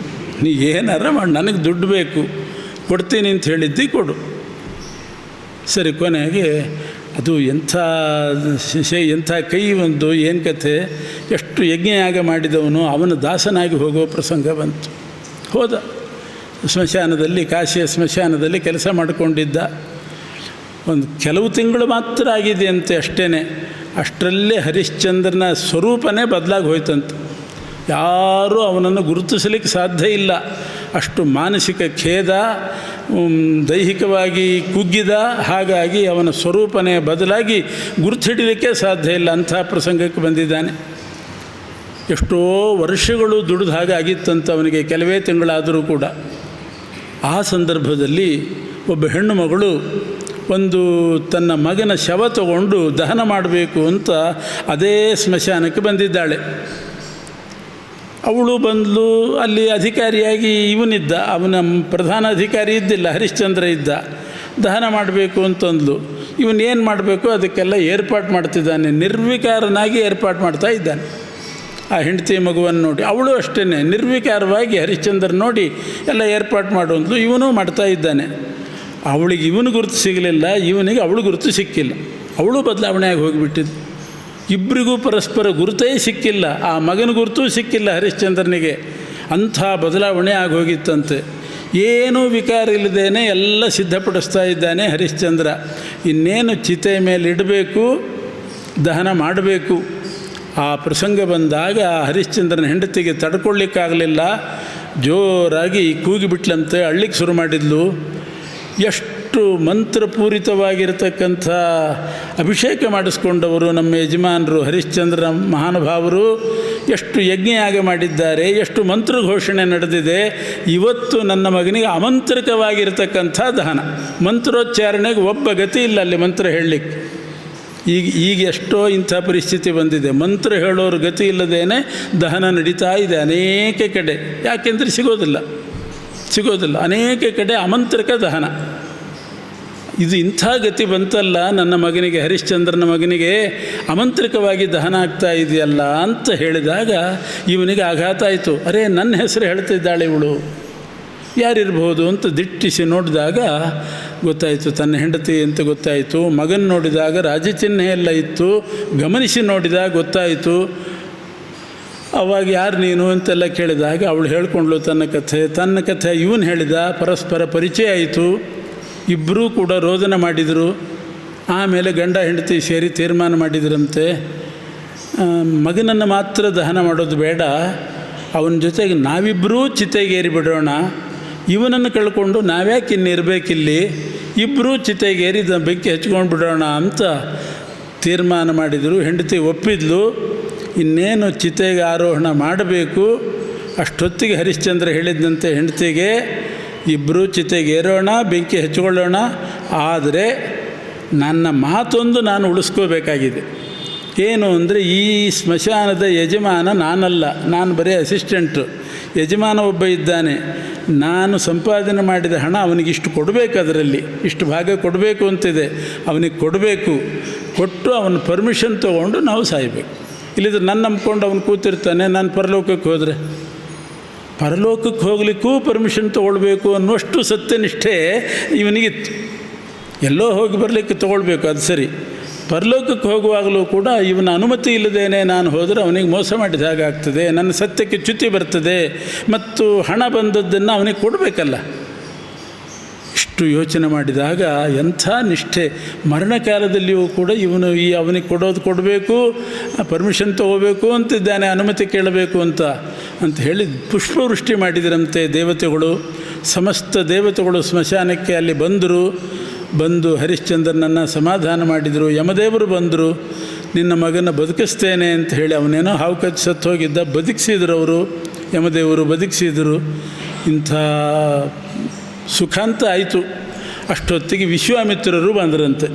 ನೀ ಏನಾರ ಮಾಡಿ, ನನಗೆ ದುಡ್ಡು ಬೇಕು, ಕೊಡ್ತೀನಿ ಅಂತ ಹೇಳಿದ್ದಿ, ಕೊಡು. ಸರಿ, ಕೊನೆಗೆ ಅದು ಎಂಥ ಕೈ ಒಂದು, ಏನು ಕಥೆ, ಎಷ್ಟು ಯಜ್ಞಯಾಗ ಮಾಡಿದವನು ಅವನ ದಾಸನಾಗಿ ಹೋಗೋ ಪ್ರಸಂಗ ಬಂತು. ಹೋದ ಸ್ಮಶಾನದಲ್ಲಿ, ಕಾಶಿಯ ಸ್ಮಶಾನದಲ್ಲಿ ಕೆಲಸ ಮಾಡಿಕೊಂಡಿದ್ದ. ಒಂದು ಕೆಲವು ತಿಂಗಳು ಮಾತ್ರ ಆಗಿದೆ ಅಂತೆ, ಅಷ್ಟೇ. ಅಷ್ಟರಲ್ಲೇ ಹರಿಶ್ಚಂದ್ರನ ಸ್ವರೂಪನೇ ಬದಲಾಗಿ ಹೋಯ್ತಂತೆ. ಯಾರೂ ಅವನನ್ನು ಗುರುತಿಸಲಿಕ್ಕೆ ಸಾಧ್ಯ ಇಲ್ಲ. ಅಷ್ಟು ಮಾನಸಿಕ ಖೇದ, ದೈಹಿಕವಾಗಿ ಕುಗ್ಗಿದ, ಹಾಗಾಗಿ ಅವನ ಸ್ವರೂಪನೇ ಬದಲಾಗಿ ಗುರುತಿಡಲಿಕ್ಕೆ ಸಾಧ್ಯ ಇಲ್ಲ, ಅಂಥ ಪ್ರಸಂಗಕ್ಕೆ ಬಂದಿದ್ದಾನೆ. ಎಷ್ಟೋ ವರ್ಷಗಳು ದುಡಿದ ಹಾಗೆ ಆಗಿತ್ತಂತ ಅವನಿಗೆ, ಕೆಲವೇ ತಿಂಗಳಾದರೂ ಕೂಡ. ಆ ಸಂದರ್ಭದಲ್ಲಿ ಒಬ್ಬ ಹೆಣ್ಣು ಮಗಳು ಒಂದು ತನ್ನ ಮಗನ ಶವ ತಗೊಂಡು ದಹನ ಮಾಡಬೇಕು ಅಂತ ಅದೇ ಸ್ಮಶಾನಕ್ಕೆ ಬಂದಿದ್ದಾಳೆ. ಅವಳು ಬಂದಳು. ಅಲ್ಲಿ ಅಧಿಕಾರಿಯಾಗಿ ಇವನಿದ್ದ, ಅವನ ಪ್ರಧಾನ ಅಧಿಕಾರಿ ಇದ್ದಿಲ್ಲ, ಹರಿಶ್ಚಂದ್ರ ಇದ್ದ. ದಹನ ಮಾಡಬೇಕು ಅಂತಂದ್ಲು. ಇವನೇನು ಮಾಡಬೇಕು ಅದಕ್ಕೆಲ್ಲ ಏರ್ಪಾಡು ಮಾಡ್ತಿದ್ದಾನೆ, ನಿರ್ವಿಕಾರನಾಗಿ ಏರ್ಪಾಡು ಮಾಡ್ತಾ ಇದ್ದಾನೆ. ಆ ಹೆಂಡತಿ ಮಗುವನ್ನು ನೋಡಿ ಅವಳು ಅಷ್ಟೇ ನಿರ್ವಿಕಾರವಾಗಿ ಹರಿಶ್ಚಂದ್ರ ನೋಡಿ ಎಲ್ಲ ಏರ್ಪಾಡು ಮಾಡು ಅಂದ್ಲು. ಇವನು ಮಾಡ್ತಾ ಇದ್ದಾನೆ. ಅವಳಿಗೆ ಇವನು ಗುರುತು ಸಿಗಲಿಲ್ಲ, ಇವನಿಗೆ ಅವಳು ಗುರುತು ಸಿಕ್ಕಿಲ್ಲ. ಅವಳು ಬದಲಾವಣೆಯಾಗಿ ಹೋಗಿಬಿಟ್ಟಿದ್ದು. ಇಬ್ಬರಿಗೂ ಪರಸ್ಪರ ಗುರುತೇ ಸಿಕ್ಕಿಲ್ಲ. ಆ ಮಗನ ಗುರುತೂ ಸಿಕ್ಕಿಲ್ಲ ಹರಿಶ್ಚಂದ್ರನಿಗೆ. ಅಂಥ ಬದಲಾವಣೆ ಆಗೋಗಿತ್ತಂತೆ. ಏನೂ ವಿಕಾರ ಇಲ್ಲದೇನೆ ಎಲ್ಲ ಸಿದ್ಧಪಡಿಸ್ತಾ ಇದ್ದಾನೆ ಹರಿಶ್ಚಂದ್ರ. ಇನ್ನೇನು ಚಿತೆ ಮೇಲೆ ಇಡಬೇಕು, ದಹನ ಮಾಡಬೇಕು. ಆ ಪ್ರಸಂಗ ಬಂದಾಗ ಹರಿಶ್ಚಂದ್ರನ ಹೆಂಡತಿಗೆ ತಡ್ಕೊಳ್ಳಿಕ್ಕಾಗಲಿಲ್ಲ. ಜೋರಾಗಿ ಕೂಗಿಬಿಟ್ಲಂತೆ, ಅಳ್ಳಿಕ್ಕೆ ಶುರು ಮಾಡಿದ್ಲು. ಎಷ್ಟು ಮಂತ್ರಪೂರಿತವಾಗಿರತಕ್ಕಂಥ ಅಭಿಷೇಕ ಮಾಡಿಸ್ಕೊಂಡವರು ನಮ್ಮ ಯಜಮಾನರು ಹರಿಶ್ಚಂದ್ರ ಮಹಾನುಭಾವರು. ಎಷ್ಟು ಯಜ್ಞಯಾಗ ಮಾಡಿದ್ದಾರೆ, ಎಷ್ಟು ಮಂತ್ರಘೋಷಣೆ ನಡೆದಿದೆ. ಇವತ್ತು ನನ್ನ ಮಗನಿಗೆ ಅಮಂತ್ರಿಕವಾಗಿರತಕ್ಕಂಥ ದಹನ. ಮಂತ್ರೋಚ್ಚಾರಣೆಗೆ ಒಬ್ಬ ಗತಿ ಇಲ್ಲ ಅಲ್ಲಿ ಮಂತ್ರ ಹೇಳಲಿಕ್ಕೆ. ಈಗ ಎಷ್ಟೋ ಇಂಥ ಪರಿಸ್ಥಿತಿ ಬಂದಿದೆ. ಮಂತ್ರ ಹೇಳೋರು ಗತಿ ಇಲ್ಲದೇನೆ ದಹನ ನಡೀತಾ ಇದೆ ಅನೇಕ ಕಡೆ. ಯಾಕೆಂದರೆ ಸಿಗೋದಿಲ್ಲ. ಅನೇಕ ಕಡೆ ಅಮಂತ್ರಿಕ ದಹನ. ಇದು ಇಂಥ ಗತಿ ಬಂತಲ್ಲ ನನ್ನ ಮಗನಿಗೆ, ಹರಿಶ್ಚಂದ್ರನ ಮಗನಿಗೆ ಅಮಂತ್ರಿಕವಾಗಿ ದಹನ ಆಗ್ತಾ ಇದೆಯಲ್ಲ ಅಂತ ಹೇಳಿದಾಗ ಇವನಿಗೆ ಆಘಾತ ಆಯಿತು. ಅರೇ, ನನ್ನ ಹೆಸರು ಹೇಳ್ತಿದ್ದಾಳೆ ಇವಳು, ಯಾರಿರ್ಬೋದು ಅಂತ ದಿಟ್ಟಿಸಿ ನೋಡಿದಾಗ ಗೊತ್ತಾಯಿತು ತನ್ನ ಹೆಂಡತಿ ಅಂತ ಗೊತ್ತಾಯಿತು. ಮಗನ ನೋಡಿದಾಗ ರಾಜಚಿಹ್ನೆ ಎಲ್ಲ ಇತ್ತು, ಗಮನಿಸಿ ನೋಡಿದಾಗ ಗೊತ್ತಾಯಿತು. ಅವಾಗ ಯಾರು ನೀನು ಅಂತೆಲ್ಲ ಕೇಳಿದಾಗ ಅವಳು ಹೇಳ್ಕೊಂಡ್ಳು ತನ್ನ ಕಥೆ ಇವನು ಹೇಳಿದ. ಪರಸ್ಪರ ಪರಿಚಯ ಆಯಿತು. ಇಬ್ಬರೂ ಕೂಡ ರೋದನ ಮಾಡಿದರು. ಆಮೇಲೆ ಗಂಡ ಹೆಂಡತಿ ಸೇರಿ ತೀರ್ಮಾನ ಮಾಡಿದ್ರಂತೆ, ಮಗನನ್ನು ಮಾತ್ರ ದಹನ ಮಾಡೋದು ಬೇಡ, ಅವನ ಜೊತೆಗೆ ನಾವಿಬ್ಬರೂ ಚಿತೆಗೇರಿ ಬಿಡೋಣ. ಇವನನ್ನು ಕಳ್ಕೊಂಡು ನಾವ್ಯಾಕೆ ಇನ್ನಿರಬೇಕಿಲ್ಲಿ, ಇಬ್ಬರೂ ಚಿತೆಗೇರಿ ಬೆಂಕಿ ಹಚ್ಕೊಂಡು ಬಿಡೋಣ ಅಂತ ತೀರ್ಮಾನ ಮಾಡಿದರು. ಹೆಂಡತಿ ಒಪ್ಪಿದ್ಲು. ಇನ್ನೇನು ಚಿತೆಗೆ ಆರೋಹಣ ಮಾಡಬೇಕು. ಅಷ್ಟೊತ್ತಿಗೆ ಹರಿಶ್ಚಂದ್ರ ಹೇಳಿದಂತೆ ಹೆಂಡತಿಗೆ, ಇಬ್ಬರೂ ಚಿತೆಗೇರೋಣ, ಬೆಂಕಿ ಹಚ್ಕೊಳ್ಳೋಣ, ಆದರೆ ನನ್ನ ಮಾತೊಂದು ನಾನು ಉಳಿಸ್ಕೋಬೇಕಾಗಿದೆ. ಏನು ಅಂದರೆ, ಈ ಸ್ಮಶಾನದ ಯಜಮಾನ ನಾನಲ್ಲ, ನಾನು ಬರೀ ಅಸಿಸ್ಟೆಂಟು. ಯಜಮಾನ ಒಬ್ಬ ಇದ್ದಾನೆ. ನಾನು ಸಂಪಾದನೆ ಮಾಡಿದ ಹಣ ಅವನಿಗೆ ಇಷ್ಟು ಕೊಡಬೇಕು, ಅದರಲ್ಲಿ ಇಷ್ಟು ಭಾಗ ಕೊಡಬೇಕು ಅಂತಿದೆ. ಅವನಿಗೆ ಕೊಡಬೇಕು. ಕೊಟ್ಟು ಅವನ ಪರ್ಮಿಷನ್ ತೊಗೊಂಡು ನಾವು ಸಾಯಬೇಕು. ಇಲ್ಲಿದ್ರೆ ನನ್ನ ನಂಬ್ಕೊಂಡು ಅವನು ಕೂತಿರ್ತಾನೆ. ನಾನು ಪರಲೋಕಕ್ಕೆ ಹೋದರೆ, ಪರಲೋಕಕ್ಕೆ ಹೋಗಲಿಕ್ಕೂ ಪರ್ಮಿಷನ್ ತೊಗೊಳ್ಬೇಕು ಅನ್ನುವಷ್ಟು ಸತ್ಯನಿಷ್ಠೆ ಇವನಿಗಿತ್ತು. ಎಲ್ಲೋ ಹೋಗಿ ಬರಲಿಕ್ಕೆ ತೊಗೊಳ್ಬೇಕು, ಅದು ಸರಿ. ಪರಲೋಕಕ್ಕೆ ಹೋಗುವಾಗಲೂ ಕೂಡ ಇವನ ಅನುಮತಿ ಇಲ್ಲದೇನೆ ನಾನು ಹೋದರೆ ಅವನಿಗೆ ಮೋಸ ಮಾಡಿದ ಹಾಗಾಗ್ತದೆ, ನನ್ನ ಸತ್ಯಕ್ಕೆ ಚ್ಯುತಿ ಬರ್ತದೆ, ಮತ್ತು ಹಣ ಬಂದದ್ದನ್ನು ಅವನಿಗೆ ಕೊಡಬೇಕಲ್ಲ. ಇಷ್ಟು ಯೋಚನೆ ಮಾಡಿದಾಗ ಎಂಥ ನಿಷ್ಠೆ. ಮರಣಕಾಲದಲ್ಲಿಯೂ ಕೂಡ ಇವನು ಅವನಿಗೆ ಕೊಡಬೇಕು, ಪರ್ಮಿಷನ್ ತೊಗೋಬೇಕು ಅಂತಿದ್ದಾನೆ, ಅನುಮತಿ ಕೇಳಬೇಕು ಅಂತ ಹೇಳಿ ಪುಷ್ಪವೃಷ್ಟಿ ಮಾಡಿದರಂತೆ ದೇವತೆಗಳು. ಸಮಸ್ತ ದೇವತೆಗಳು ಸ್ಮಶಾನಕ್ಕೆ ಅಲ್ಲಿ ಬಂದು ಹರಿಶ್ಚಂದ್ರನನ್ನು ಸಮಾಧಾನ ಮಾಡಿದರು. ಯಮದೇವರು ಬಂದರು, ನಿನ್ನ ಮಗನ ಬದುಕಿಸ್ತೇನೆ ಅಂತ ಹೇಳಿ. ಅವನೇನೋ ಹಾವು ಕಚ್ಚಿ ಸತ್ತು ಹೋಗಿದ್ದ, ಬದುಕಿಸಿದ್ರು ಅವರು, ಯಮದೇವರು ಬದುಕಿಸಿದರು. ಇಂಥ ಸುಖಾಂತ ಆಯಿತು. ಅಷ್ಟೊತ್ತಿಗೆ ವಿಶ್ವಾಮಿತ್ರರು ಬಂದರಂತೆ.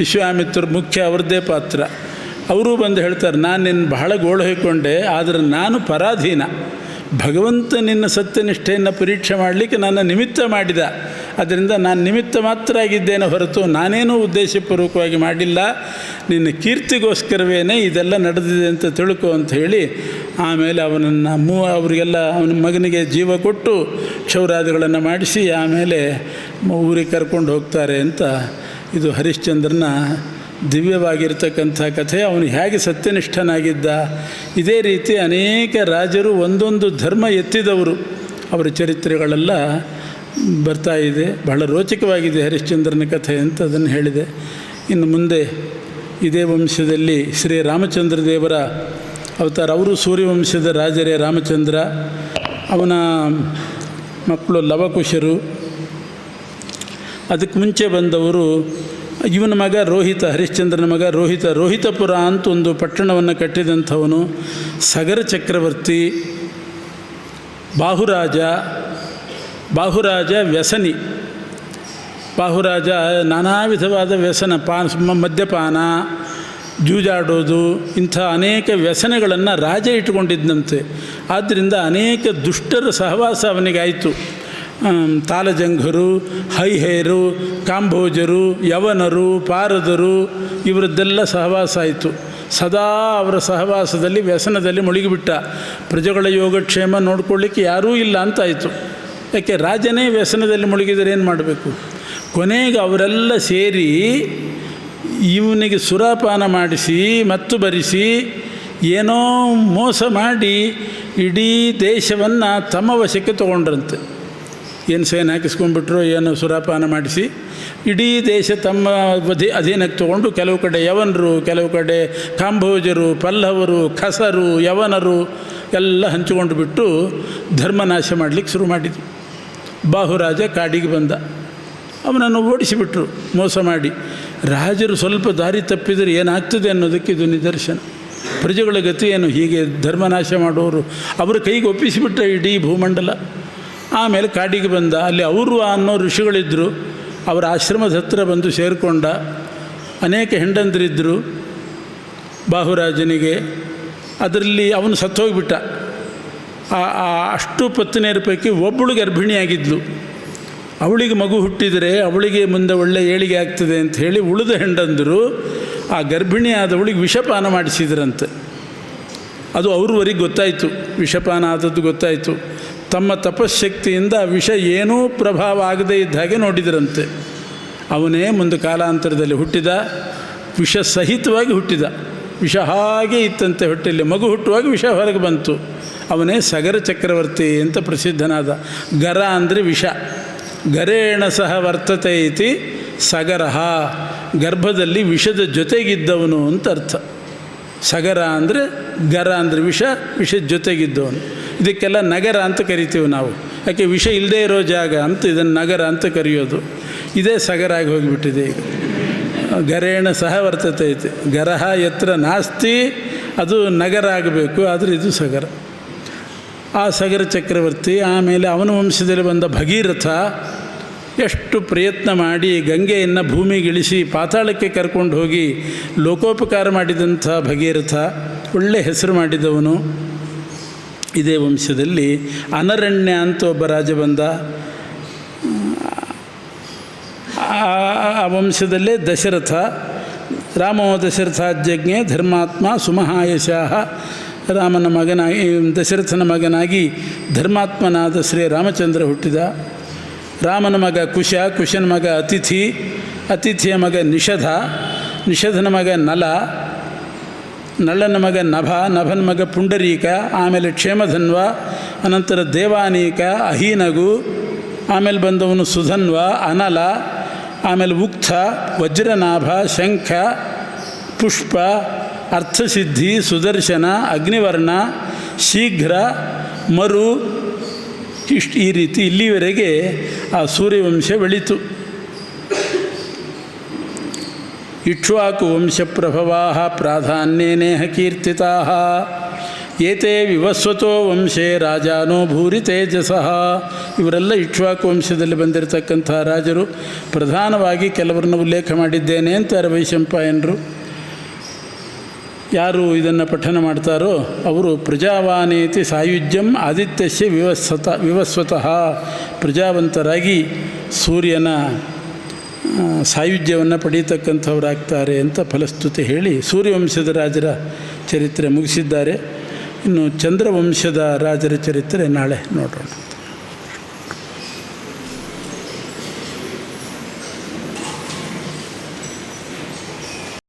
ವಿಶ್ವಾಮಿತ್ರರು ಮುಖ್ಯ, ಅವ್ರದ್ದೇ ಪಾತ್ರ. ಅವರು ಬಂದು ಹೇಳ್ತಾರೆ, ನಾನು ನಿನ್ನ ಬಹಳ ಗೋಳು ಹೊಯ್ಕೊಂಡೆ, ಆದರೆ ನಾನು ಪರಾಧೀನ. ಭಗವಂತ ನಿನ್ನ ಸತ್ಯನಿಷ್ಠೆಯನ್ನು ಪರೀಕ್ಷೆ ಮಾಡಲಿಕ್ಕೆ ನನ್ನ ನಿಮಿತ್ತ ಮಾಡಿದ. ಅದರಿಂದ ನಾನು ನಿಮಿತ್ತ ಮಾತ್ರ ಆಗಿದ್ದೇನೆ ಹೊರತು ನಾನೇನೂ ಉದ್ದೇಶಪೂರ್ವಕವಾಗಿ ಮಾಡಿಲ್ಲ. ನಿನ್ನ ಕೀರ್ತಿಗೋಸ್ಕರವೇ ಇದೆಲ್ಲ ನಡೆದಿದೆ ಅಂತ ತಿಳ್ಕೊ ಅಂತ ಹೇಳಿ ಆಮೇಲೆ ಅವನನ್ನು ಅವರಿಗೆಲ್ಲ ಅವನ ಮಗನಿಗೆ ಜೀವ ಕೊಟ್ಟು ಕ್ಷೌರಾದಿಗಳನ್ನು ಮಾಡಿಸಿ ಆಮೇಲೆ ಊರಿಗೆ ಕರ್ಕೊಂಡು ಹೋಗ್ತಾರೆ ಅಂತ. ಇದು ಹರಿಶ್ಚಂದ್ರನ ದಿವ್ಯವಾಗಿರ್ತಕ್ಕಂಥ ಕಥೆ. ಅವನು ಹೇಗೆ ಸತ್ಯನಿಷ್ಠನಾಗಿದ್ದ. ಇದೇ ರೀತಿ ಅನೇಕ ರಾಜರು ಒಂದೊಂದು ಧರ್ಮ ಎತ್ತಿದವರು, ಅವರ ಚರಿತ್ರೆಗಳೆಲ್ಲ ಬರ್ತಾ ಇದೆ. ಬಹಳ ರೋಚಕವಾಗಿದೆ ಹರಿಶ್ಚಂದ್ರನ ಕಥೆ ಅಂತ ಅದನ್ನು ಹೇಳಿದೆ. ಇನ್ನು ಮುಂದೆ ಇದೇ ವಂಶದಲ್ಲಿ ಶ್ರೀರಾಮಚಂದ್ರ ದೇವರ ಅವತಾರ. ಅವರು ಸೂರ್ಯವಂಶದ ರಾಜರೇ ರಾಮಚಂದ್ರ. ಅವನ ಮಕ್ಕಳು ಲವಕುಶರು. ಅದಕ್ಕೆ ಮುಂಚೆ ಬಂದವರು ಇವನ ಮಗ ರೋಹಿತ, ಹರಿಶ್ಚಂದ್ರನ ಮಗ ರೋಹಿತ. ರೋಹಿತಪುರ ಅಂತ ಒಂದು ಪಟ್ಟಣವನ್ನು ಕಟ್ಟಿದಂಥವನು. ಸಗರ ಚಕ್ರವರ್ತಿ. ಬಾಹುರಾಜ ವ್ಯಸನಿ. ಬಾಹುರಾಜ ನಾನಾ ವಿಧವಾದ ವ್ಯಸನ, ಮದ್ಯಪಾನ, ಜೂಜಾಡೋದು, ಇಂಥ ಅನೇಕ ವ್ಯಸನಗಳನ್ನು ರಾಜ ಇಟ್ಟುಕೊಂಡಿದ್ದಂತೆ. ಆದ್ದರಿಂದ ಅನೇಕ ದುಷ್ಟರ ಸಹವಾಸ ಅವನಿಗಾಯಿತು. ತಾಲಜಂಘರು, ಹೈಹೇರು, ಕಾಂಬೋಜರು, ಯವನರು, ಪಾರದರು ಇವರದ್ದೆಲ್ಲ ಸಹವಾಸ ಆಯಿತು. ಸದಾ ಅವರ ಸಹವಾಸದಲ್ಲಿ ವ್ಯಸನದಲ್ಲಿ ಮುಳುಗಿಬಿಟ್ಟ. ಪ್ರಜೆಗಳ ಯೋಗಕ್ಷೇಮ ನೋಡ್ಕೊಳ್ಳಿಕ್ಕೆ ಯಾರೂ ಇಲ್ಲ ಅಂತಾಯಿತು. ಯಾಕೆ ರಾಜನೇ ವ್ಯಸನದಲ್ಲಿ ಮುಳುಗಿದರೆ ಏನು ಮಾಡಬೇಕು? ಕೊನೆಗೆ ಅವರೆಲ್ಲ ಸೇರಿ ಇವನಿಗೆ ಸುರಾಪಾನ ಮಾಡಿಸಿ ಮತ್ತು ಬರಿಸಿ ಏನೋ ಮೋಸ ಮಾಡಿ ಇಡೀ ದೇಶವನ್ನು ತಮ್ಮ ವಶಕ್ಕೆ ತೊಗೊಂಡ್ರಂತೆ. ಏನು ಸೇನೆ ಹಾಕಿಸ್ಕೊಂಡ್ಬಿಟ್ರು, ಏನು ಸುರಾಪಾನ ಮಾಡಿಸಿ ಇಡೀ ದೇಶ ತಮ್ಮ ಅಧೀನಕ್ಕೆ ತೊಗೊಂಡು ಕೆಲವು ಕಡೆ ಯವನರು, ಕೆಲವು ಕಡೆ ಕಾಂಬೋಜರು, ಪಲ್ಲವರು, ಖಸರು, ಯವನರು ಎಲ್ಲ ಹಂಚಿಕೊಂಡು ಬಿಟ್ಟು ಧರ್ಮನಾಶ ಮಾಡಲಿಕ್ಕೆ ಶುರು ಮಾಡಿದರು. ಬಾಹುರಾಜ ಕಾಡಿಗೆ ಬಂದ. ಅವನನ್ನು ಓಡಿಸಿಬಿಟ್ರು ಮೋಸ ಮಾಡಿ. ರಾಜರು ಸ್ವಲ್ಪ ದಾರಿ ತಪ್ಪಿದರೆ ಏನಾಗ್ತದೆ ಅನ್ನೋದಕ್ಕೆ ಇದು ನಿದರ್ಶನ. ಪ್ರಜೆಗಳ ಗತಿ ಏನು? ಹೀಗೆ ಧರ್ಮನಾಶ ಮಾಡೋರು ಅವರ ಕೈಗೆ ಒಪ್ಪಿಸಿಬಿಟ್ಟ ಇಡೀ ಭೂಮಂಡಲ. ಆಮೇಲೆ ಕಾಡಿಗೆ ಬಂದ. ಅಲ್ಲಿ ಅವರು ಅನ್ನೋ ಋಷಿಗಳಿದ್ದರು. ಅವರ ಆಶ್ರಮದ ಹತ್ತಿರ ಬಂದು ಸೇರಿಕೊಂಡ. ಅನೇಕ ಹೆಂಡಂದರಿದ್ದರು ಬಾಹುರಾಜನಿಗೆ. ಅದರಲ್ಲಿ ಅವನು ಸತ್ತೋಗಿಬಿಟ್ಟ. ಅಷ್ಟು ಪತ್ನಿಯರ ಪೈಕಿ ಒಬ್ಬಳು ಗರ್ಭಿಣಿಯಾಗಿದ್ಲು. ಅವಳಿಗೆ ಮಗು ಹುಟ್ಟಿದರೆ ಅವಳಿಗೆ ಮುಂದೆ ಒಳ್ಳೆ ಏಳಿಗೆ ಆಗ್ತದೆ ಅಂತ ಹೇಳಿ ಉಳಿದ ಹೆಂಡಂದರು ಆ ಗರ್ಭಿಣಿ ಆದವಳಿಗೆ ವಿಷಪಾನ ಮಾಡಿಸಿದ್ರಂತೆ. ಅದು ಅವ್ರವರೆಗೆ ಗೊತ್ತಾಯಿತು, ವಿಷಪಾನ ಆದದ್ದು ಗೊತ್ತಾಯಿತು. ತಮ್ಮ ತಪಶ್ಶಕ್ತಿಯಿಂದ ವಿಷ ಏನೂ ಪ್ರಭಾವ ಆಗದೇ ಇದ್ದ ಹಾಗೆ ನೋಡಿದರಂತೆ. ಅವನೇ ಮುಂದೆ ಕಾಲಾಂತರದಲ್ಲಿ ಹುಟ್ಟಿದ. ವಿಷ ಸಹಿತವಾಗಿ ಹುಟ್ಟಿದ. ವಿಷ ಹಾಗೆ ಇತ್ತಂತೆ ಹೊಟ್ಟೆಯಲ್ಲಿ. ಮಗು ಹುಟ್ಟುವಾಗ ವಿಷ ಹೊರಗೆ ಬಂತು. ಅವನೇ ಸಗರ ಚಕ್ರವರ್ತಿ ಅಂತ ಪ್ರಸಿದ್ಧನಾದ. ಗರ ಅಂದರೆ ವಿಷ. ಗರೇಣ ಸಹ ವರ್ತತೆ ಇತಿ ಸಗರಃ. ಗರ್ಭದಲ್ಲಿ ವಿಷದ ಜೊತೆಗಿದ್ದವನು ಅಂತ ಅರ್ಥ. ಸಗರ ಅಂದರೆ ಗರ ಅಂದರೆ ವಿಷ, ವಿಷದ ಜೊತೆಗಿದ್ದವನು. ಇದಕ್ಕೆಲ್ಲ ನಗರ ಅಂತ ಕರಿತೀವಿ ನಾವು. ಯಾಕೆ ವಿಷ ಇಲ್ಲದೇ ಇರೋ ಜಾಗ ಅಂತ ಇದನ್ನು ನಗರ ಅಂತ ಕರೆಯೋದು. ಇದೇ ಸಗರ ಆಗಿ ಹೋಗಿಬಿಟ್ಟಿದೆ ಈಗ. ಗರೇಣ ಸಹ ವರ್ತತೆ ಐತಿ. ಗರಹ ಯತ್ರ ನಾಸ್ತಿ ಅದು ನಗರ ಆಗಬೇಕು, ಆದರೆ ಇದು ಸಗರ. ಆ ಸಗರ ಚಕ್ರವರ್ತಿ. ಆಮೇಲೆ ಅವನ ವಂಶದಲ್ಲಿ ಬಂದ ಭಗೀರಥ ಎಷ್ಟು ಪ್ರಯತ್ನ ಮಾಡಿ ಗಂಗೆಯನ್ನು ಭೂಮಿಗಿಳಿಸಿ ಪಾತಾಳಕ್ಕೆ ಕರ್ಕೊಂಡು ಹೋಗಿ ಲೋಕೋಪಕಾರ ಮಾಡಿದಂಥ ಭಗೀರಥ. ಒಳ್ಳೆ ಹೆಸರು ಮಾಡಿದವನು. ಇದೇ ವಂಶದಲ್ಲಿ ಅನರಣ್ಯ ಅಂತ ಒಬ್ಬ ರಾಜ ಬಂದ. ಆ ವಂಶದಲ್ಲೇ ದಶರಥ. ರಾಮೋ ದಶರಥಾಜ್ಞೆ ಧರ್ಮಾತ್ಮ ಸುಮಹಾಯಶಃ. ರಾಮನ ಮಗನಾಗಿ, ದಶರಥನ ಮಗನಾಗಿ ಧರ್ಮಾತ್ಮನಾದ ಶ್ರೀರಾಮಚಂದ್ರ ಹುಟ್ಟಿದ. ರಾಮನ ಮಗ ಕುಶ, ಕುಶನ ಮಗ ಅತಿಥಿ, ಅತಿಥಿಯ ಮಗ ನಿಷಧ, ನಿಷಧನ ಮಗ ನಲ, ನಳನ ಮಗ ನಭ, ನಭನ ಮಗ ಪುಂಡರೀಕ, ಆಮೇಲೆ ಕ್ಷೇಮಧನ್ವ, ಅನಂತರ ದೇವಾನೀಕ, ಅಹೀನಗು, ಆಮೇಲೆ ಬಂದವನು ಸುಧನ್ವ, ಅನಲ, ಆಮೇಲೆ ಉಕ್ಥ, ವಜ್ರನಾಭ, ಶಂಖ, ಪುಷ್ಪ, ಅರ್ಥಸಿದ್ಧಿ, ಸುದರ್ಶನ, ಅಗ್ನಿವರ್ಣ, ಶೀಘ್ರ, ಮರು. ಈ ರೀತಿ ಇಲ್ಲಿವರೆಗೆ ಆ ಸೂರ್ಯವಂಶ ಬೆಳೀತು. ಇಕ್ಷ್ವಾಕು ವಂಶ ಪ್ರಭವಾ ಪ್ರಾಧಾನ್ಯೇನೇಹ ಕೀರ್ತಿತಾ. ಏತೇ ವಿವಸ್ವತೋ ವಂಶೇ ರಾಜಾನೋ ಭೂರಿ ತೇಜಸಃ. ಇವರೆಲ್ಲ ಇಕ್ಷ್ವಾಕು ವಂಶದಲ್ಲಿ ಬಂದಿರತಕ್ಕಂಥ ರಾಜರು. ಪ್ರಧಾನವಾಗಿ ಕೆಲವರನ್ನು ಉಲ್ಲೇಖ ಮಾಡಿದ್ದೇನೆ ಅಂತಾರೆ ವೈಶಂಪಾಯನರು. ಯಾರು ಇದನ್ನು ಪಠನ ಮಾಡ್ತಾರೋ ಅವರು ಪ್ರಜಾವಾನೇತಿ ಸಾಯುಜ್ಯಂ ಆದಿತ್ಯಸ್ಯ ವಿವಸ್ವತಃ, ಪ್ರಜಾವಂತರಾಗಿ ಸೂರ್ಯನ ಸಾಯುಜ್ಯವನ್ನು ಪಡೀತಕ್ಕಂಥವರಾಗ್ತಾರೆ ಅಂತ ಫಲಸ್ತುತಿ ಹೇಳಿ ಸೂರ್ಯವಂಶದ ರಾಜರ ಚರಿತ್ರೆ ಮುಗಿಸಿದ್ದಾರೆ. ಇನ್ನು ಚಂದ್ರವಂಶದ ರಾಜರ ಚರಿತ್ರೆ ನಾಳೆ ನೋಡೋಣ.